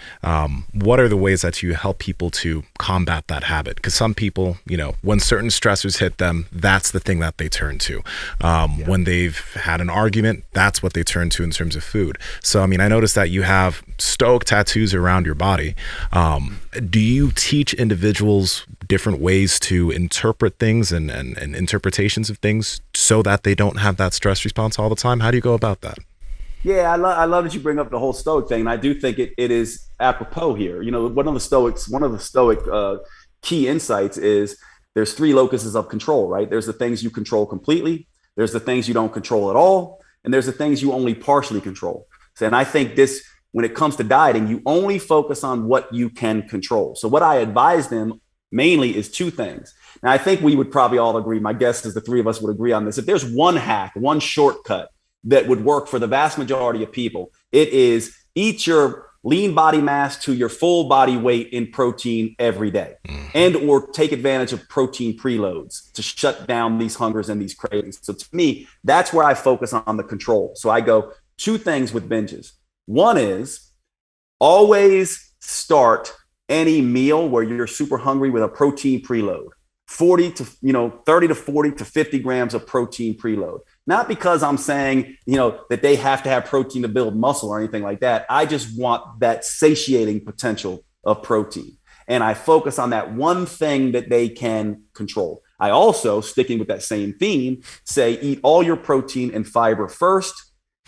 what are the ways that you help people to combat that habit? Because some people, when certain stressors hit them, that's the thing that they turn to. When they've had an argument, that's what they turn to in terms of food. So, I noticed that you have Stoic tattoos around your body. Do you teach individuals different ways to interpret things and interpretations of things so that they don't have that stress response all the time? How do you go about that? Yeah, I love that you bring up the whole Stoic thing. And I do think it is apropos here. One of the Stoic key insights is there's 3 locuses of control, right? There's the things you control completely. There's the things you don't control at all. And there's the things you only partially control. And I think when it comes to dieting, you only focus on what you can control. So what I advise them mainly is 2 things. Now, I think we would probably all agree, my guess is the 3 of us would agree on this. If there's one hack, one shortcut that would work for the vast majority of people, it is eat your lean body mass to your full body weight in protein every day, and or take advantage of protein preloads to shut down these hungers and these cravings. So to me, that's where I focus on the control. So I go 2 things with binges. One is always start any meal where you're super hungry with a protein preload. 30 to 40 to 50 grams of protein preload. Not because I'm saying, that they have to have protein to build muscle or anything like that. I just want that satiating potential of protein. And I focus on that one thing that they can control. I also, sticking with that same theme, say eat all your protein and fiber first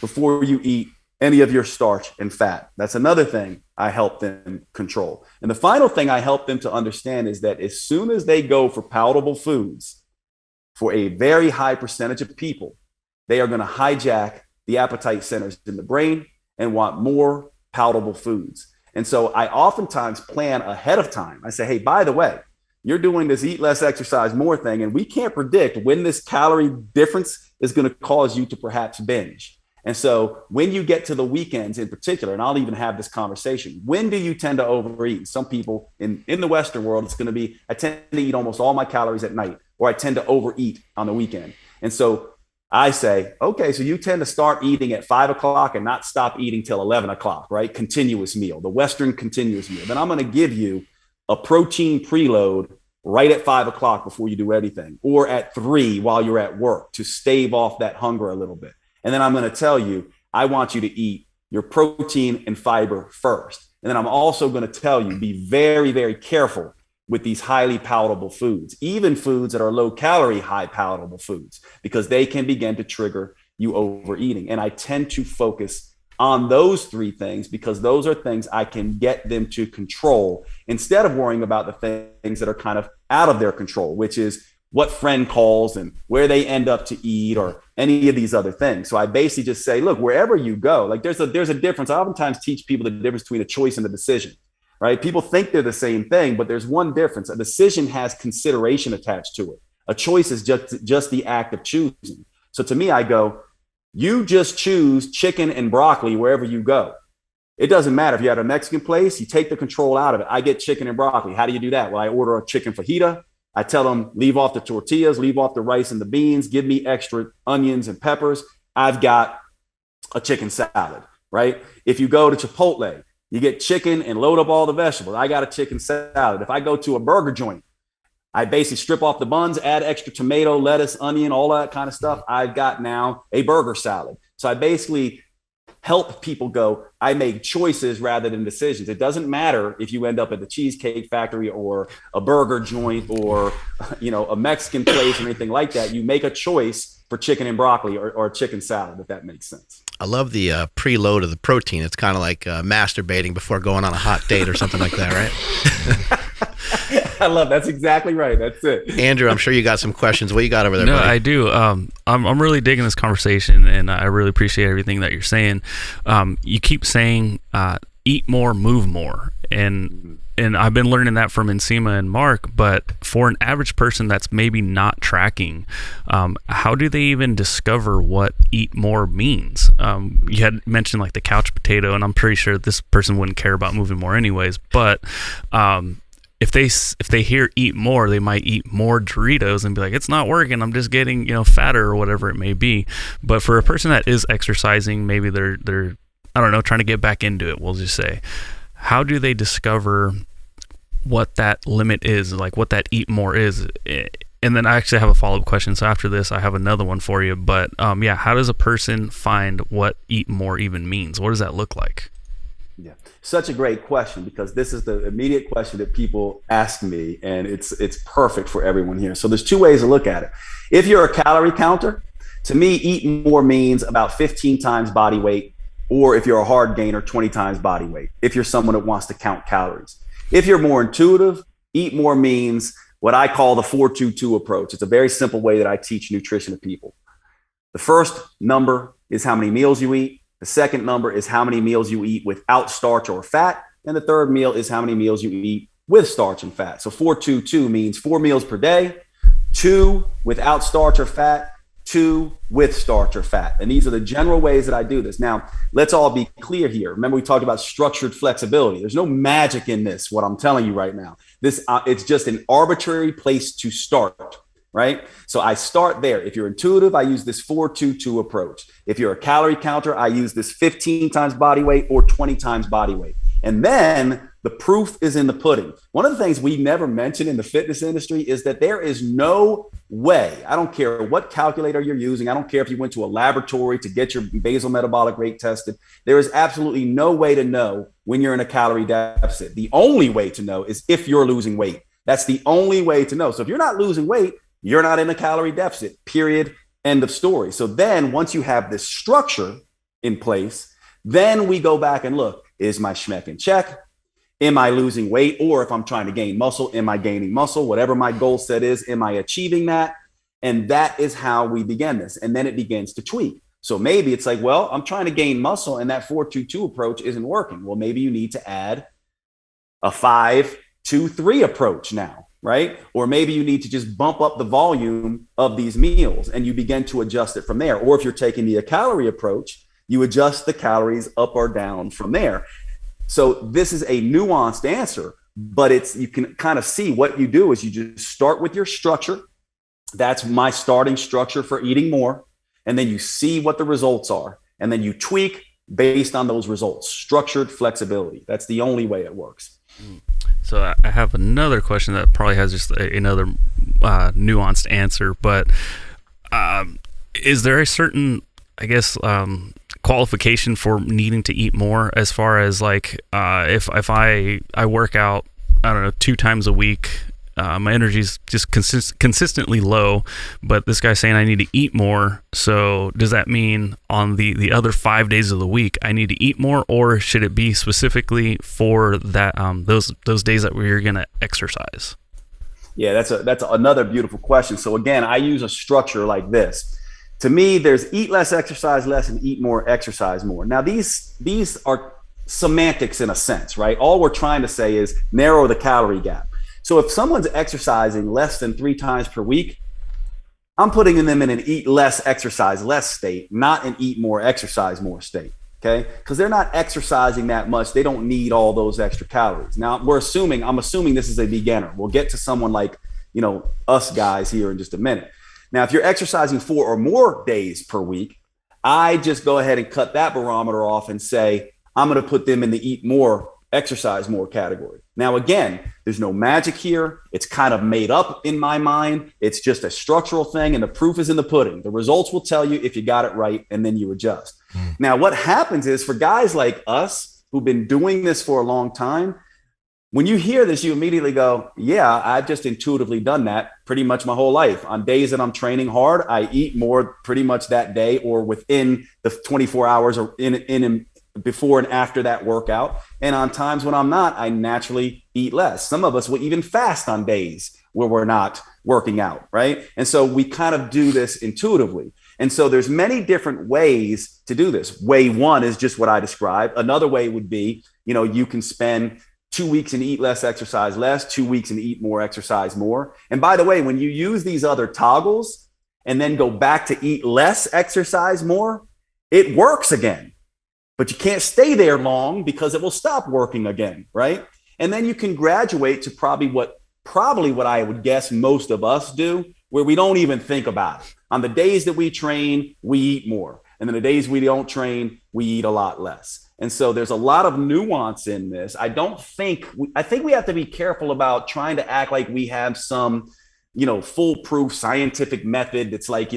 before you eat any of your starch and fat. That's another thing I help them control. And the final thing I help them to understand is that as soon as they go for palatable foods, for a very high percentage of people, they are going to hijack the appetite centers in the brain and want more palatable foods. And so I oftentimes plan ahead of time. I say, hey, by the way, you're doing this eat less, exercise more thing, and we can't predict when this calorie difference is going to cause you to perhaps binge. And so when you get to the weekends in particular, and I'll even have this conversation, when do you tend to overeat? Some people in the Western world, it's going to be, I tend to eat almost all my calories at night, or I tend to overeat on the weekend. And so I say, okay, so you tend to start eating at 5 o'clock and not stop eating till 11 o'clock, right? Continuous meal, the Western continuous meal. Then I'm going to give you a protein preload right at 5 o'clock before you do anything, or at 3 while you're at work to stave off that hunger a little bit. And then I'm going to tell you, I want you to eat your protein and fiber first. And then I'm also going to tell you, be very, very careful with these highly palatable foods, even foods that are low calorie, high palatable foods, because they can begin to trigger you overeating. And I tend to focus on those 3 things because those are things I can get them to control instead of worrying about the things that are kind of out of their control, which is what friend calls and where they end up to eat or any of these other things. So I basically just say, look, wherever you go, like there's a difference. I oftentimes teach people the difference between a choice and a decision, right? People think they're the same thing, but there's one difference. A decision has consideration attached to it. A choice is just the act of choosing. So to me, I go, you just choose chicken and broccoli wherever you go. It doesn't matter if you're at a Mexican place, you take the control out of it. I get chicken and broccoli. How do you do that? Well, I order a chicken fajita. I tell them, leave off the tortillas, leave off the rice and the beans, give me extra onions and peppers. I've got a chicken salad, right? If you go to Chipotle, you get chicken and load up all the vegetables. I got a chicken salad. If I go to a burger joint, I basically strip off the buns, add extra tomato, lettuce, onion, all that kind of stuff. I've got now a burger salad. So I basically help people go, I make choices rather than decisions. It doesn't matter if you end up at the Cheesecake Factory or a burger joint or, a Mexican place or anything like that. You make a choice for chicken and broccoli or chicken salad, if that makes sense. I love the preload of the protein. It's kind of like masturbating before going on a hot date or something like that, right? I love that's exactly right. That's it. Andrew, I'm sure you got some questions. What you got over there, No, buddy? I do. I'm really digging this conversation, and I really appreciate everything that you're saying. You keep saying eat more, move more, and I've been learning that from Nsima and Mark. But for an average person that's maybe not tracking, how do they even discover what eat more means? You had mentioned like the couch potato, and I'm pretty sure this person wouldn't care about moving more anyways. But if they hear eat more, they might eat more Doritos and be like, it's not working, I'm just getting fatter or whatever it may be. But for a person that is exercising, maybe they're I don't know, trying to get back into it, we'll just say, how do they discover what that limit is, like what that eat more is? And then I actually have a follow-up question, so after this I have another one for you. But how does a person find what eat more even means? What does that look like? Yeah, such a great question, because this is the immediate question that people ask me, and it's perfect for everyone here. So there's 2 ways to look at it. If you're a calorie counter, to me, eat more means about 15 times body weight, or if you're a hard gainer, 20 times body weight, if you're someone that wants to count calories. If you're more intuitive, eat more means what I call the 4-2-2 approach. It's a very simple way that I teach nutrition to people. The first number is how many meals you eat. The second number is how many meals you eat without starch or fat. And the third meal is how many meals you eat with starch and fat. So 4-2-2 means 4 meals per day, 2 without starch or fat, 2 with starch or fat. And these are the general ways that I do this. Now, let's all be clear here. Remember, we talked about structured flexibility. There's no magic in this, what I'm telling you right now. It's just an arbitrary place to start, right? So I start there. If you're intuitive, I use this 4-2-2 approach. If you're a calorie counter, I use this 15 times body weight or 20 times body weight. And then The proof is in the pudding. One of the things we never mention in the fitness industry is that there is no way, I don't care what calculator you're using, I don't care if you went to a laboratory to get your basal metabolic rate tested, there is absolutely no way to know when you're in a calorie deficit. The only way to know is if you're losing weight. That's the only way to know. So if you're not losing weight, you're not in a calorie deficit, period, end of story. So then once you have this structure in place, then we go back and look, is my schmeck in check? Am I losing weight? Or if I'm trying to gain muscle, am I gaining muscle? Whatever my goal set is, am I achieving that? And that is how we begin this. And then it begins to tweak. So maybe it's like, well, I'm trying to gain muscle and that 4-2-2 approach isn't working. Well, maybe you need to add a 5-2-3 approach now, right? Or maybe you need to just bump up the volume of these meals and you begin to adjust it from there. Or if you're taking the calorie approach, you adjust the calories up or down from there. So this is a nuanced answer, but you can kind of see what you do is you just start with your structure. That's my starting structure for eating more. And then you see what the results are. And then you tweak based on those results. Structured flexibility. That's the only way it works. So I have another question that probably has just another nuanced answer, but is there a certain, I guess, qualification for needing to eat more as far as like if I work out, I don't know, 2 times a week, my energy's just consistently low, but this guy's saying I need to eat more. So does that mean on the other 5 days of the week I need to eat more, or should it be specifically for that those days that we're going to exercise? Yeah, that's another beautiful question. So again, I use a structure like this. To me, there's eat less, exercise less, and eat more, exercise more. Now, these are semantics in a sense, right? All we're trying to say is narrow the calorie gap. So if someone's exercising less than 3 times per week, I'm putting them in an eat less, exercise less state, not an eat more, exercise more state, okay? Because they're not exercising that much. They don't need all those extra calories. Now, I'm assuming this is a beginner. We'll get to someone like, us guys here in just a minute. Now, if you're exercising 4 or more days per week, I just go ahead and cut that barometer off and say, I'm going to put them in the eat more, exercise more category. Now, again, there's no magic here. It's kind of made up in my mind. It's just a structural thing, and the proof is in the pudding. The results will tell you if you got it right, and then you adjust. Now, what happens is for guys like us who've been doing this for a long time, when you hear this, you immediately go, yeah, I've just intuitively done that pretty much my whole life. On days that I'm training hard, I eat more pretty much that day or within the 24 hours or in before and after that workout. And on times when I'm not, I naturally eat less. Some of us will even fast on days where we're not working out, right? And so we kind of do this intuitively. And so there's many different ways to do this. Way one is just what I described. Another way would be, you can spend 2 weeks and eat less, exercise less, 2 weeks and eat more, exercise more. And by the way, when you use these other toggles and then go back to eat less, exercise more, it works again. But you can't stay there long because it will stop working again, right? And then you can graduate to probably what I would guess most of us do, where we don't even think about it. On the days that we train, we eat more. And then the days we don't train, we eat a lot less. And so there's a lot of nuance in this. I think we have to be careful about trying to act like we have some, foolproof scientific method that's like,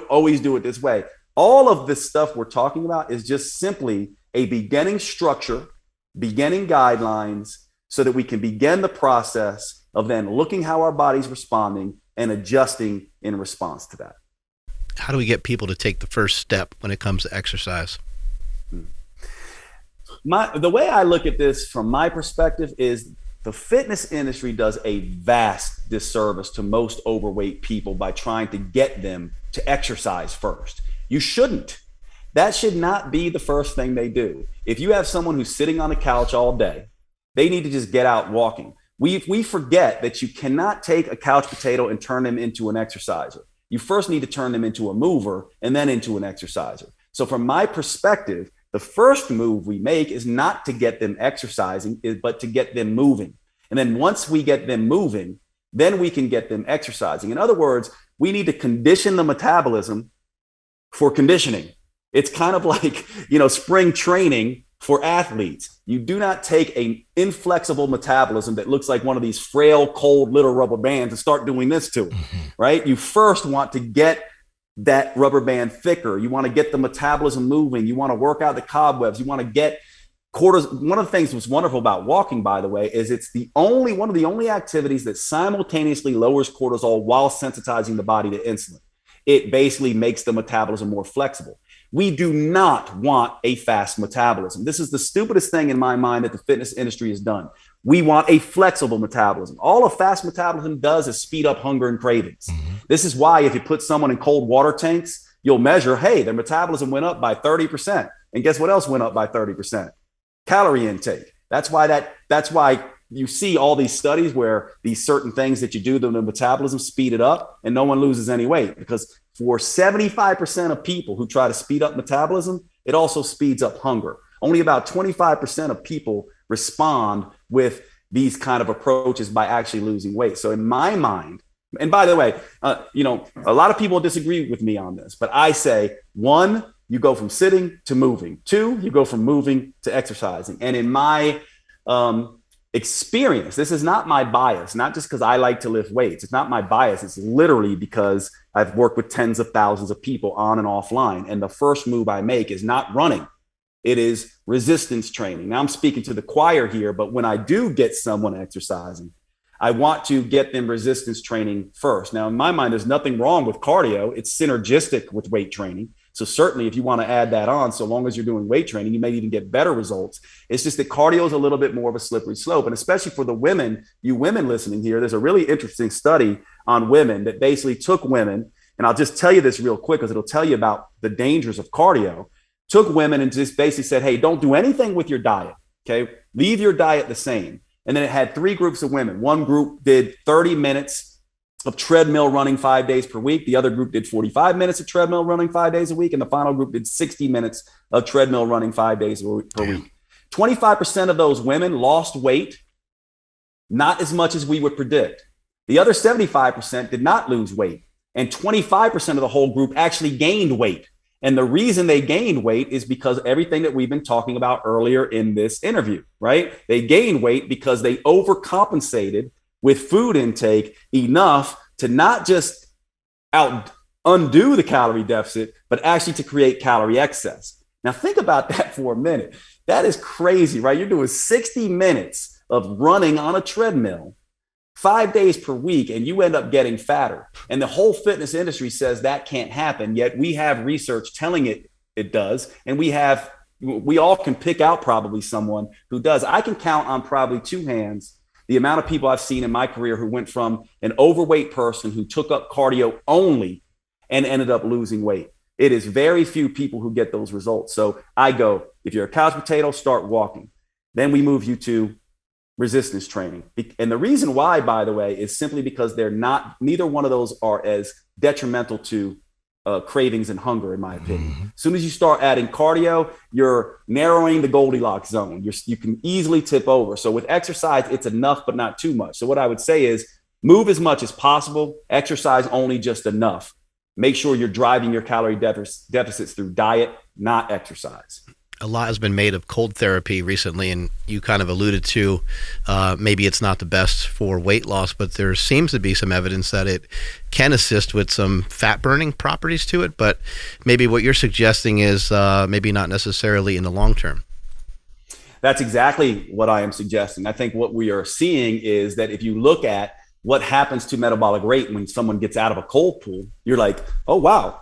always do it this way. All of this stuff we're talking about is just simply a beginning structure, beginning guidelines, so that we can begin the process of then looking how our body's responding and adjusting in response to that. How do we get people to take the first step when it comes to exercise? The way I look at this from my perspective is the fitness industry does a vast disservice to most overweight people by trying to get them to exercise first. You shouldn't. That should not be the first thing they do. If you have someone who's sitting on the couch all day, they need to just get out walking. We forget that you cannot take a couch potato and turn them into an exerciser. You first need to turn them into a mover and then into an exerciser. So from my perspective, the first move we make is not to get them exercising, but to get them moving. And then once we get them moving, then we can get them exercising. In other words, we need to condition the metabolism for conditioning. It's kind of like, spring training For athletes, you do not take an inflexible metabolism that looks like one of these frail, cold little rubber bands and start doing this to it, right? You first want to get that rubber band thicker. You want to get the metabolism moving. You want to work out the cobwebs. You want to get cortisol. One of the things that's wonderful about walking, by the way, is it's one of the only activities that simultaneously lowers cortisol while sensitizing the body to insulin. It basically makes the metabolism more flexible. We do not want a fast metabolism. This is the stupidest thing in my mind that the fitness industry has done. We want a flexible metabolism. All a fast metabolism does is speed up hunger and cravings. This is why if you put someone in cold water tanks, you'll measure, hey, their metabolism went up by 30%. And guess what else went up by 30%? Calorie intake. That's why you see all these studies where these certain things that you do to the metabolism speed it up and no one loses any weight, because for 75% of people who try to speed up metabolism, it also speeds up hunger. Only about 25% of people respond with these kind of approaches by actually losing weight. So in my mind, and by the way, a lot of people disagree with me on this, but I say, 1, you go from sitting to moving. 2, you go from moving to exercising. And in my experience, this is not my bias, not just because I like to lift weights. It's not my bias. It's literally because I've worked with tens of thousands of people on and offline. And the first move I make is not running. It is resistance training. Now I'm speaking to the choir here, but when I do get someone exercising, I want to get them resistance training first. Now, in my mind, there's nothing wrong with cardio. It's synergistic with weight training. So certainly if you want to add that on, so long as you're doing weight training, you may even get better results. It's just that cardio is a little bit more of a slippery slope. And especially for the women, you women listening here, there's a really interesting study on women that basically took women, and I'll just tell you this real quick because it'll tell you about the dangers of cardio, took women and just basically said, hey, don't do anything with your diet, okay? Leave your diet the same. And then it had 3 groups of women. One group did 30 minutes of treadmill running 5 days per week. The other group did 45 minutes of treadmill running 5 days a week. And the final group did 60 minutes of treadmill running 5 days per week. 25% of those women lost weight, not as much as we would predict. The other 75% did not lose weight. And 25% of the whole group actually gained weight. And the reason they gained weight is because everything that we've been talking about earlier in this interview, right? They gained weight because they overcompensated with food intake enough to not just undo the calorie deficit, but actually to create calorie excess. Now think about that for a minute. That is crazy, right? You're doing 60 minutes of running on a treadmill 5 days per week, and you end up getting fatter. And the whole fitness industry says that can't happen, yet we have research telling it does. And we all can pick out probably someone who does. I can count on probably 2 hands the amount of people I've seen in my career who went from an overweight person who took up cardio only and ended up losing weight. It is very few people who get those results. So I go, if you're a couch potato, start walking. Then we move you to resistance training. And the reason why, by the way, is simply because neither one of those are as detrimental to cravings and hunger, in my opinion. As soon as you start adding cardio, you're narrowing the Goldilocks zone. You can easily tip over. So with exercise, it's enough, but not too much. So what I would say is move as much as possible, exercise only just enough. Make sure you're driving your calorie deficits through diet, not exercise. A lot has been made of cold therapy recently, and you kind of alluded to maybe it's not the best for weight loss, but there seems to be some evidence that it can assist with some fat burning properties to it. But maybe what you're suggesting is maybe not necessarily in the long term. That's exactly what I am suggesting. I think what we are seeing is that if you look at what happens to metabolic rate when someone gets out of a cold pool, you're like, oh, wow.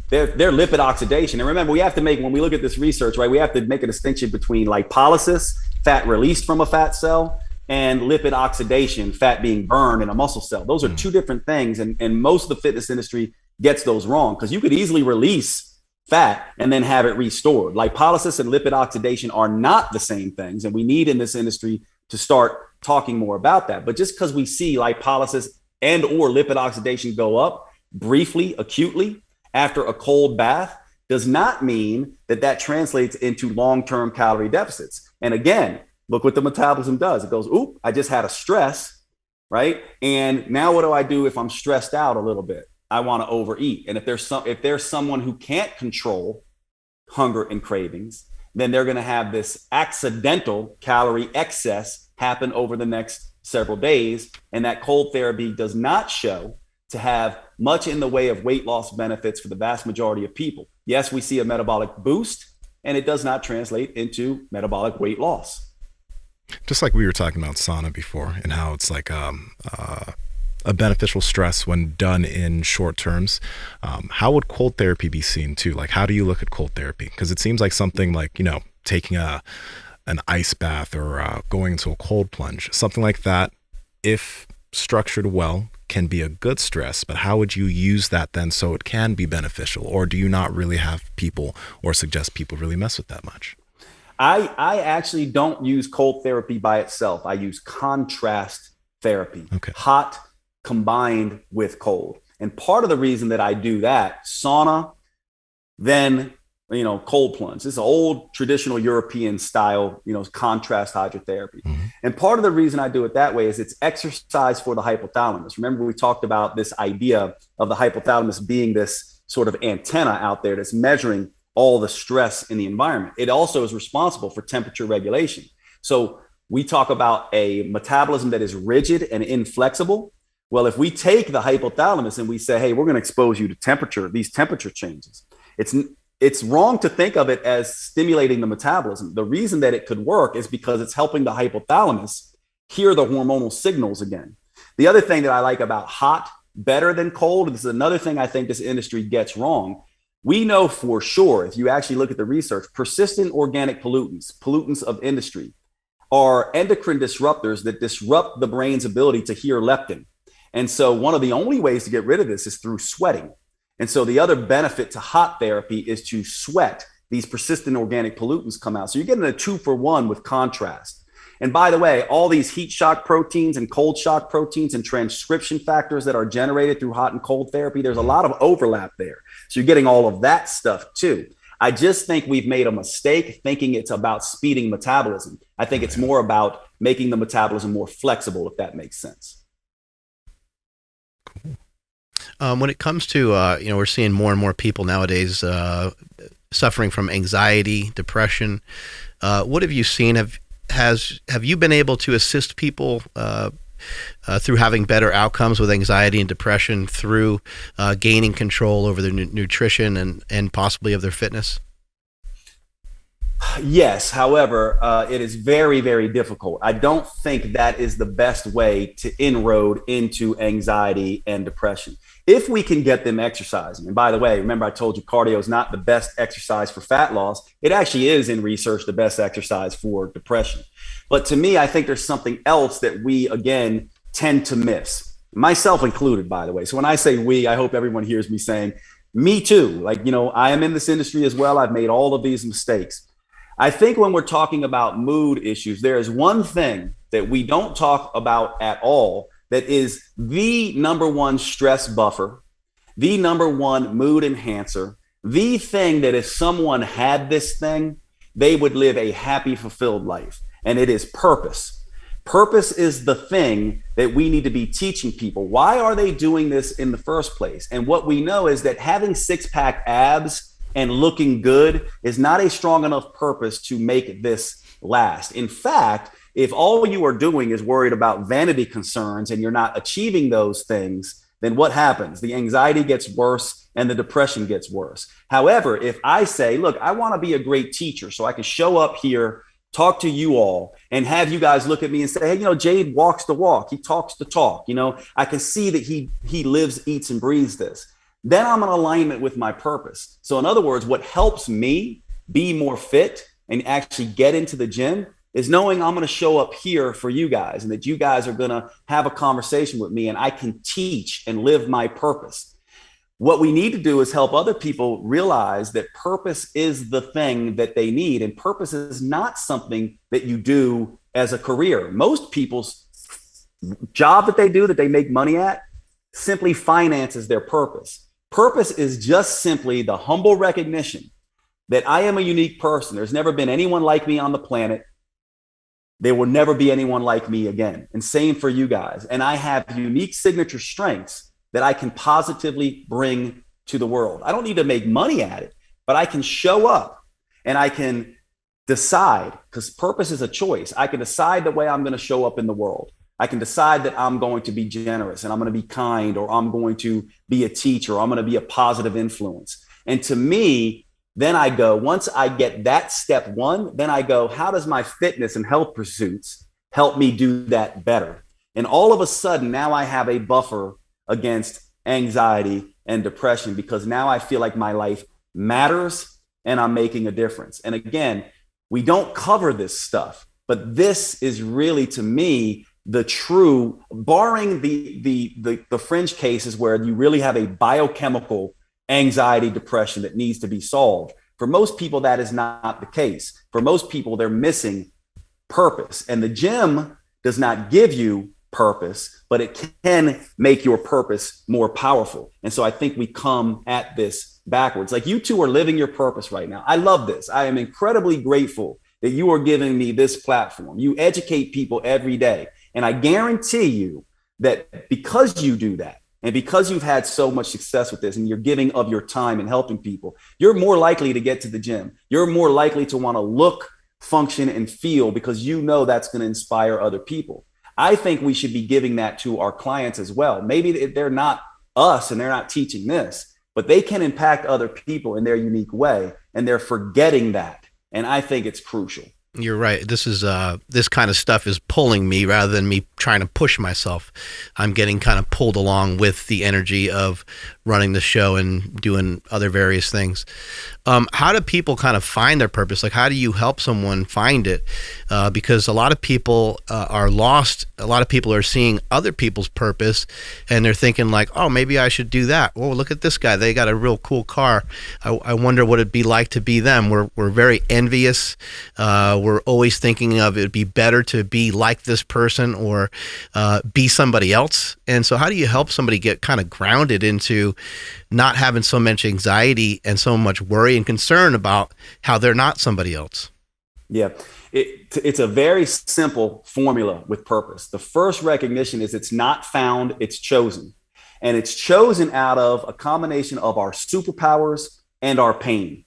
They're lipid oxidation. And remember, when we look at this research, right, we have to make a distinction between lipolysis, fat released from a fat cell, and lipid oxidation, fat being burned in a muscle cell. Those are 2 different things. And most of the fitness industry gets those wrong because you could easily release fat and then have it restored. Lipolysis and lipid oxidation are not the same things. And we need in this industry to start talking more about that. But just because we see lipolysis and or lipid oxidation go up briefly, acutely, after a cold bath does not mean that translates into long-term calorie deficits. And again, look what the metabolism does. It goes, oop, I just had a stress, right? And now what do I do if I'm stressed out a little bit? I want to overeat. And if there's someone who can't control hunger and cravings, then they're going to have this accidental calorie excess happen over the next several days. And that cold therapy does not show to have much in the way of weight loss benefits for the vast majority of people. Yes, we see a metabolic boost, and it does not translate into metabolic weight loss. Just like we were talking about sauna before and how it's like a beneficial stress when done in short terms. How would cold therapy be seen too? Like, how do you look at cold therapy? Because it seems like something like, you know, taking an ice bath or going into a cold plunge, something like that, if structured well, can be a good stress. But how would you use that then so it can be beneficial? Or do you not really have people or suggest people really mess with that much? I actually don't use cold therapy by itself. I use contrast therapy, hot combined with cold. And part of the reason that I do that, sauna, then, you know, cold plunge. This is old traditional European style, you know, contrast hydrotherapy. Mm-hmm. And part of the reason I do it that way is it's exercise for the hypothalamus. Remember, we talked about this idea of the hypothalamus being this sort of antenna out there that's measuring all the stress in the environment. It also is responsible for temperature regulation. So we talk about a metabolism that is rigid and inflexible. Well, if we take the hypothalamus and we say, hey, we're going to expose you to temperature, these temperature changes, it's wrong to think of it as stimulating the metabolism. The reason that it could work is because it's helping the hypothalamus hear the hormonal signals again. The other thing that I like about hot better than cold, this is another thing I think this industry gets wrong. We know for sure, if you actually look at the research, persistent organic pollutants of industry, are endocrine disruptors that disrupt the brain's ability to hear leptin. And so one of the only ways to get rid of this is through sweating. And so the other benefit to hot therapy is to sweat. These persistent organic pollutants come out. So you're getting a 2-for-1 with contrast. And by the way, all these heat shock proteins and cold shock proteins and transcription factors that are generated through hot and cold therapy, there's a lot of overlap there. So you're getting all of that stuff too. I just think we've made a mistake thinking it's about speeding metabolism. I think it's more about making the metabolism more flexible, if that makes sense. When it comes to, we're seeing more and more people nowadays suffering from anxiety, depression. What have you seen? Have you been able to assist people through having better outcomes with anxiety and depression through gaining control over their nutrition and possibly of their fitness? Yes. However, it is very, very difficult. I don't think that is the best way to inroad into anxiety and depression. If we can get them exercising, and by the way, remember I told you cardio is not the best exercise for fat loss. It actually is in research the best exercise for depression. But to me, I think there's something else that we, again, tend to miss, myself included, by the way. So when I say we, I hope everyone hears me saying me too. Like, I am in this industry as well. I've made all of these mistakes. I think when we're talking about mood issues, there is one thing that we don't talk about at all that is the number one stress buffer, the number one mood enhancer, the thing that if someone had this thing, they would live a happy, fulfilled life. And it is purpose. Purpose is the thing that we need to be teaching people. Why are they doing this in the first place? And what we know is that having six-pack abs and looking good is not a strong enough purpose to make this last. In fact, if all you are doing is worried about vanity concerns and you're not achieving those things, then what happens? The anxiety gets worse and the depression gets worse. However, if I say, look, I want to be a great teacher so I can show up here, talk to you all, and have you guys look at me and say, hey, Jade walks the walk. He talks the talk. I can see that he lives, eats, and breathes this. Then I'm in alignment with my purpose. So in other words, what helps me be more fit and actually get into the gym is knowing I'm going to show up here for you guys and that you guys are going to have a conversation with me and I can teach and live my purpose. What we need to do is help other people realize that purpose is the thing that they need. And purpose is not something that you do as a career. Most people's job that they do, that they make money at, simply finances their purpose. Purpose is just simply the humble recognition that I am a unique person. There's never been anyone like me on the planet. There will never be anyone like me again. And same for you guys. And I have unique signature strengths that I can positively bring to the world. I don't need to make money at it, but I can show up and I can decide, because purpose is a choice. I can decide the way I'm going to show up in the world. I can decide that I'm going to be generous and I'm going to be kind, or I'm going to be a teacher, or I'm going to be a positive influence. And to me, then I go, once I get that step one, then I go, how does my fitness and health pursuits help me do that better? And all of a sudden, now I have a buffer against anxiety and depression, because now I feel like my life matters and I'm making a difference. And again, we don't cover this stuff, but this is really, to me, the true, barring the fringe cases where you really have a biochemical anxiety, depression that needs to be solved. For most people, that is not the case. For most people, they're missing purpose. And the gym does not give you purpose, but it can make your purpose more powerful. And so I think we come at this backwards. Like, you two are living your purpose right now. I love this. I am incredibly grateful that you are giving me this platform. You educate people every day. And I guarantee you that because you do that, and because you've had so much success with this, and you're giving of your time and helping people, you're more likely to get to the gym. You're more likely to want to look, function, and feel, because you know that's going to inspire other people. I think we should be giving that to our clients as well. Maybe they're not us and they're not teaching this, but they can impact other people in their unique way, and they're forgetting that. And I think it's crucial. You're right. This is this kind of stuff is pulling me rather than me trying to push myself. I'm getting kind of pulled along with the energy of running the show and doing other various things. How do people kind of find their purpose? Like, how do you help someone find it? Because a lot of people are lost. A lot of people are seeing other people's purpose, and they're thinking like, oh, maybe I should do that. Oh, look at this guy. They got a real cool car. I wonder what it'd be like to be them. We're very envious. We're always thinking of it'd be better to be like this person or be somebody else. And so how do you help somebody get kind of grounded into not having so much anxiety and so much worry and concern about how they're not somebody else? Yeah, it's a very simple formula with purpose. The first recognition is it's not found, it's chosen. And it's chosen out of a combination of our superpowers and our pain.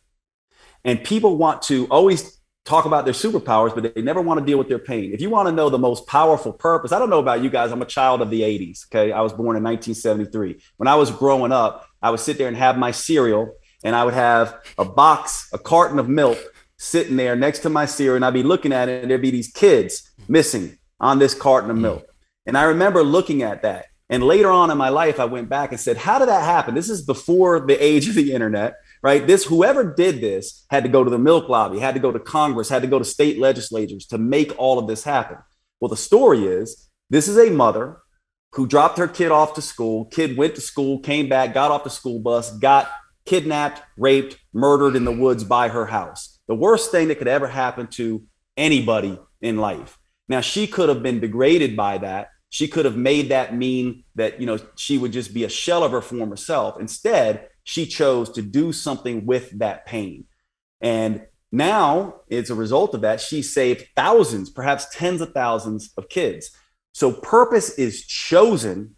And people want to always talk about their superpowers, but they never want to deal with their pain. If you want to know the most powerful purpose, I don't know about you guys. I'm a child of the 80s. Okay. I was born in 1973. When I was growing up, I would sit there and have my cereal, and I would have a carton of milk sitting there next to my cereal, and I'd be looking at it, and there'd be these kids missing on this carton of milk. And I remember looking at that. And later on in my life, I went back and said, how did that happen? This is before the age of the internet, right? Whoever did this had to go to the milk lobby, had to go to Congress, had to go to state legislatures to make all of this happen. Well, the story is, this is a mother who dropped her kid off to school. Kid went to school, came back, got off the school bus, got kidnapped, raped, murdered in the woods by her house. The worst thing that could ever happen to anybody in life. Now, she could have been degraded by that. She could have made that mean that, she would just be a shell of her former self. Instead, she chose to do something with that pain. And now, as a result of that, she saved thousands, perhaps tens of thousands of kids. So purpose is chosen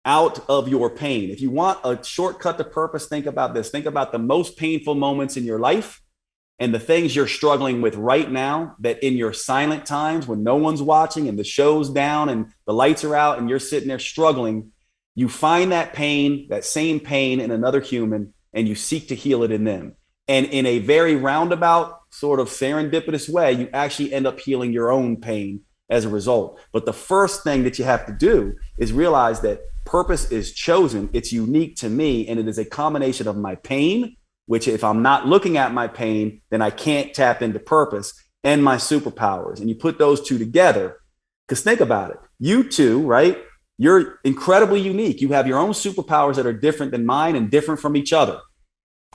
out of your pain. If you want a shortcut to purpose, think about this. Think about the most painful moments in your life and the things you're struggling with right now, that in your silent times when no one's watching and the show's down and the lights are out and you're sitting there struggling, you find that pain, that same pain in another human, and you seek to heal it in them. And in a very roundabout, sort of serendipitous way, you actually end up healing your own pain as a result. But the first thing that you have to do is realize that purpose is chosen. It's unique to me, and it is a combination of my pain, which if I'm not looking at my pain, then I can't tap into purpose, and my superpowers. And you put those two together, because think about it. You two, right? You're incredibly unique. You have your own superpowers that are different than mine and different from each other.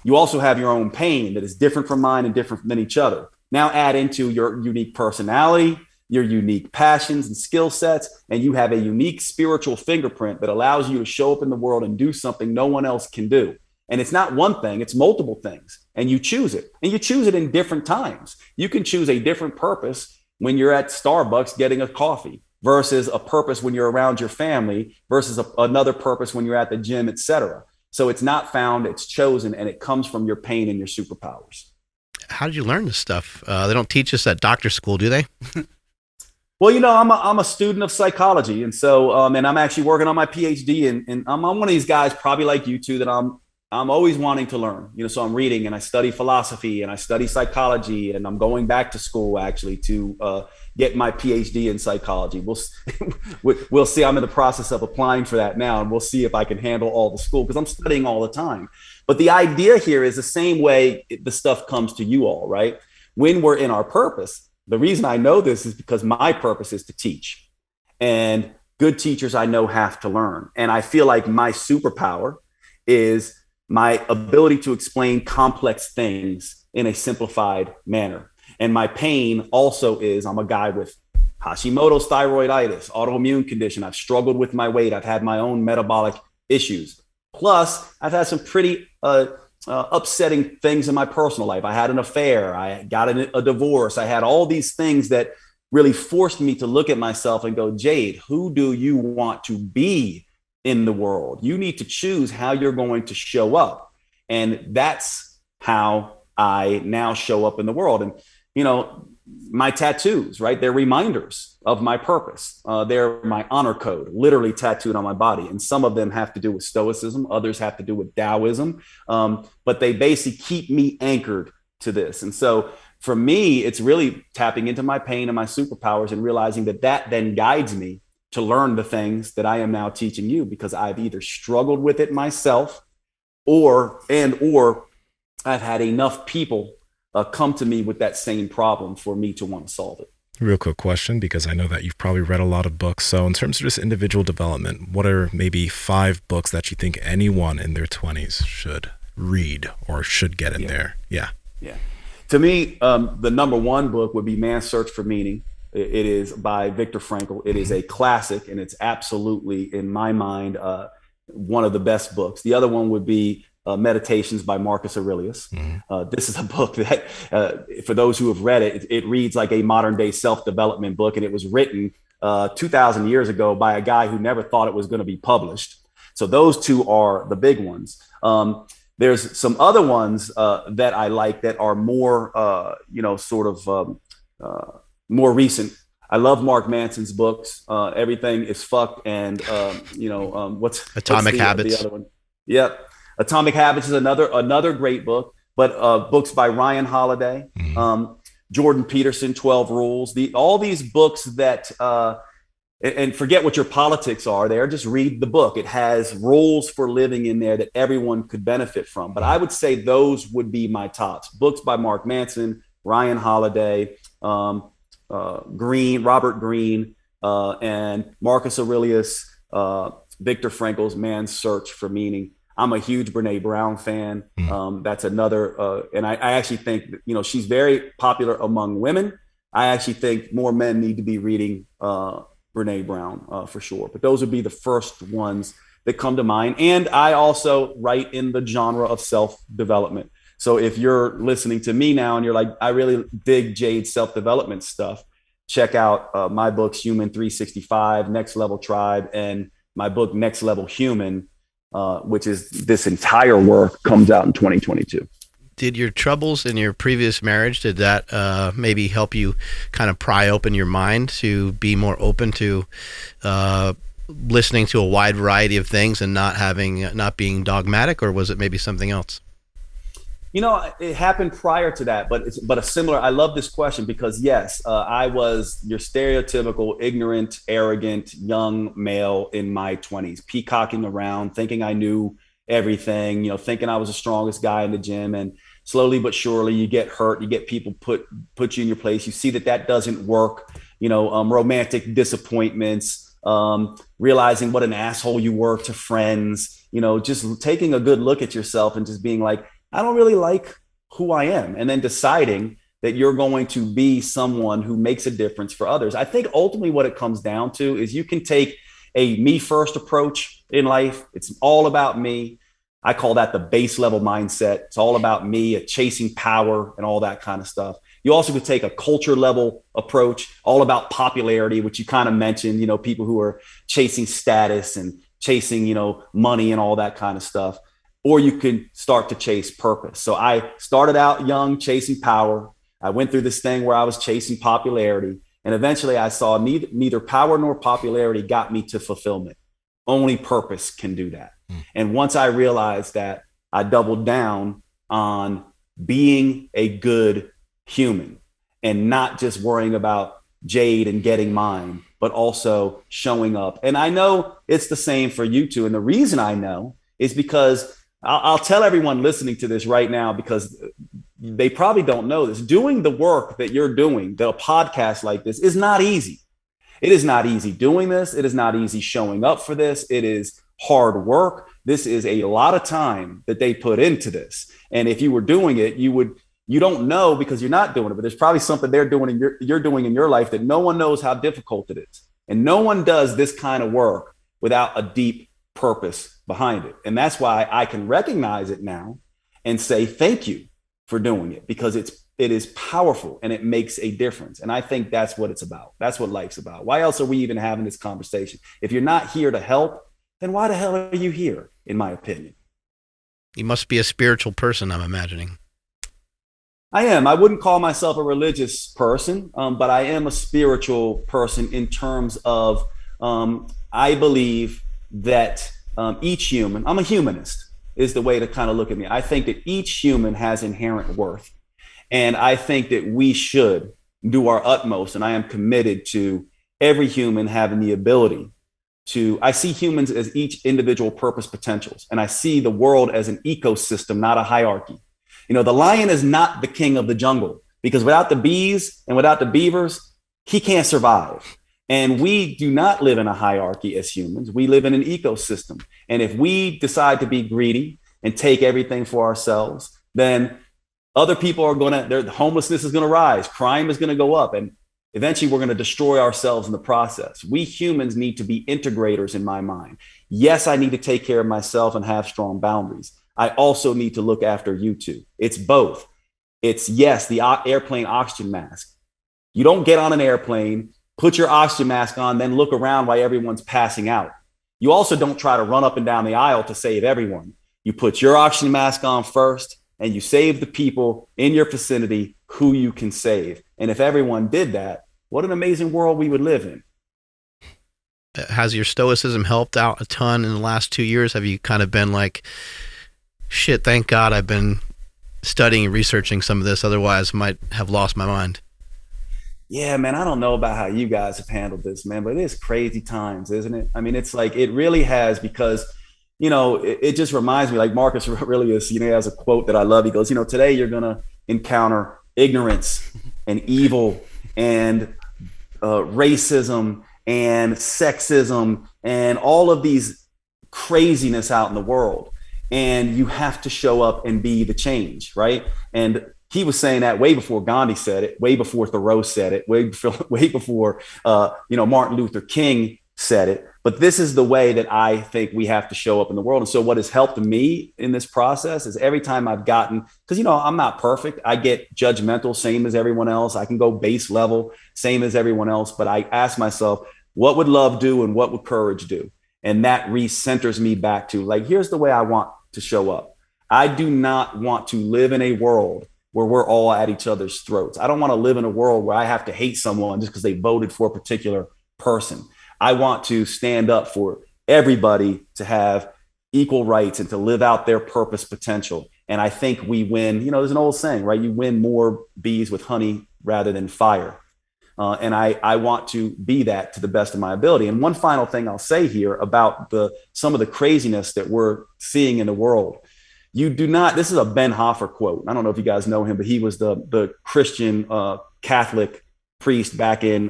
You also have your own pain that is different from mine and different than each other. Now add into your unique personality, your unique passions and skill sets, and you have a unique spiritual fingerprint that allows you to show up in the world and do something no one else can do. And it's not one thing, it's multiple things. And you choose it. And you choose it in different times. You can choose a different purpose when you're at Starbucks getting a coffee versus a purpose when you're around your family versus another purpose when you're at the gym, etc. So it's not found, it's chosen, and it comes from your pain and your superpowers. how did you learn this stuff? They don't teach us at doctor school, do they? Well, I'm a student of psychology, and so and I'm actually working on my PhD, and I'm one of these guys, probably like you two, that I'm always wanting to learn. So I'm reading and I study philosophy and I study psychology, and I'm going back to school actually to get my PhD in psychology. We'll see. I'm in the process of applying for that now, and we'll see if I can handle all the school because I'm studying all the time. But the idea here is the same way the stuff comes to you all, right? When we're in our purpose. The reason I know this is because my purpose is to teach, and good teachers I know have to learn. And I feel like my superpower is my ability to explain complex things in a simplified manner. And my pain also is I'm a guy with Hashimoto's thyroiditis, autoimmune condition. I've struggled with my weight. I've had my own metabolic issues. Plus, I've had some pretty upsetting things in my personal life. I had an affair. I got a divorce. I had all these things that really forced me to look at myself and go, Jade, who do you want to be in the world? You need to choose how you're going to show up. And that's how I now show up in the world. And, my tattoos, right? They're reminders of my purpose. They're my honor code, literally tattooed on my body. And some of them have to do with Stoicism. Others have to do with Taoism. But they basically keep me anchored to this. And so for me, it's really tapping into my pain and my superpowers and realizing that then guides me to learn the things that I am now teaching you, because I've either struggled with it myself or I've had enough people come to me with that same problem for me to want to solve it. Real quick question, because I know that you've probably read a lot of books. So in terms of just individual development, what are maybe 5 books that you think anyone in their 20s should read or should get in there? Yeah. To me, the number 1 book would be Man's Search for Meaning. It is by Viktor Frankl. It is a classic, and it's absolutely, in my mind, one of the best books. The other one would be Meditations by Marcus Aurelius. This is a book that, for those who have read it, it reads like a modern day self-development book. And it was written 2,000 years ago by a guy who never thought it was going to be published. So those 2 are the big ones. There's some other ones that I like that are more, more recent. I love Mark Manson's books. Everything is fucked. And, what's Atomic Habits. The other one? Yep. Atomic Habits is another great book, but books by Ryan Holiday, Jordan Peterson, 12 Rules, all these books that, and forget what your politics are there, just read the book. It has rules for living in there that everyone could benefit from. But I would say those would be my tops. Books by Mark Manson, Ryan Holiday, Robert Greene, and Marcus Aurelius, Viktor Frankl's Man's Search for Meaning. I'm a huge Brene Brown fan. That's another, and I actually think, she's very popular among women. I actually think more men need to be reading Brene Brown for sure. But those would be the first ones that come to mind. And I also write in the genre of self-development. So if you're listening to me now and you're like, I really dig Jade's self-development stuff, check out my books, Human 365, Next Level Tribe, and my book, Next Level Human, which is this entire work, comes out in 2022. Did your troubles in your previous marriage, did that maybe help you kind of pry open your mind to be more open to listening to a wide variety of things and not being dogmatic, or was it maybe something else? It happened prior to that, but a similar. I love this question because yes, I was your stereotypical ignorant, arrogant young male in my 20s, peacocking around, thinking I knew everything. Thinking I was the strongest guy in the gym, and slowly but surely you get hurt. You get people put you in your place. You see that doesn't work. Romantic disappointments, realizing what an asshole you were to friends. Just taking a good look at yourself and just being like, I don't really like who I am. And then deciding that you're going to be someone who makes a difference for others. I think ultimately what it comes down to is you can take a me first approach in life. It's all about me. I call that the base level mindset. It's all about me, chasing power and all that kind of stuff. You also could take a culture level approach, all about popularity, which you kind of mentioned, people who are chasing status and chasing, money and all that kind of stuff. or you can start to chase purpose. So I started out young, chasing power. I went through this thing where I was chasing popularity. And eventually I saw neither power nor popularity got me to fulfillment. Only purpose can do that. And once I realized that, I doubled down on being a good human and not just worrying about Jade and getting mine, but also showing up. And I know it's the same for you two. And the reason I know is because I'll tell everyone listening to this right now, because they probably don't know this. Doing the work that you're doing, the podcast like this, is not easy. It is not easy doing this. It is not easy showing up for this. It is hard work. This is a lot of time that they put into this. And if you were doing it, you don't know because you're not doing it, but there's probably something they're doing and you're doing in your life that no one knows how difficult it is. And no one does this kind of work without a deep purpose behind it. And that's why I can recognize it now and say, thank you for doing it, because it is powerful and it makes a difference. And I think that's what it's about. That's what life's about. Why else are we even having this conversation? If you're not here to help, then why the hell are you here, in my opinion? You must be a spiritual person, I'm imagining. I am. I wouldn't call myself a religious person, but I am a spiritual person in terms of I believe that each human, I'm a humanist, is the way to kind of look at me. I think that each human has inherent worth. And I think that we should do our utmost. And I am committed to every human having the ability to, I see humans as each individual purpose potentials. And I see the world as an ecosystem, not a hierarchy. You know, the lion is not the king of the jungle, because without the bees and without the beavers, he can't survive. And we do not live in a hierarchy as humans. We live in an ecosystem. And if we decide to be greedy and take everything for ourselves, then other people are the homelessness is going to rise. Crime is going to go up. And eventually we're going to destroy ourselves in the process. We humans need to be integrators in my mind. Yes, I need to take care of myself and have strong boundaries. I also need to look after you two. It's both. It's, yes, the airplane oxygen mask. You don't get on an airplane, put your oxygen mask on, then look around while everyone's passing out. You also don't try to run up and down the aisle to save everyone. You put your oxygen mask on first, and you save the people in your vicinity who you can save. And if everyone did that, what an amazing world we would live in. Has your Stoicism helped out a ton in the last 2 years? Have you kind of been like, shit, thank God I've been studying and researching some of this, otherwise I might have lost my mind? Yeah, man, I don't know about how you guys have handled this, man, but it is crazy times, isn't it? I mean, it's like, it really has, because, you know, it just reminds me, like Marcus Aurelius, you know, he has a quote that I love. He goes, you know, today you're going to encounter ignorance and evil and racism and sexism and all of these craziness out in the world. And you have to show up and be the change, right? And he was saying that way before Gandhi said it, way before Thoreau said it, way before Martin Luther King said it. But this is the way that I think we have to show up in the world. And so what has helped me in this process is every time I've gotten, because, you know, I'm not perfect. I get judgmental, same as everyone else. I can go base level, same as everyone else. But I ask myself, what would love do and what would courage do? And that recenters me back to, like, here's the way I want to show up. I do not want to live in a world where we're all at each other's throats. I don't want to live in a world where I have to hate someone just because they voted for a particular person. I want to stand up for everybody to have equal rights and to live out their purpose potential. And I think we win, you know, there's an old saying, right? You win more bees with honey rather than fire. And I want to be that to the best of my ability. And one final thing I'll say here about some of the craziness that we're seeing in the world. You do not, this is a Ben Hoffer quote. I don't know if you guys know him, but he was the Christian Catholic priest back in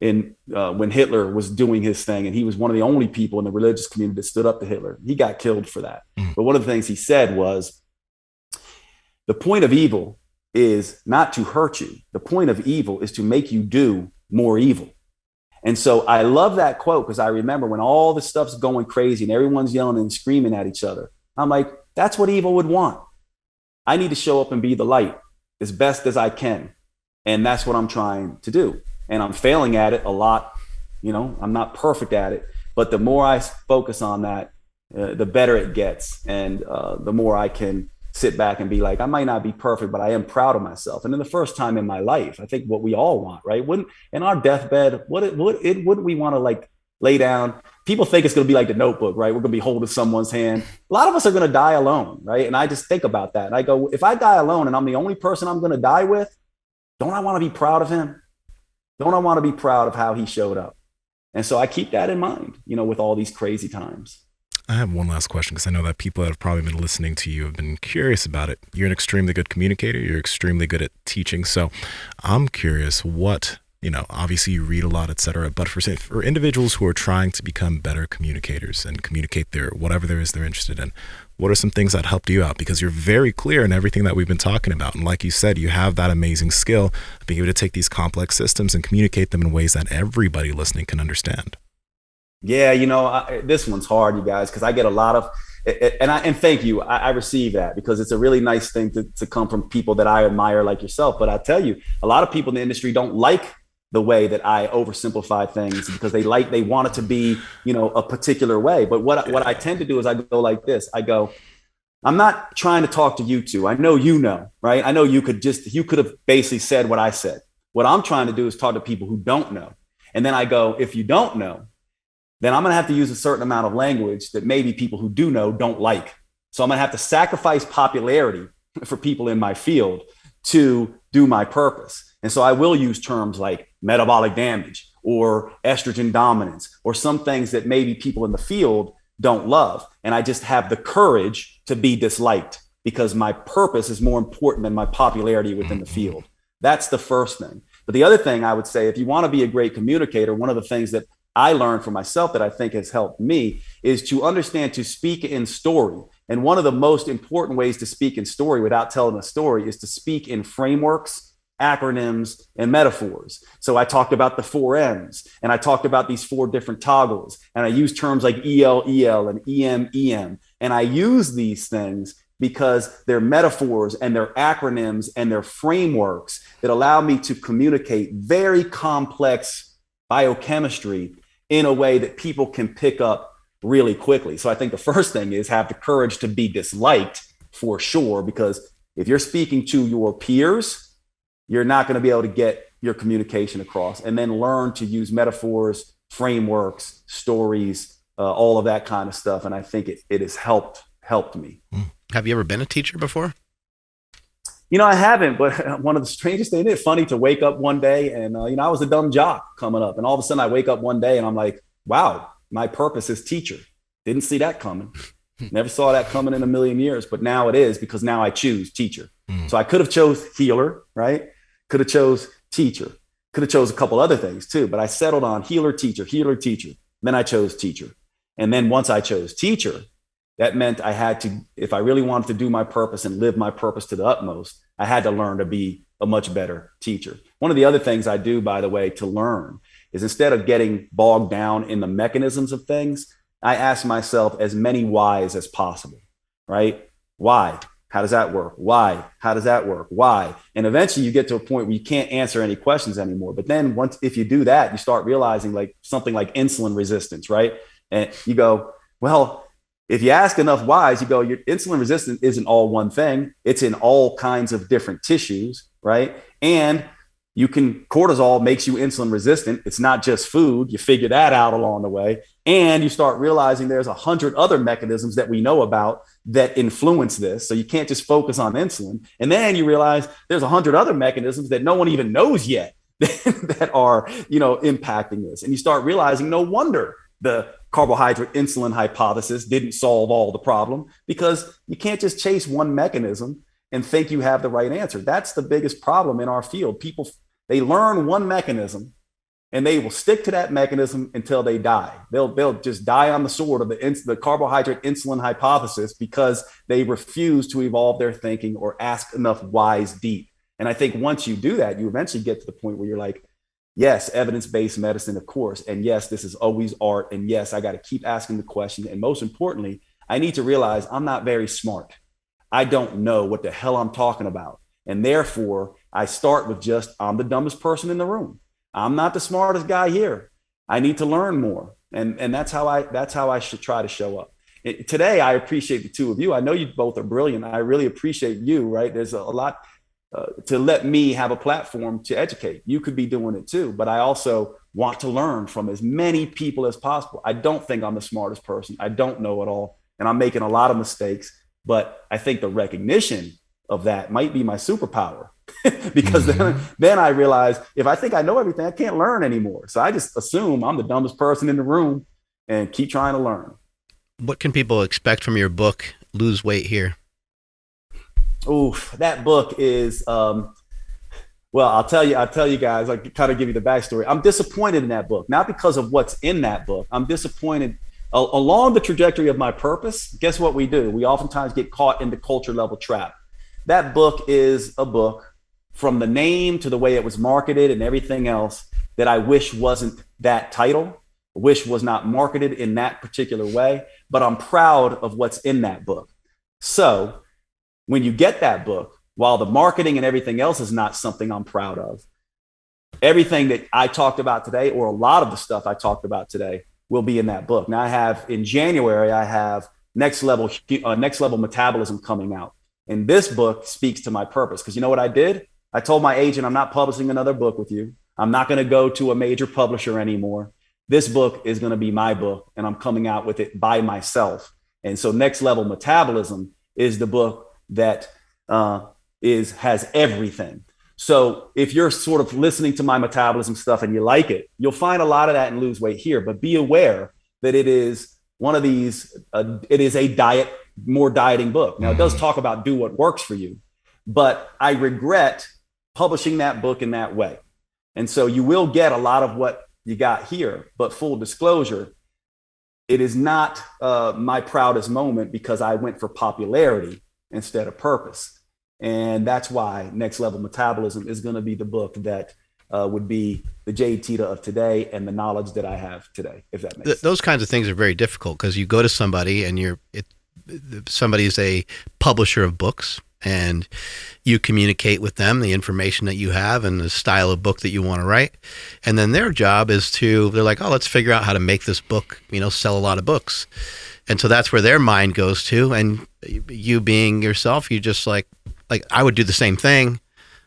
when Hitler was doing his thing. And he was one of the only people in the religious community that stood up to Hitler. He got killed for that. But one of the things he said was, the point of evil is not to hurt you. The point of evil is to make you do more evil. And so I love that quote, because I remember when all this stuff's going crazy and everyone's yelling and screaming at each other, I'm like, that's what evil would want. I need to show up and be the light as best as I can. And that's what I'm trying to do. And I'm failing at it a lot. You know, I'm not perfect at it. But the more I focus on that, the better it gets. And the more I can sit back and be like, I might not be perfect, but I am proud of myself. And then the first time in my life, I think what we all want, right? Wouldn't in our deathbed, wouldn't we want to like lay down? People think it's going to be like The Notebook, right? We're going to be holding someone's hand. A lot of us are going to die alone, right? And I just think about that. And I go, if I die alone and I'm the only person I'm going to die with, don't I want to be proud of him? Don't I want to be proud of how he showed up? And so I keep that in mind, with all these crazy times. I have one last question, because I know that people that have probably been listening to you have been curious about it. You're an extremely good communicator. You're extremely good at teaching. So I'm curious what, obviously you read a lot, etc. But for individuals who are trying to become better communicators and communicate whatever there is they're interested in, what are some things that helped you out? Because you're very clear in everything that we've been talking about. And like you said, you have that amazing skill of being able to take these complex systems and communicate them in ways that everybody listening can understand. Yeah, this one's hard, you guys, because I get a lot of, and thank you. I receive that because it's a really nice thing to come from people that I admire like yourself. But I tell you, a lot of people in the industry don't like the way that I oversimplify things because they want it to be, a particular way. But what I tend to do is I go like this. I go, I'm not trying to talk to you two. I know, right? I know you could have basically said what I said. What I'm trying to do is talk to people who don't know. And then I go, if you don't know, then I'm going to have to use a certain amount of language that maybe people who do know don't like. So I'm going to have to sacrifice popularity for people in my field to do my purpose. And so I will use terms like metabolic damage or estrogen dominance or some things that maybe people in the field don't love. And I just have the courage to be disliked because my purpose is more important than my popularity within the field. That's the first thing. But the other thing I would say, if you want to be a great communicator, one of the things that I learned for myself that I think has helped me is to understand to speak in story. And one of the most important ways to speak in story without telling a story is to speak in frameworks, acronyms, and metaphors. So I talked about the 4 M's and I talked about these 4 different toggles. And I use terms like EL, and EM. And I use these things because they're metaphors and they're acronyms and they're frameworks that allow me to communicate very complex biochemistry in a way that people can pick up really quickly. So I think the first thing is have the courage to be disliked for sure, because if you're speaking to your peers, you're not going to be able to get your communication across. And then learn to use metaphors, frameworks, stories, all of that kind of stuff. And I think it has helped me. Have you ever been a teacher before? I haven't, but one of the strangest things, it's funny to wake up one day and, I was a dumb jock coming up and all of a sudden I wake up one day and I'm like, wow, my purpose is teacher. Didn't see that coming. Never saw that coming in a million years, but now it is because now I choose teacher. So I could have chose healer, right? Could have chose teacher, could have chose a couple other things too, but I settled on healer, teacher. Then I chose teacher. And then once I chose teacher, that meant I had to, if I really wanted to do my purpose and live my purpose to the utmost, I had to learn to be a much better teacher. One of the other things I do, by the way, to learn is instead of getting bogged down in the mechanisms of things, I ask myself as many whys as possible, right? Why? How does that work? Why? How does that work? Why? And eventually you get to a point where you can't answer any questions anymore. But then if you do that, you start realizing like something like insulin resistance, right? And you go, well, if you ask enough whys, you go, your insulin resistance isn't all one thing. It's in all kinds of different tissues, right? And cortisol makes you insulin resistant. It's not just food. You figure that out along the way. And you start realizing there's 100 other mechanisms that we know about that influence this. So you can't just focus on insulin. And then you realize there's 100 other mechanisms that no one even knows yet that are, impacting this. And you start realizing no wonder the carbohydrate insulin hypothesis didn't solve all the problem, because you can't just chase one mechanism and think you have the right answer. That's the biggest problem in our field. People, they learn one mechanism and they will stick to that mechanism until they die. They'll just die on the sword of the carbohydrate insulin hypothesis because they refuse to evolve their thinking or ask enough whys deep. And I think once you do that, you eventually get to the point where you're like, yes, evidence-based medicine, of course. And yes, this is always art. And yes, I got to keep asking the question. And most importantly, I need to realize I'm not very smart. I don't know what the hell I'm talking about. And therefore, I start with I'm the dumbest person in the room. I'm not the smartest guy here. I need to learn more. And that's how I should try to show up. Today, I appreciate the two of you. I know you both are brilliant. I really appreciate you, right? There's a lot to let me have a platform to educate. You could be doing it too, but I also want to learn from as many people as possible. I don't think I'm the smartest person. I don't know it all, and I'm making a lot of mistakes, but I think the recognition of that might be my superpower. Because then I realize if I think I know everything, I can't learn anymore. So I just assume I'm the dumbest person in the room and keep trying to learn. What can people expect from your book, Lose Weight Here? Oof, that book is, well, I'll tell you guys, I kind of give you the backstory. I'm disappointed in that book, not because of what's in that book. I'm disappointed along the trajectory of my purpose. Guess what we do? We oftentimes get caught in the culture level trap. That book is a book, from the name to the way it was marketed and everything else, that I wish wasn't that title, wish was not marketed in that particular way, but I'm proud of what's in that book. So when you get that book, while the marketing and everything else is not something I'm proud of, everything that I talked about today, or a lot of the stuff I talked about today, will be in that book. Now in January, I have next level metabolism coming out. And this book speaks to my purpose, because you know what I did? I told my agent, I'm not publishing another book with you. I'm not going to go to a major publisher anymore. This book is going to be my book, and I'm coming out with it by myself. And so Next Level Metabolism is the book that has everything. So if you're sort of listening to my metabolism stuff and you like it, you'll find a lot of that in Lose Weight Here. But be aware that it is one of these, it is a more dieting book. Now, it does talk about do what works for you, but I regret publishing that book in that way. And so you will get a lot of what you got here, but full disclosure, it is not my proudest moment, because I went for popularity instead of purpose. And that's why Next Level Metabolism is going to be the book that would be the Jade Teta of today and the knowledge that I have today, if that makes sense. Those kinds of things are very difficult, because you go to somebody and somebody's a publisher of books, and you communicate with them the information that you have and the style of book that you want to write. And then their job is they're like, oh, let's figure out how to make this book, sell a lot of books. And so that's where their mind goes to. And you being yourself, you just like I would do the same thing.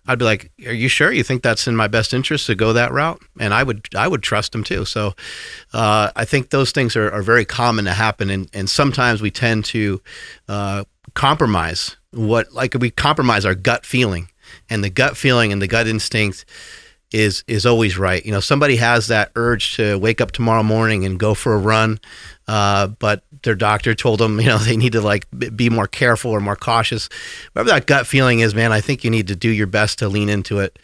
I'd be like, are you sure you think that's in my best interest to go that route? And I would trust them too. So I think those things are very common to happen. And sometimes we tend to compromise we compromise our gut feeling, and the gut feeling and the gut instinct is always right. Somebody has that urge to wake up tomorrow morning and go for a run, but their doctor told them, they need to be more careful or more cautious. Whatever that gut feeling is, man, I think you need to do your best to lean into it.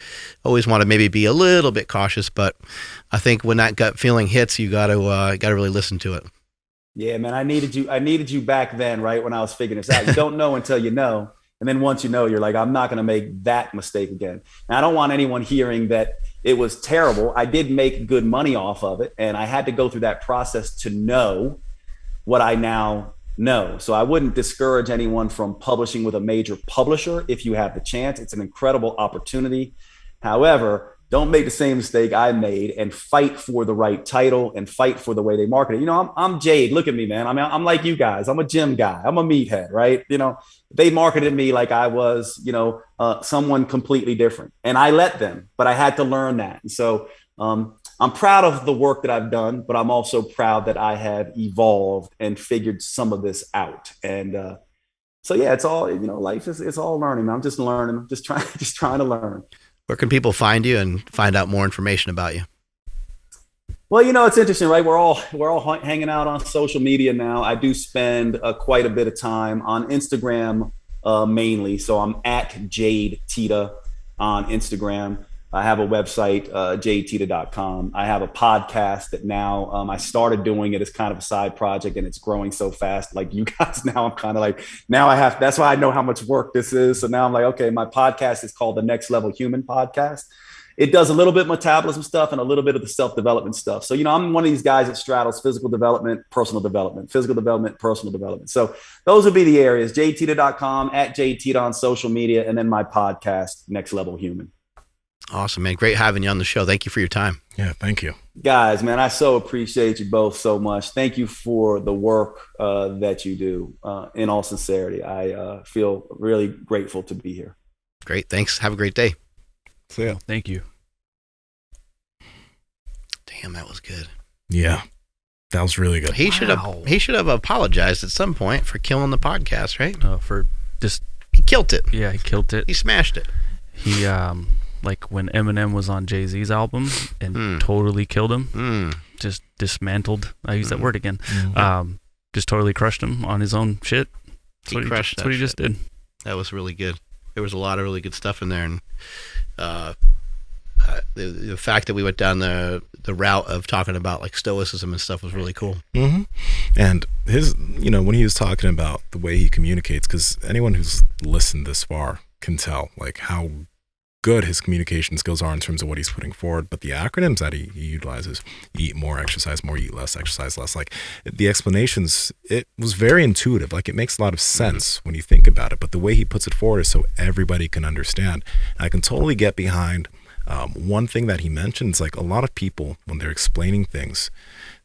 Always want to maybe be a little bit cautious, but I think when that gut feeling hits, you got to really listen to it. Yeah, man, I needed you back then, right? When I was figuring this out. You don't know until you know. And then once you know, you're like, I'm not going to make that mistake again. And I don't want anyone hearing that it was terrible. I did make good money off of it, and I had to go through that process to know what I now know. So I wouldn't discourage anyone from publishing with a major publisher if you have the chance. It's an incredible opportunity. However, don't make the same mistake I made and fight for the right title and fight for the way they market it. I'm Jade. Look at me, man. I'm like you guys. I'm a gym guy. I'm a meathead, right? They marketed me like I was, someone completely different, and I let them, but I had to learn that. And so I'm proud of the work that I've done, but I'm also proud that I have evolved and figured some of this out. And so, yeah, it's all, life it's all learning. I'm just learning, just trying to learn. Where can people find you and find out more information about you? Well, it's interesting, right? We're all hanging out on social media now. I do spend quite a bit of time on Instagram mainly. So I'm at Jade Teta on Instagram. I have a website, jadeteta.com. I have a podcast that now I started doing it as kind of a side project, and it's growing so fast. Like you guys now, I'm kind of like, that's why I know how much work this is. So now I'm like, okay, my podcast is called the Next Level Human Podcast. It does a little bit of metabolism stuff and a little bit of the self-development stuff. So, I'm one of these guys that straddles physical development, personal development, physical development, personal development. So those would be the areas, jadeteta.com, at Jade Teta on social media, and then my podcast, Next Level Human. Awesome, man. Great having you on the show. Thank you for your time. Yeah, thank you. Guys, man, I so appreciate you both so much. Thank you for the work that you do. In all sincerity, I feel really grateful to be here. Great. Thanks. Have a great day. See ya. Thank you. Damn, that was good. Yeah, that was really good. He should have apologized at some point for killing the podcast, right? For just He killed it. he killed it. He smashed it. He like when Eminem was on Jay-Z's album and totally killed him. Just dismantled. I use that word again. Just totally crushed him on his own shit. That's what he just did. That was really good. There was a lot of really good stuff in there, and the fact that we went down the route of talking about like Stoicism and stuff was really cool. And his, when he was talking about the way he communicates, because anyone who's listened this far can tell like how good his communication skills are in terms of what he's putting forward. But the acronyms that he utilizes, eat more, exercise more, eat less, exercise less, like the explanations, it was very intuitive. Like it makes a lot of sense when you think about it, but the way he puts it forward is so everybody can understand. And I can totally get behind one thing that he mentions, like a lot of people, when they're explaining things,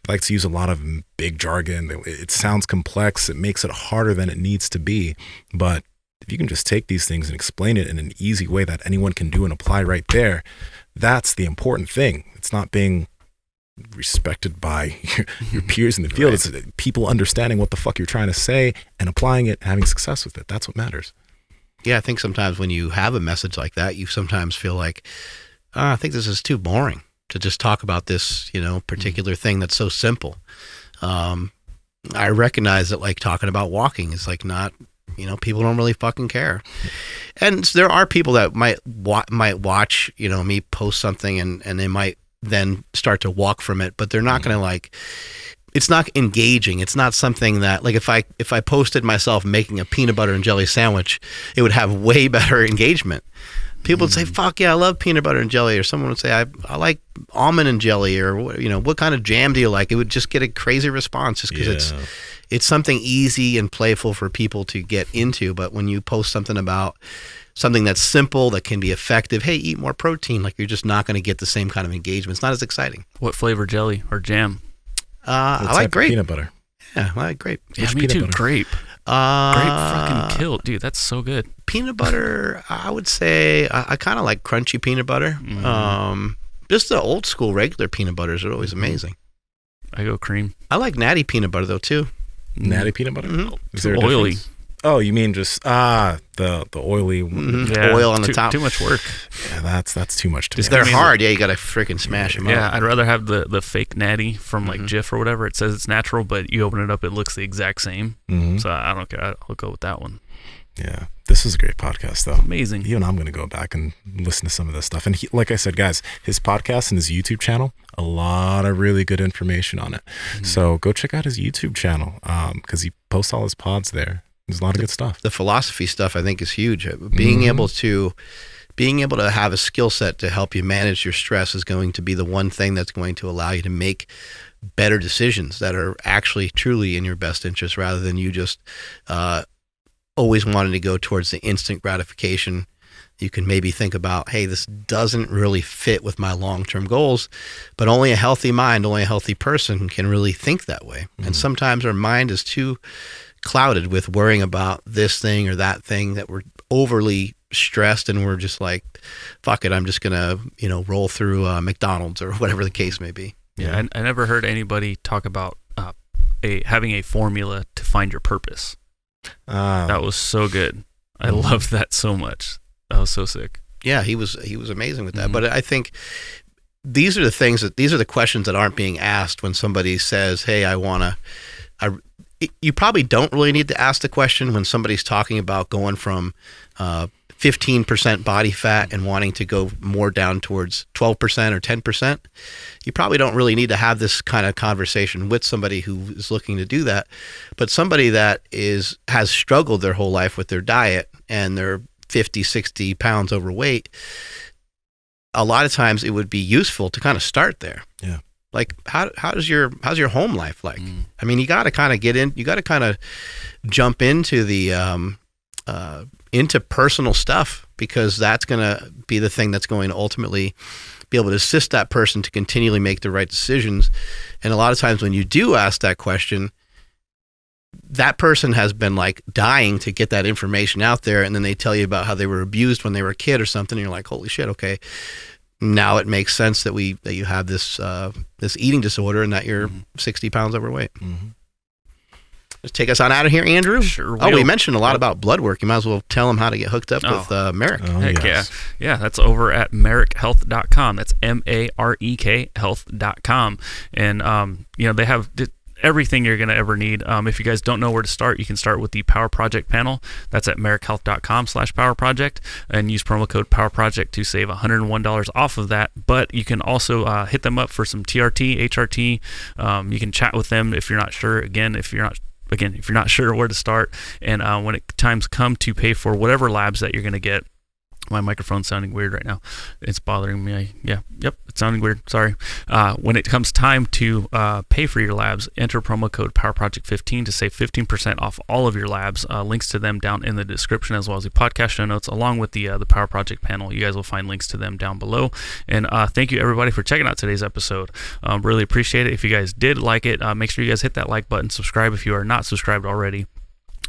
they like to use a lot of big jargon. It sounds complex. It makes it harder than it needs to be. But if you can just take these things and explain it in an easy way that anyone can do and apply right there, that's the important thing. It's not being respected by your peers in the field. Right. It's people understanding what the fuck you're trying to say and applying it, having success with it. That's what matters. Yeah, I think sometimes when you have a message like that, you sometimes feel like, I think this is too boring to just talk about this, particular thing that's so simple. I recognize that like talking about walking is like not, people don't really fucking care. And there are people that might watch, me post something and they might then start to walk from it, but they're not going to it's not engaging. It's not something that like if I posted myself making a peanut butter and jelly sandwich, it would have way better engagement. People would say, fuck yeah, I love peanut butter and jelly. Or someone would say, I like almond and jelly, or what kind of jam do you like? It would just get a crazy response just because it's something easy and playful for people to get into. But when you post something about something that's simple, that can be effective, hey, eat more protein, like you're just not going to get the same kind of engagement. It's not as exciting. What flavor jelly or jam? I like grape. Peanut butter. Yeah, I like grape. Yeah, me too. Butter? Grape. Grape fucking killed. Dude, that's so good. Peanut butter, I would say I kind of like crunchy peanut butter. Just the old school regular peanut butters are always amazing. I go cream. I like natty peanut butter though too. Natty peanut butter? Is there oily? Difference? Oh, you mean just the oily oil on the top? Too much work. Yeah, that's too much to me. They're hard. Yeah, you got to freaking smash them up. Yeah, I'd rather have the fake natty from like Jif or whatever. It says it's natural, but you open it up, it looks the exact same. So I don't care. I'll go with that one. Yeah, this is a great podcast, though. Amazing. Even I'm going to go back and listen to some of this stuff. And like I said, guys, his podcast and his YouTube channel, a lot of really good information on it. So go check out his YouTube channel because he posts all his pods there. There's a lot of good stuff. The philosophy stuff, I think, is huge. Being able to have a skill set to help you manage your stress is going to be the one thing that's going to allow you to make better decisions that are actually truly in your best interest, rather than you just always wanting to go towards the instant gratification. You can maybe think about, hey, this doesn't really fit with my long-term goals, but only a healthy mind, only a healthy person can really think that way. And sometimes our mind is too clouded with worrying about this thing or that thing that we're overly stressed, and we're just like, fuck it, I'm just gonna roll through McDonald's or whatever the case may be. Yeah, I never heard anybody talk about having a formula to find your purpose. That was so good. I loved that so much. That was so sick. Yeah, he was amazing with that. But I think these are the questions that aren't being asked when somebody says, hey, you probably don't really need to ask the question when somebody's talking about going from 15% body fat and wanting to go more down towards 12% or 10%. You probably don't really need to have this kind of conversation with somebody who is looking to do that. But somebody that has struggled their whole life with their diet and they're 50, 60 pounds overweight, a lot of times it would be useful to kind of start there. Yeah. Like, how's your home life like? I mean, you got to kind of jump into the into personal stuff, because that's going to be the thing that's going to ultimately be able to assist that person to continually make the right decisions. And a lot of times when you do ask that question, that person has been like dying to get that information out there, and then they tell you about how they were abused when they were a kid or something, and you're like, holy shit, okay, now it makes sense that you have this this eating disorder and that you're 60 pounds overweight. Let's take us on out of here, Andrew. Sure. Oh, we mentioned a lot about blood work. You might as well tell them how to get hooked up with Marek. Oh, Heck yes. yeah. That's over at marekhealth.com. That's MAREK health.com. And, they have everything you're going to ever need. If you guys don't know where to start, you can start with the Power Project panel. That's at marekhealth.com/Power Project, and use promo code Power Project to save $101 off of that. But you can also hit them up for some TRT, HRT. You can chat with them if you're not sure. Again, if you're not sure where to start, and when times come to pay for whatever labs that you're going to get. My microphone's sounding weird right now. It's bothering me. It's sounding weird. Sorry. When it comes time to pay for your labs, enter promo code PowerProject15 to save 15% off all of your labs. Links to them down in the description, as well as the podcast show notes, along with the Power Project panel. You guys will find links to them down below. And thank you, everybody, for checking out today's episode. Really appreciate it. If you guys did like it, make sure you guys hit that like button, subscribe if you are not subscribed already.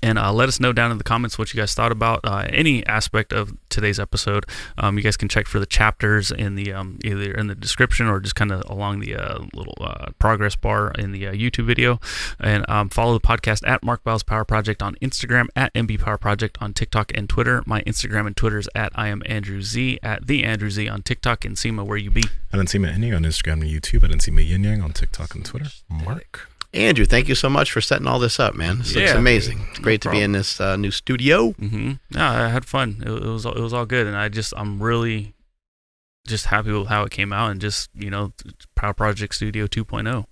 And let us know down in the comments what you guys thought about any aspect of today's episode. You guys can check for the chapters in the either in the description or just kind of along the little progress bar in the YouTube video. And follow the podcast at Mark Bowles Power Project on Instagram, at MB Power Project on TikTok and Twitter. My Instagram and Twitter is at I am Andrew Z, at the Andrew Z on TikTok, and Nsima, where you be. At Nsima Inyang on Instagram and YouTube. At Nsima Inyang on TikTok and Twitter. Mark. Andrew, thank you so much for setting all this up, man. This looks amazing. It's great to be in this new studio. I had fun. It was all good, and I'm really just happy with how it came out, and just Power Project Studio 2.0.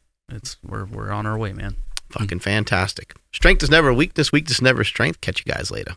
We're on our way, man. Fucking fantastic. Strength is never weakness. Weakness never strength. Catch you guys later.